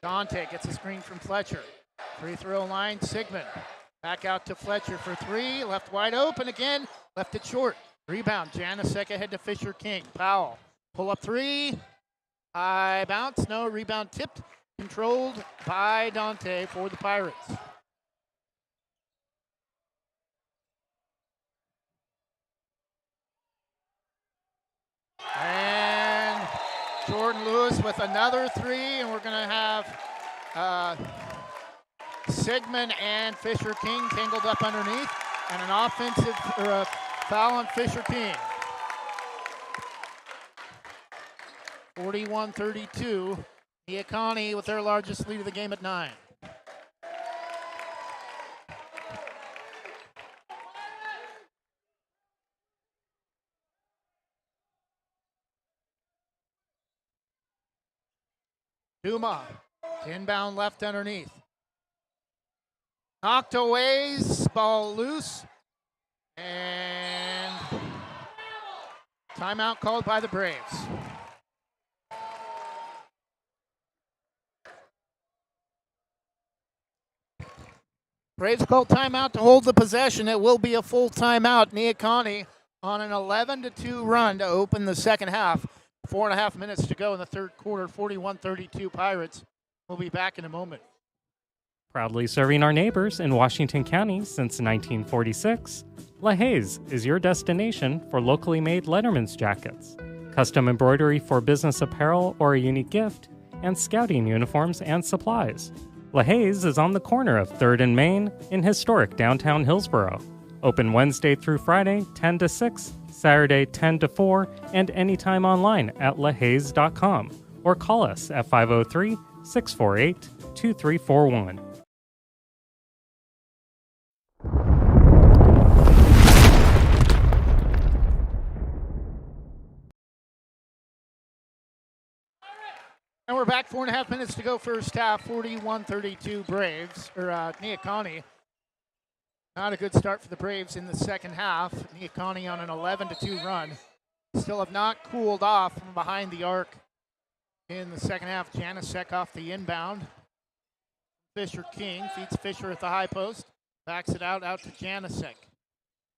Dante gets a screen from Fletcher. Free throw line, Sigmund. Back out to Fletcher for three. Left wide open again. Left it short. Rebound. Janicek ahead to Fisher King. Powell. Pull up three. High bounce. No. Rebound tipped. Controlled by Dante for the Pirates. And Jordan Lewis with another three. And we're going to have Sigmund and Fisher King tangled up underneath, and an offensive or a foul on Fisher King. 41-32. Neah Kah Nie with their largest lead of the game at 9. Duma, inbound left underneath. Knocked away, ball loose, and timeout called by the Braves. Braves called timeout to hold the possession. It will be a full timeout. Neah Kah Nie on an 11-2 run to open the second half. 4.5 minutes to go in the third quarter. 41-32 Pirates. We'll be back in a moment. Proudly serving our neighbors in Washington County since 1946, LaHaye's is your destination for locally made Letterman's jackets, custom embroidery for business apparel or a unique gift, and scouting uniforms and supplies. LaHaye's is on the corner of 3rd and Main in historic downtown Hillsboro. Open Wednesday through Friday, 10 to 6, Saturday, 10 to 4, and anytime online at lahayes.com or call us at 503-648-2341. And we're back, 4.5 minutes to go first half, 41-32 Braves, or Neah Kah Nie. Not a good start for the Braves in the second half. Neah Kah Nie on an 11-2 run. Still have not cooled off from behind the arc in the second half. Janicek off the inbound. Fisher King feeds Fisher at the high post. Backs it out to Janicek.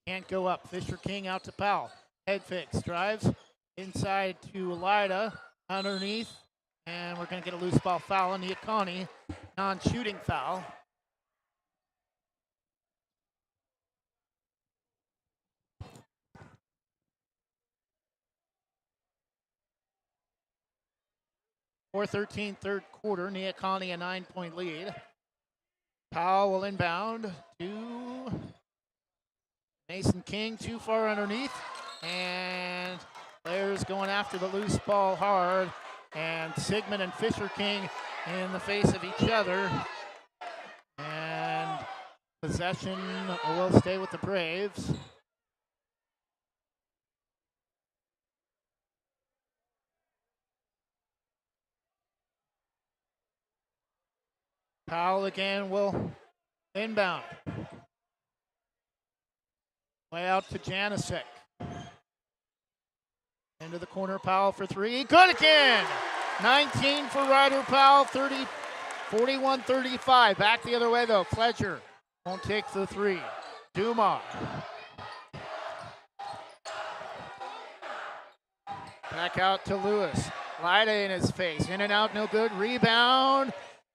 Can't go up. Fisher King out to Powell. Head fakes, drives inside to Lyda, underneath. And we're going to get a loose ball foul on Neah Kah Nie, non-shooting foul. .413 third quarter, Neah Kah Nie a 9-point lead. Powell will inbound to Mason King, too far underneath. And players going after the loose ball hard. And Sigmund and Fisher King in the face of each other. And possession will stay with the Braves. Powell again will inbound. Way out to Janicek. Into the corner, Powell for three. Good again! 19 for Ryder Powell, 41-35. Back the other way, though. Fletcher won't take the three. Duma. Back out to Lewis. Lyda in his face. In and out, no good. Rebound.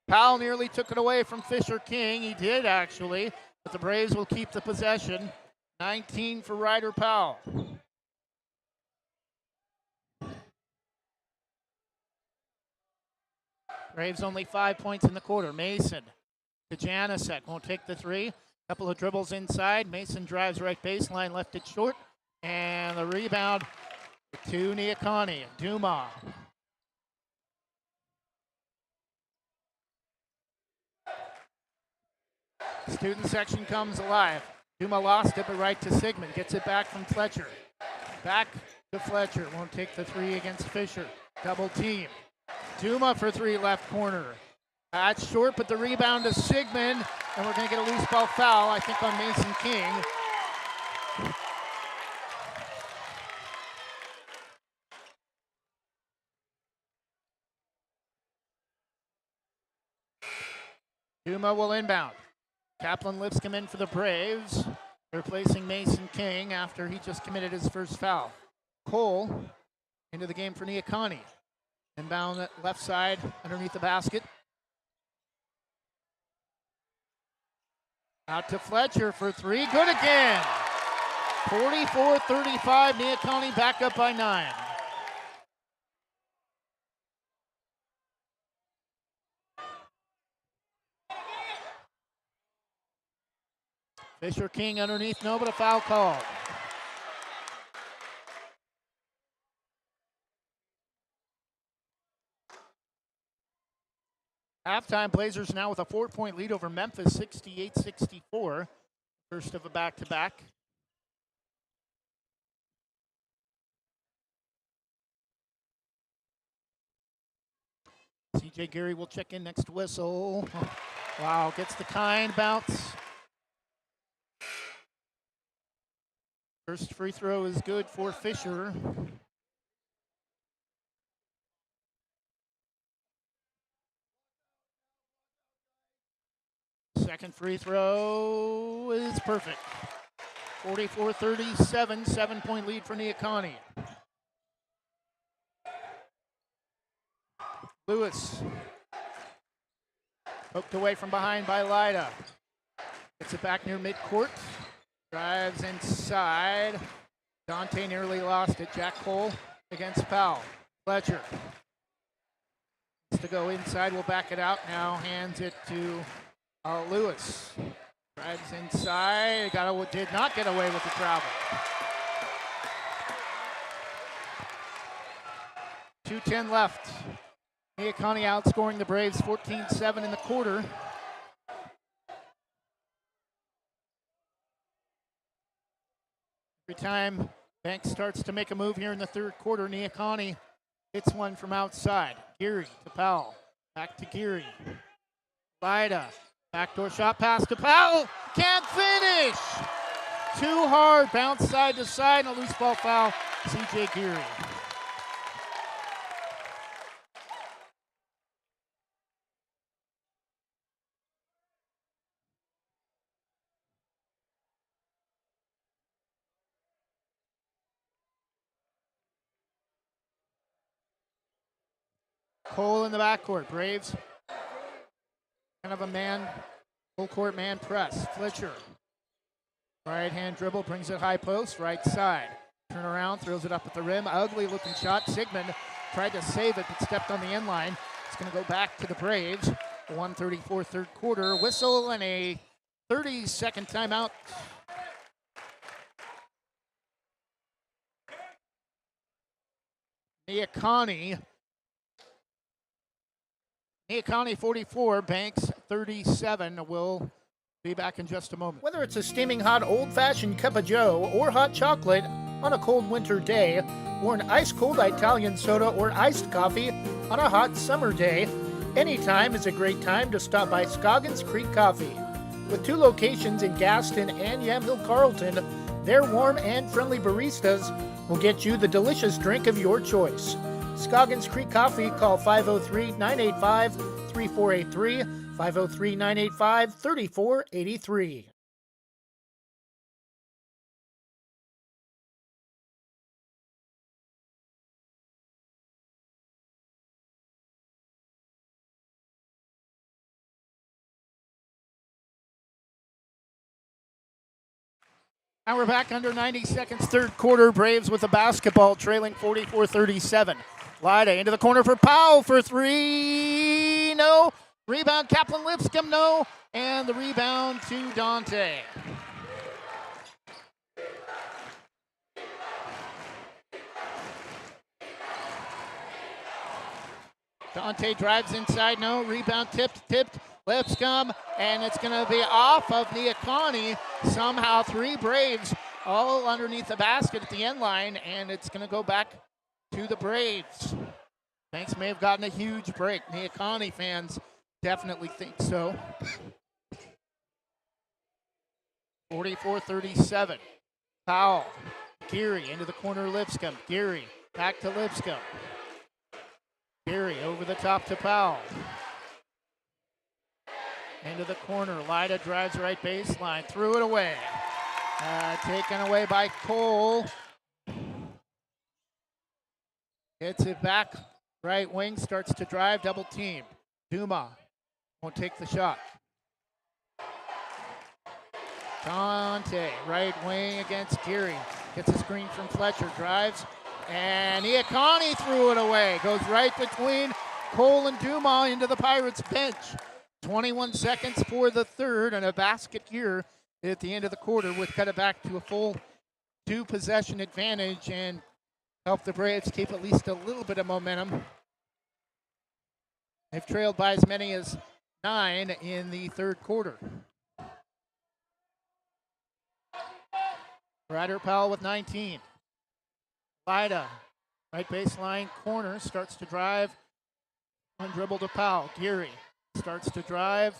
Powell nearly took it away from Fisher King. He did, actually. But the Braves will keep the possession. 19 for Ryder Powell. Braves only 5 points in the quarter. Mason to Janicek. Won't take the three. Couple of dribbles inside. Mason drives right baseline, left it short. And the rebound to Neah Kah Nie. Duma. Student section comes alive. Duma lost it, but right to Sigmund. Gets it back from Fletcher. Back to Fletcher. Won't take the three against Fisher. Double team. Duma for three, left corner. That's short, but the rebound to Sigmund, and we're going to get a loose ball foul, I think, on Mason King. Duma will inbound. Kaplan Lipscomb in for the Braves, replacing Mason King after he just committed his first foul. Cole into the game for Neah Kah Nie. Inbound left side underneath the basket. Out to Fletcher for three. Good again. 44-35. Neah Kah Nie back up by 9. Fisher King underneath, no, but a foul called. Halftime, Blazers now with a 4-point lead over Memphis, 68-64. First of a back-to-back. CJ Geary will check in next whistle. Wow, gets the kind bounce. First free throw is good for Fisher. Second free throw is perfect. 44-37, 7-point lead for Neah Kah Nie. Lewis. Hooked away from behind by Lyda. Gets it back near midcourt. Drives inside. Dante nearly lost it. Jack Cole against Powell. Fletcher. To go inside, will back it out. Now hands it to Lewis. Drives inside. Did not get away with the travel. 2:10 left. Neah Kah Nie outscoring the Braves 14-7 in the quarter. Every time Banks starts to make a move here in the third quarter, Neah Kah Nie hits one from outside. Geary to Powell. Back to Geary. Lyda. Backdoor shot pass to Powell. Can't finish. Too hard. Bounce side to side and a loose ball foul. CJ Geary. Cole in the backcourt. Braves. Kind of a man, full court man press. Fletcher. Right hand dribble, brings it high post, right side. Turn around, throws it up at the rim. Ugly looking shot. Sigmund tried to save it, but stepped on the end line. It's going to go back to the Braves. 1:34 third quarter. Whistle and a 30-second timeout. Neah Kah Nie. Neah Kah Nie 44, Banks 37. We'll be back in just a moment. Whether it's a steaming hot old-fashioned cup of joe or hot chocolate on a cold winter day, or an ice-cold Italian soda or iced coffee on a hot summer day, any time is a great time to stop by Scoggins Creek Coffee. With 2 locations in Gaston and Yamhill-Carlton, their warm and friendly baristas will get you the delicious drink of your choice. Scoggins Creek Coffee, call 503-985-3483, 503-985-3483. Now we're back under 90 seconds, third quarter. Braves with the basketball, trailing 44-37. Lyda into the corner for Powell for three. No. Rebound, Kaplan Lipscomb, no. And the rebound to Dante. Dante drives inside, no. Rebound tipped. Lipscomb, and it's going to be off of Neah Kah Nie. somehow 3 Braves all underneath the basket at the end line, and it's going to go back to the Braves. Banks may have gotten a huge break. Neah Kah Nie fans definitely think so. 44-37. Powell. Geary into the corner, Lipscomb. Geary back to Lipscomb. Geary over the top to Powell. Into the corner. Lyda drives right baseline. Threw it away. Taken away by Cole. Gets it back. Right wing starts to drive. Double team. Duma won't take the shot. Dante, right wing against Geary. Gets a screen from Fletcher. Drives. And Neah Kah Nie threw it away. Goes right between Cole and Duma into the Pirates bench. 21 seconds for the third, and a basket here at the end of the quarter would cut it back to a full 2-possession advantage and help the Braves keep at least a little bit of momentum. They've trailed by as many as 9 in the third quarter. Ryder Powell with 19. Lyda, right baseline corner, starts to drive. On dribble to Powell. Geary starts to drive.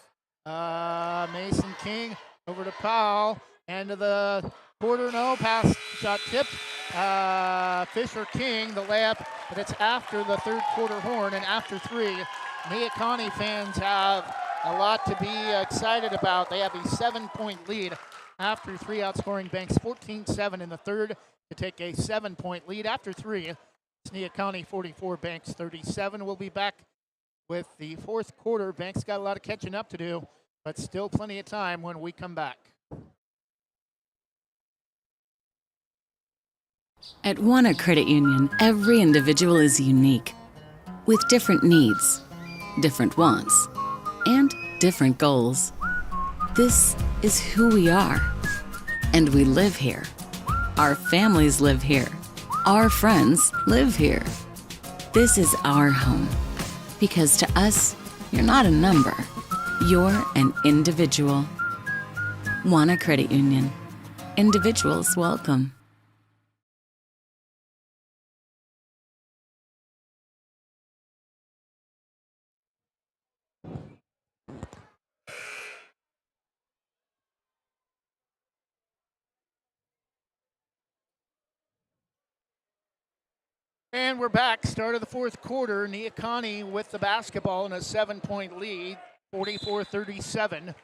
Mason King over to Powell. End of the quarter, no. Pass, shot tipped. Fisher King, the layup, but it's after the third quarter horn and after 3. Neah Kah Nie fans have a lot to be excited about. They have a 7-point lead after 3, outscoring Banks 14-7 in the third to take a 7-point lead. After 3, it's Neah Kah Nie 44, Banks 37. We'll be back with the fourth quarter. Banks got a lot of catching up to do, but still plenty of time when we come back. At Wana Credit Union, every individual is unique, with different needs, different wants, and different goals. This is who we are, and we live here. Our families live here. Our friends live here. This is our home, because to us, you're not a number. You're an individual. Wana Credit Union. Individuals welcome. And we're back. Start of the fourth quarter. Neah Kah Nie with the basketball in a 7-point lead, 44-37.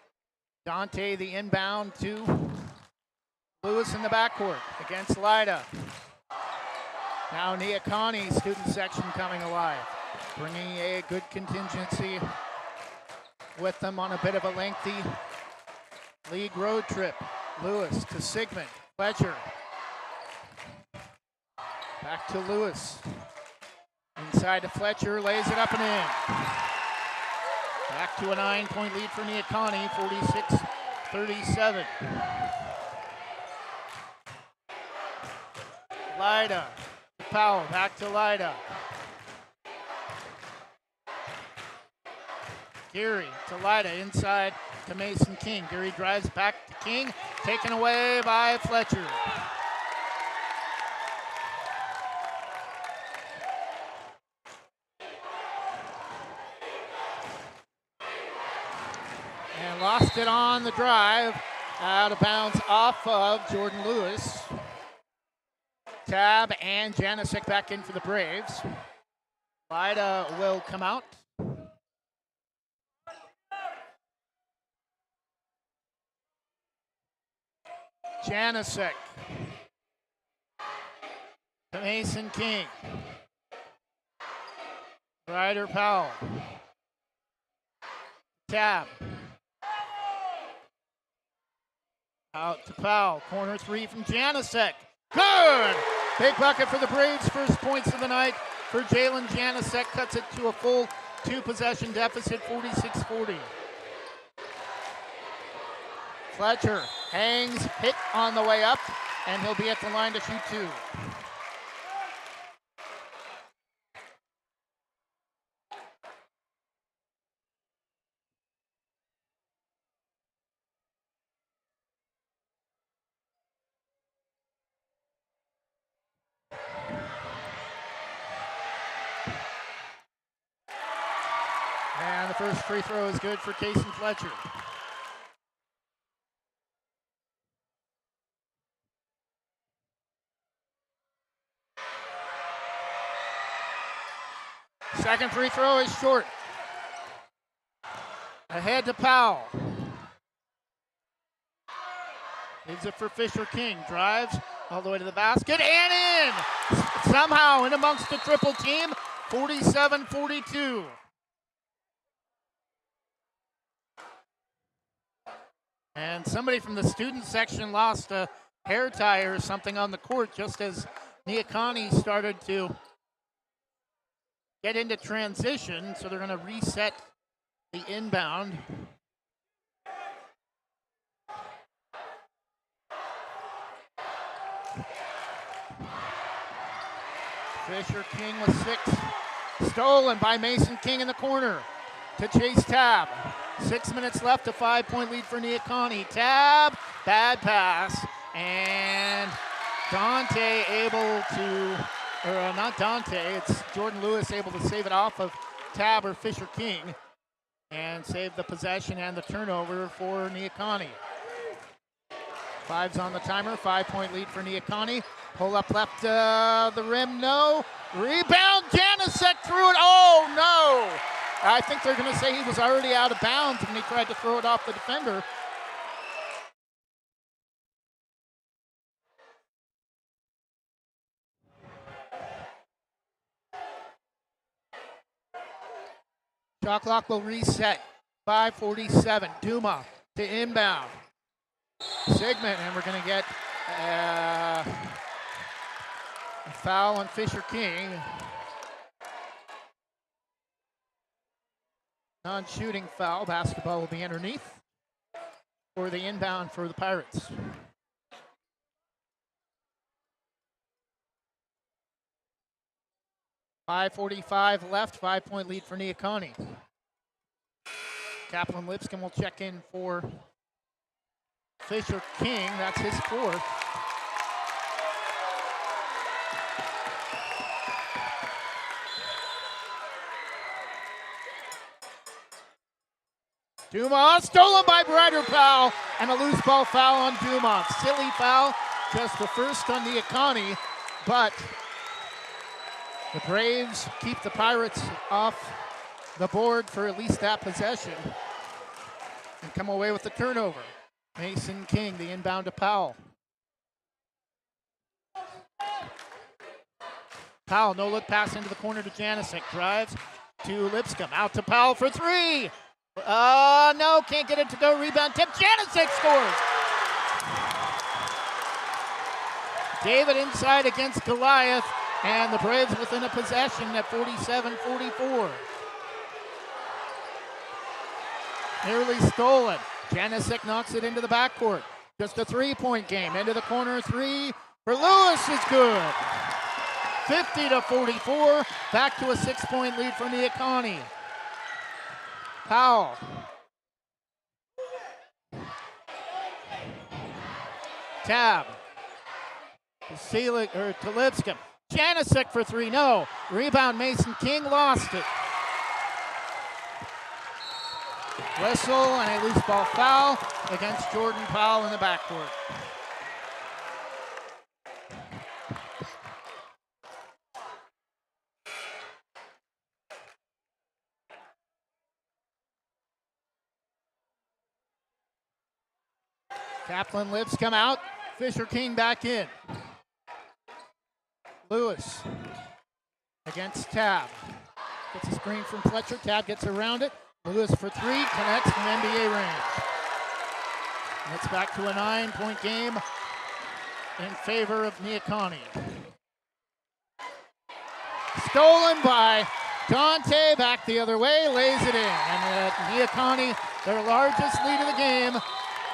Dante the inbound to Lewis in the backcourt against Lyda. Now Neah Kah Nie student section coming alive, bringing a good contingency with them on a bit of a lengthy league road trip. Lewis to Sigmund. Fletcher. Back to Lewis. Inside to Fletcher, lays it up and in. Back to a 9-point lead for Neah Kah Nie, 46-37. Lyda. Powell, back to Lyda. Geary to Lyda, inside to Mason King. Geary drives back to King, taken away by Fletcher. And lost it on the drive, out of bounds off of Jordan Lewis. Tab and Janicek back in for the Braves. Lyda will come out. Janicek to Mason King. Ryder Powell. Tab. Out to Powell. Corner 3 from Janicek. Good! Big bucket for the Braves. First points of the night for Jalen Janicek. Cuts it to a full 2-possession deficit, 46-40. Fletcher hangs, hit on the way up, and he'll be at the line to shoot 2. And the first free throw is good for Casey Fletcher. Second free throw is short. Ahead to Powell. Gives it for Fisher King. Drives all the way to the basket and in! Somehow in amongst the triple team. 47-42. And somebody from the student section lost a hair tie or something on the court just as Neah Kah Nie started to get into transition. So they're going to reset the inbound. Fisher King with 6. Stolen by Mason King in the corner to Chase Tab. 6 minutes left, a 5-point lead for Neah Kah Nie. Tab, bad pass, and Dante able to, or not Dante, it's Jordan Lewis able to save it off of Tab or Fisher King and save the possession and the turnover for Neah Kah Nie. 5's on the timer, 5-point lead for Neah Kah Nie. Pull up left the rim, no. Rebound, Janicek threw it, oh no! I think they're gonna say he was already out of bounds when he tried to throw it off the defender. Shot clock will reset, 5:47, Duma to inbound. Sigmund, and we're gonna get a foul on Fisher King. Non-shooting foul. Basketball will be underneath for the inbound for the Pirates. .545 left, 5-point lead for Neah Kah Nie. Kaplan Lipscomb will check in for Fisher King. That's his 4th. Dumont stolen by Ryder Powell, and a loose ball foul on Dumont. Silly foul, just the first on Neah Kah Nie, but the Braves keep the Pirates off the board for at least that possession and come away with the turnover. Mason King, the inbound to Powell. Powell, no look pass into the corner to Janicek. Drives to Lipscomb. Out to Powell for 3. No, can't get it to go. Rebound tip. Janicek scores. David inside against Goliath, and the Braves within a possession at 47-44. Nearly stolen. Janicek knocks it into the backcourt. Just a 3-point game. Into the corner 3 for Lewis is good. 50-44. Back to a 6-point lead for Neah Kah Nie. Powell. Tab. To Lipscomb. Janicek for 3. No. Rebound Mason King lost it. Whistle and a loose ball foul against Jordan Powell in the backcourt. Kaplan Lipscomb out. Fisher King back in. Lewis against Tab. Gets a screen from Fletcher. Tab gets around it. Lewis for 3, connects from NBA range. And it's back to a 9-point game in favor of Neah Kah Nie. Stolen by Dante, back the other way, lays it in. And Neah Kah Nie, their largest lead of the game.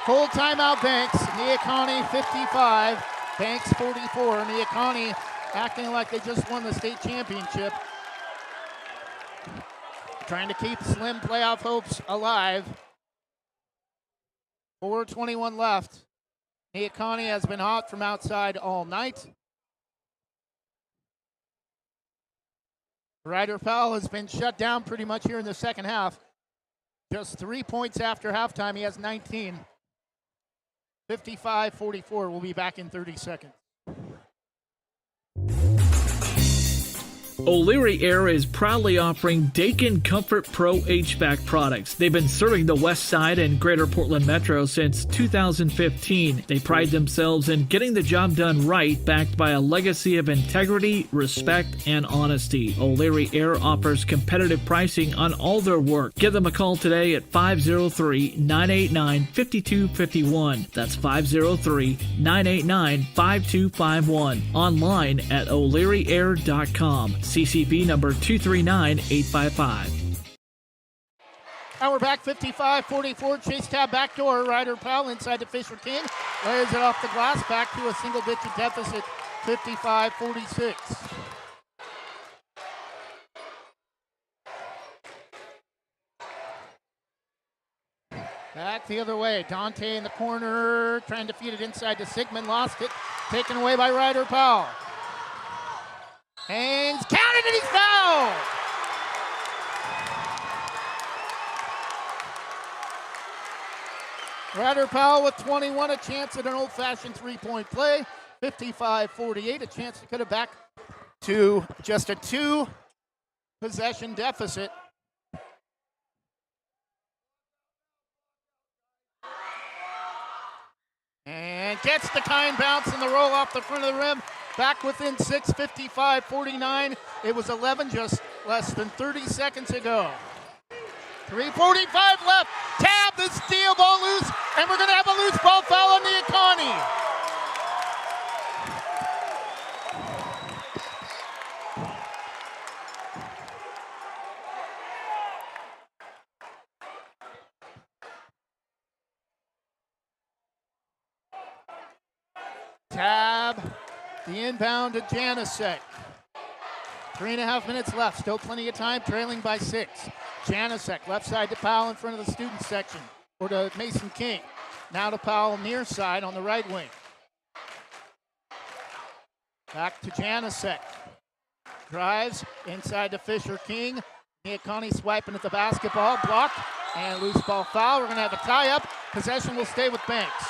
Full timeout Banks. Neah Kah Nie 55, Banks 44. Neah Kah Nie acting like they just won the state championship. Trying to keep slim playoff hopes alive. 4:21 left. Neah Kah Nie has been hot from outside all night. Ryder Powell has been shut down pretty much here in the second half. Just 3 points after halftime. He has 19. 55-44. We'll be back in 30 seconds. O'Leary Air is proudly offering Daikin Comfort Pro HVAC products. They've been serving the West Side and Greater Portland Metro since 2015. They pride themselves in getting the job done right, backed by a legacy of integrity, respect, and honesty. O'Leary Air offers competitive pricing on all their work. Give them a call today at 503-989-5251. That's 503-989-5251. Online at o'learyair.com. CCV number 239855. And we're back 55-44. Chase tab backdoor. Ryder Powell inside to Fisher King. Lays it off the glass. Back to a single-digit deficit. 55-46. Back the other way. Dante in the corner. Trying to feed it inside to Sigmund. Lost it. Taken away by Ryder Powell. Hangs, counted, and he's fouled! Ryder Powell with 21, a chance at an old-fashioned three-point play. 55-48, a chance to cut it back to just a two-possession deficit. And gets the kind bounce and the roll off the front of the rim. Back within 6, 55-49. It was 11 just less than 30 seconds ago. 3:45 left. Tab the steal, ball loose, and we're going to have a loose ball foul on Neah Kah Nie. Tab. The inbound to Janicek. 3.5 minutes left. Still plenty of time. Trailing by 6. Janicek left side to Powell in front of the student section. Or to Mason King. Now to Powell near side on the right wing. Back to Janicek. Drives inside to Fisher King. Neah Kah Nie swiping at the basketball. Blocked. And loose ball foul. We're going to have a tie-up. Possession will stay with Banks.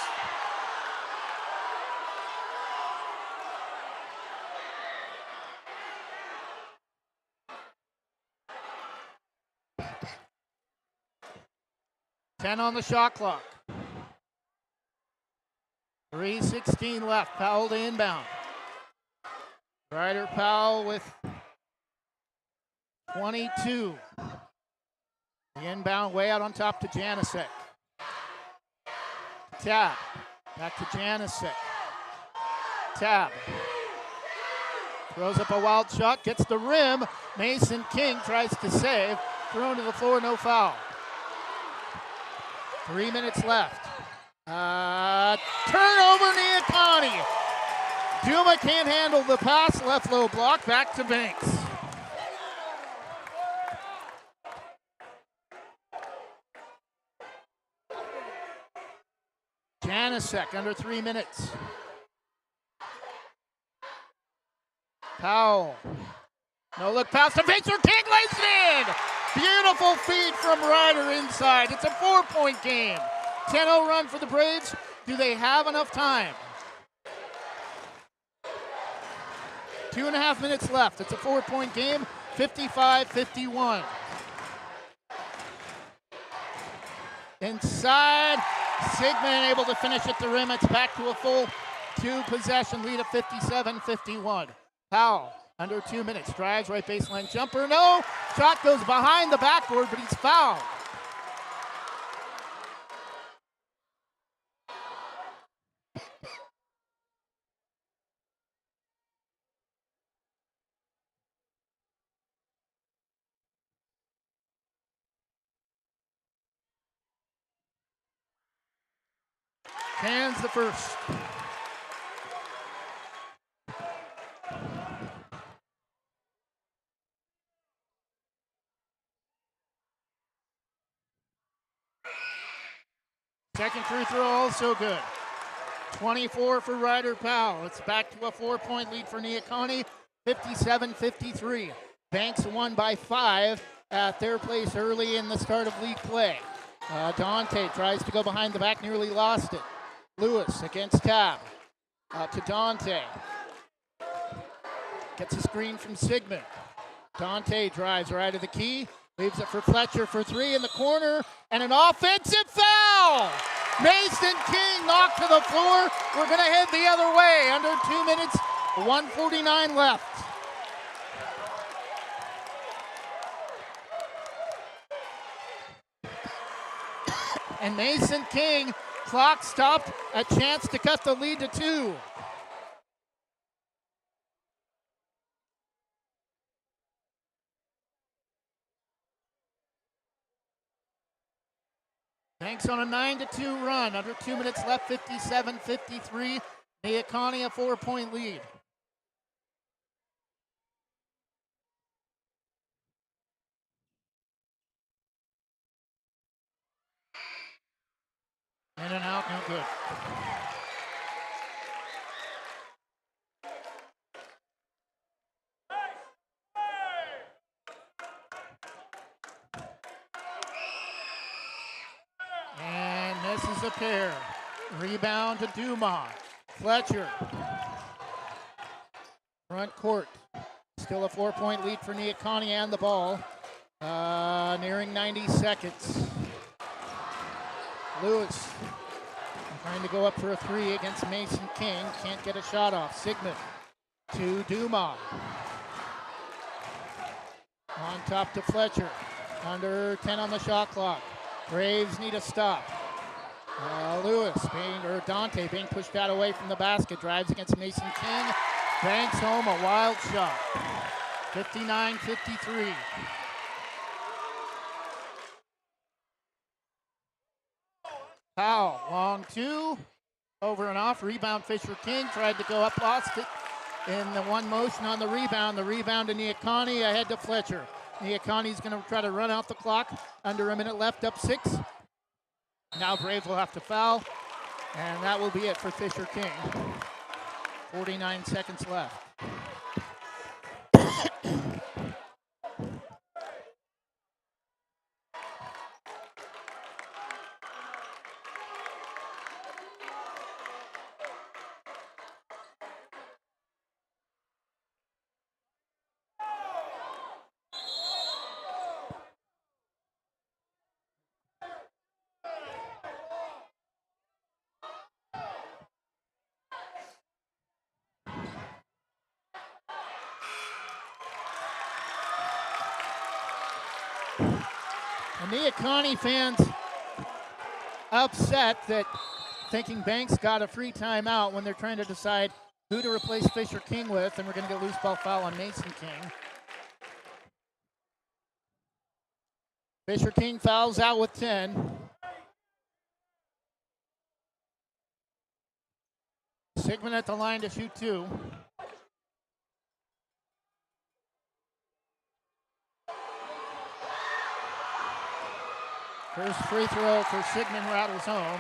Ten on the shot clock. 3:16 left. Powell to inbound. Ryder Powell with 22. The inbound way out on top to Janicek. Tab. Back to Janicek. Tab. Throws up a wild shot. Gets the rim. Mason King tries to save. Thrown to the floor. No foul. 3 minutes left. Turnover, Neah Kah Nie. Duma can't handle the pass. Left low block. Back to Banks. Janicek under 3 minutes. Powell. No look pass to Fisher. King lays it in. Beautiful feed from Ryder inside. It's a 4-point game. 10-0 run for the Braves. Do they have enough time? 2.5 minutes left. It's a 4-point game. 55-51. Inside. Sigmund able to finish at the rim. It's back to a full two-possession lead of 57-51. Powell. Under 2 minutes, drives right baseline jumper, no! Shot goes behind the backboard, but he's fouled. Hands the first. Second free throw also good. 24 for Ryder Powell. It's back to a 4-point lead for Neah Kah Nie. 57-53. Banks won by 5 at their place early in the start of league play. Dante tries to go behind the back, nearly lost it. Lewis against Tab. Out to Dante. Gets a screen from Sigmund. Dante drives right of the key. Leaves it for Fletcher for three in the corner. And an offensive foul! Mason King knocked to the floor. We're going to head the other way. Under 2 minutes, 1:49 left. And Mason King, clock stopped, a chance to cut the lead to 2. Banks on a 9-2 run, under 2 minutes left, 57-53. Neah Kah Nie a 4-point lead. In and out, no good. And this is a pair. Rebound to Dumas. Fletcher. Front court. Still a 4-point lead for Neah Kah Nie and the ball. Nearing 90 seconds. Lewis trying to go up for a three against Mason King. Can't get a shot off. Sigmund to Dumas. On top to Fletcher. Under 10 on the shot clock. Braves need a stop. Dante being pushed out away from the basket. Drives against Mason King. Banks home a wild shot. 59-53. Powell, long two. Over and off. Rebound Fisher King. Tried to go up, lost it in the one motion on the rebound. The rebound to Neah Kah Nie, ahead to Fletcher. Neah Kah Nie's going to try to run out the clock. Under a minute left, up 6. Now Braves will have to foul, and that will be it for Fisher King. 49 seconds left. And Neah Kah Nie fans upset that thinking Banks got a free timeout when they're trying to decide who to replace Fisher King with, and we're going to get loose ball foul on Mason King. Fisher King fouls out with 10. Sigmund at the line to shoot 2. First free throw for Sigmund rattles home.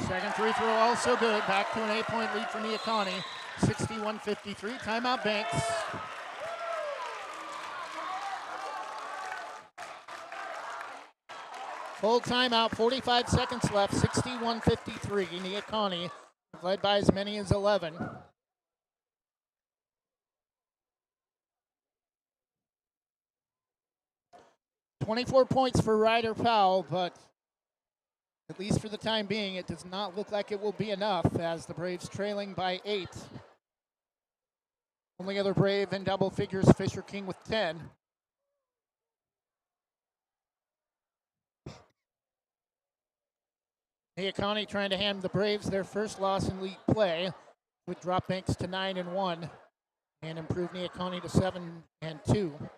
Second free throw also good. Back to an 8-point lead for Neah Kah Nie. 61-53. Timeout Banks. Full timeout, 45 seconds left, 61-53. Neah Kah Nie led by as many as 11. "24 points for Ryder Powell, but at least for the time being, it does not look like it will be enough as the Braves trailing by 8. Only other Brave in double figures, Fisher King with 10. Neah Kah Nie trying to hand the Braves their first loss in league play, would drop Banks to 9-1 and improve Neah Kah Nie to 7-2.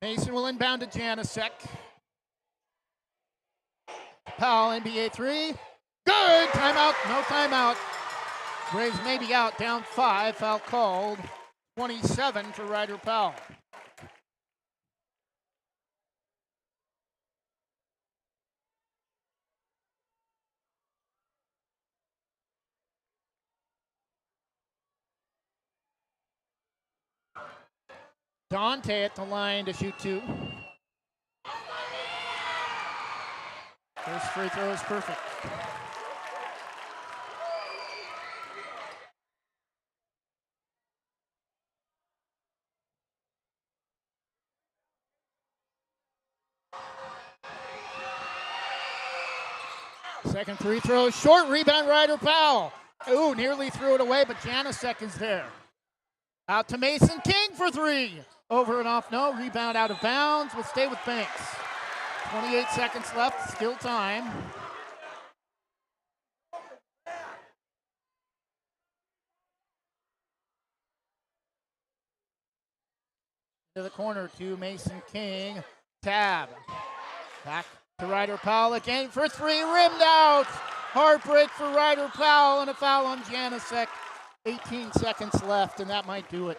Mason will inbound to Janasek. Powell, NBA three. Good. Timeout. No timeout. Braves may be out, down 5. Foul called. 27 for Ryder Powell. Dante at the line to shoot 2. First free throw is perfect. Second free throw, short rebound, Ryder Powell. Ooh, nearly threw it away, but Janasek is there. Out to Mason King for 3. Over and off, no. Rebound out of bounds. Will stay with Banks. 28 seconds left, still time. To the corner to Mason King. Tab. Back to Ryder Powell again for 3. Rimmed out. Heartbreak for Ryder Powell and a foul on Janasek. 18 seconds left, and that might do it.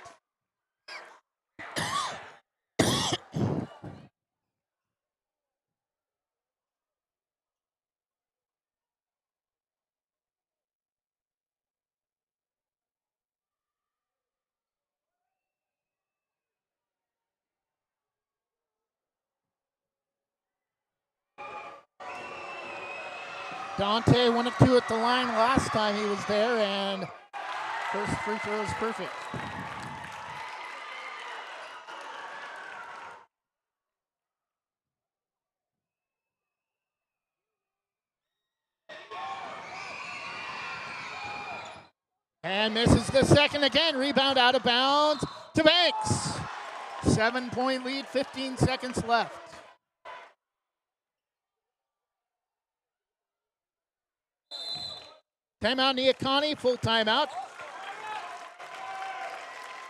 Dante 1 of 2 at the line last time he was there, and first free throw is perfect. And misses the second again. Rebound out of bounds to Banks. 7-point lead, 15 seconds left. Timeout, Neah Kah Nie, full timeout.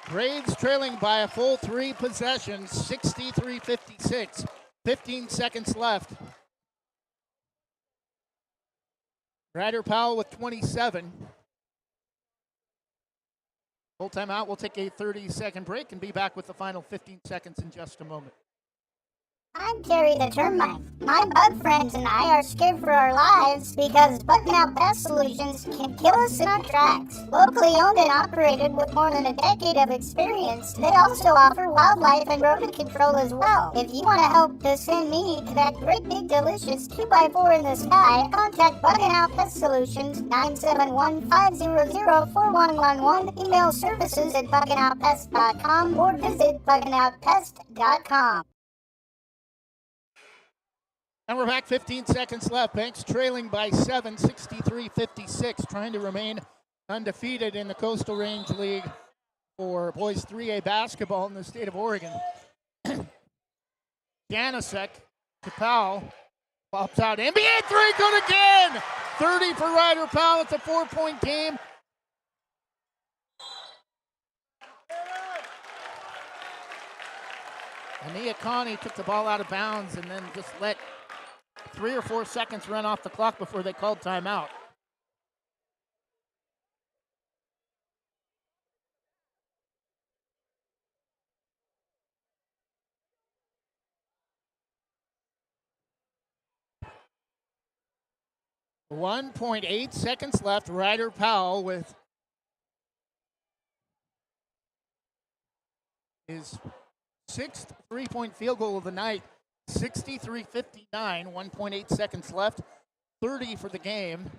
Braves trailing by a full 3 possessions, 63-56. 15 seconds left. Ryder Powell with 27. Full timeout. We'll take a 30-second break and be back with the final 15 seconds in just a moment. I'm Terry the Termite. My bug friends and I are scared for our lives because bugging out pest solutions can kill us in our tracks. Locally owned and operated with more than a decade of experience, they also offer wildlife and rodent control as well. If you want to help to send me to that great big delicious 2x4 in the sky, contact Bugging Out Pest Solutions 971-500-4111, email services at buggingoutpest.com or visit buggingoutpest.com. And we're back, 15 seconds left. Banks trailing by 7, 63-56, trying to remain undefeated in the Coastal Range League for boys 3A basketball in the state of Oregon. Janasek to Powell. Pops out. NBA 3, good again! 30 for Ryder Powell. It's a 4-point game. And Neah Kah Nie took the ball out of bounds and then just let 3 or 4 seconds run off the clock before they called timeout. .8 seconds left. Ryder Powell with his 6th three-point field goal of the night. 63-59, 1.8 seconds left. 30 for the game.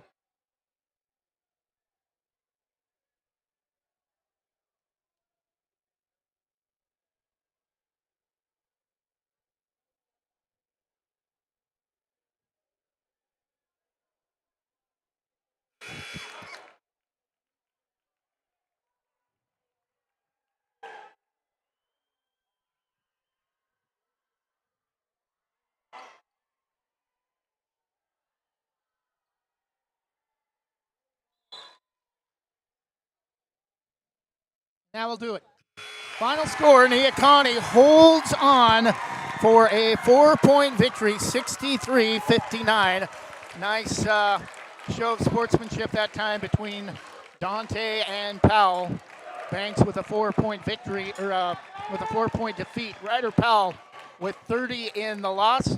Now we'll do it. Final score, Neah Kah Nie holds on for a 4-point victory, 63-59. Nice show of sportsmanship that time between Dante and Powell. Banks with a 4-point victory, or with a 4-point defeat. Ryder Powell with 30 in the loss.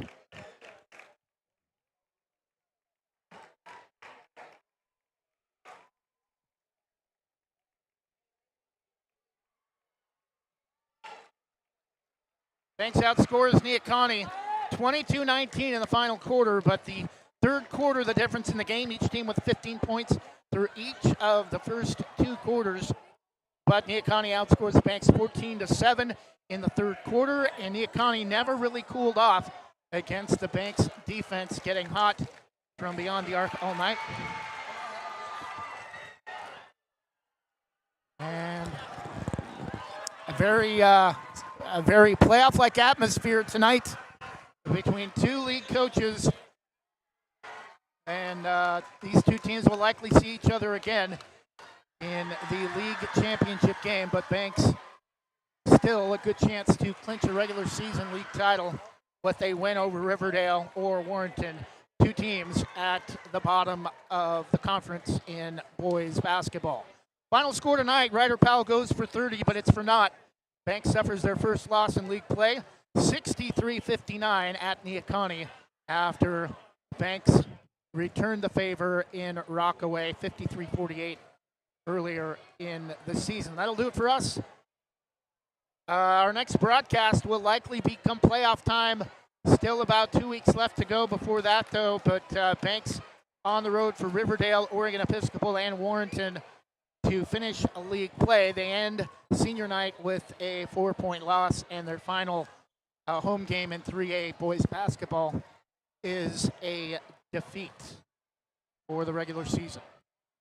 Banks outscores Neah Kah Nie 22-19 in the final quarter, but the third quarter, the difference in the game, each team with 15 points through each of the first two quarters. But Neah Kah Nie outscores Banks 14-7 in the third quarter, and Neah Kah Nie never really cooled off against the Banks defense, getting hot from beyond the arc all night. And a very playoff-like atmosphere tonight between two league coaches, and these two teams will likely see each other again in the league championship game, but Banks still a good chance to clinch a regular season league title if they win over Riverdale or Warrenton, two teams at the bottom of the conference in boys basketball. Final score tonight, Ryder Powell goes for 30, but it's for naught. Banks suffers their first loss in league play, 63-59 at Neah Kah Nie, after Banks returned the favor in Rockaway, 53-48 earlier in the season. That'll do it for us. Our next broadcast will likely be come playoff time. Still about 2 weeks left to go before that, though, but Banks on the road for Riverdale, Oregon Episcopal, and Warrenton to finish a league play. They end senior night with a 4-point loss, and their final home game in 3A boys basketball is a defeat for the regular season.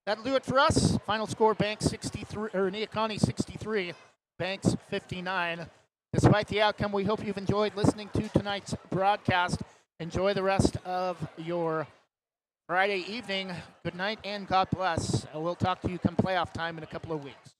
That'll do it for us. Final score, Banks 63, or Neah Kah Nie 63, Banks 59. Despite the outcome, we hope you've enjoyed listening to tonight's broadcast. Enjoy the rest of your Friday evening. Good night and God bless. We'll talk to you come playoff time in a couple of weeks.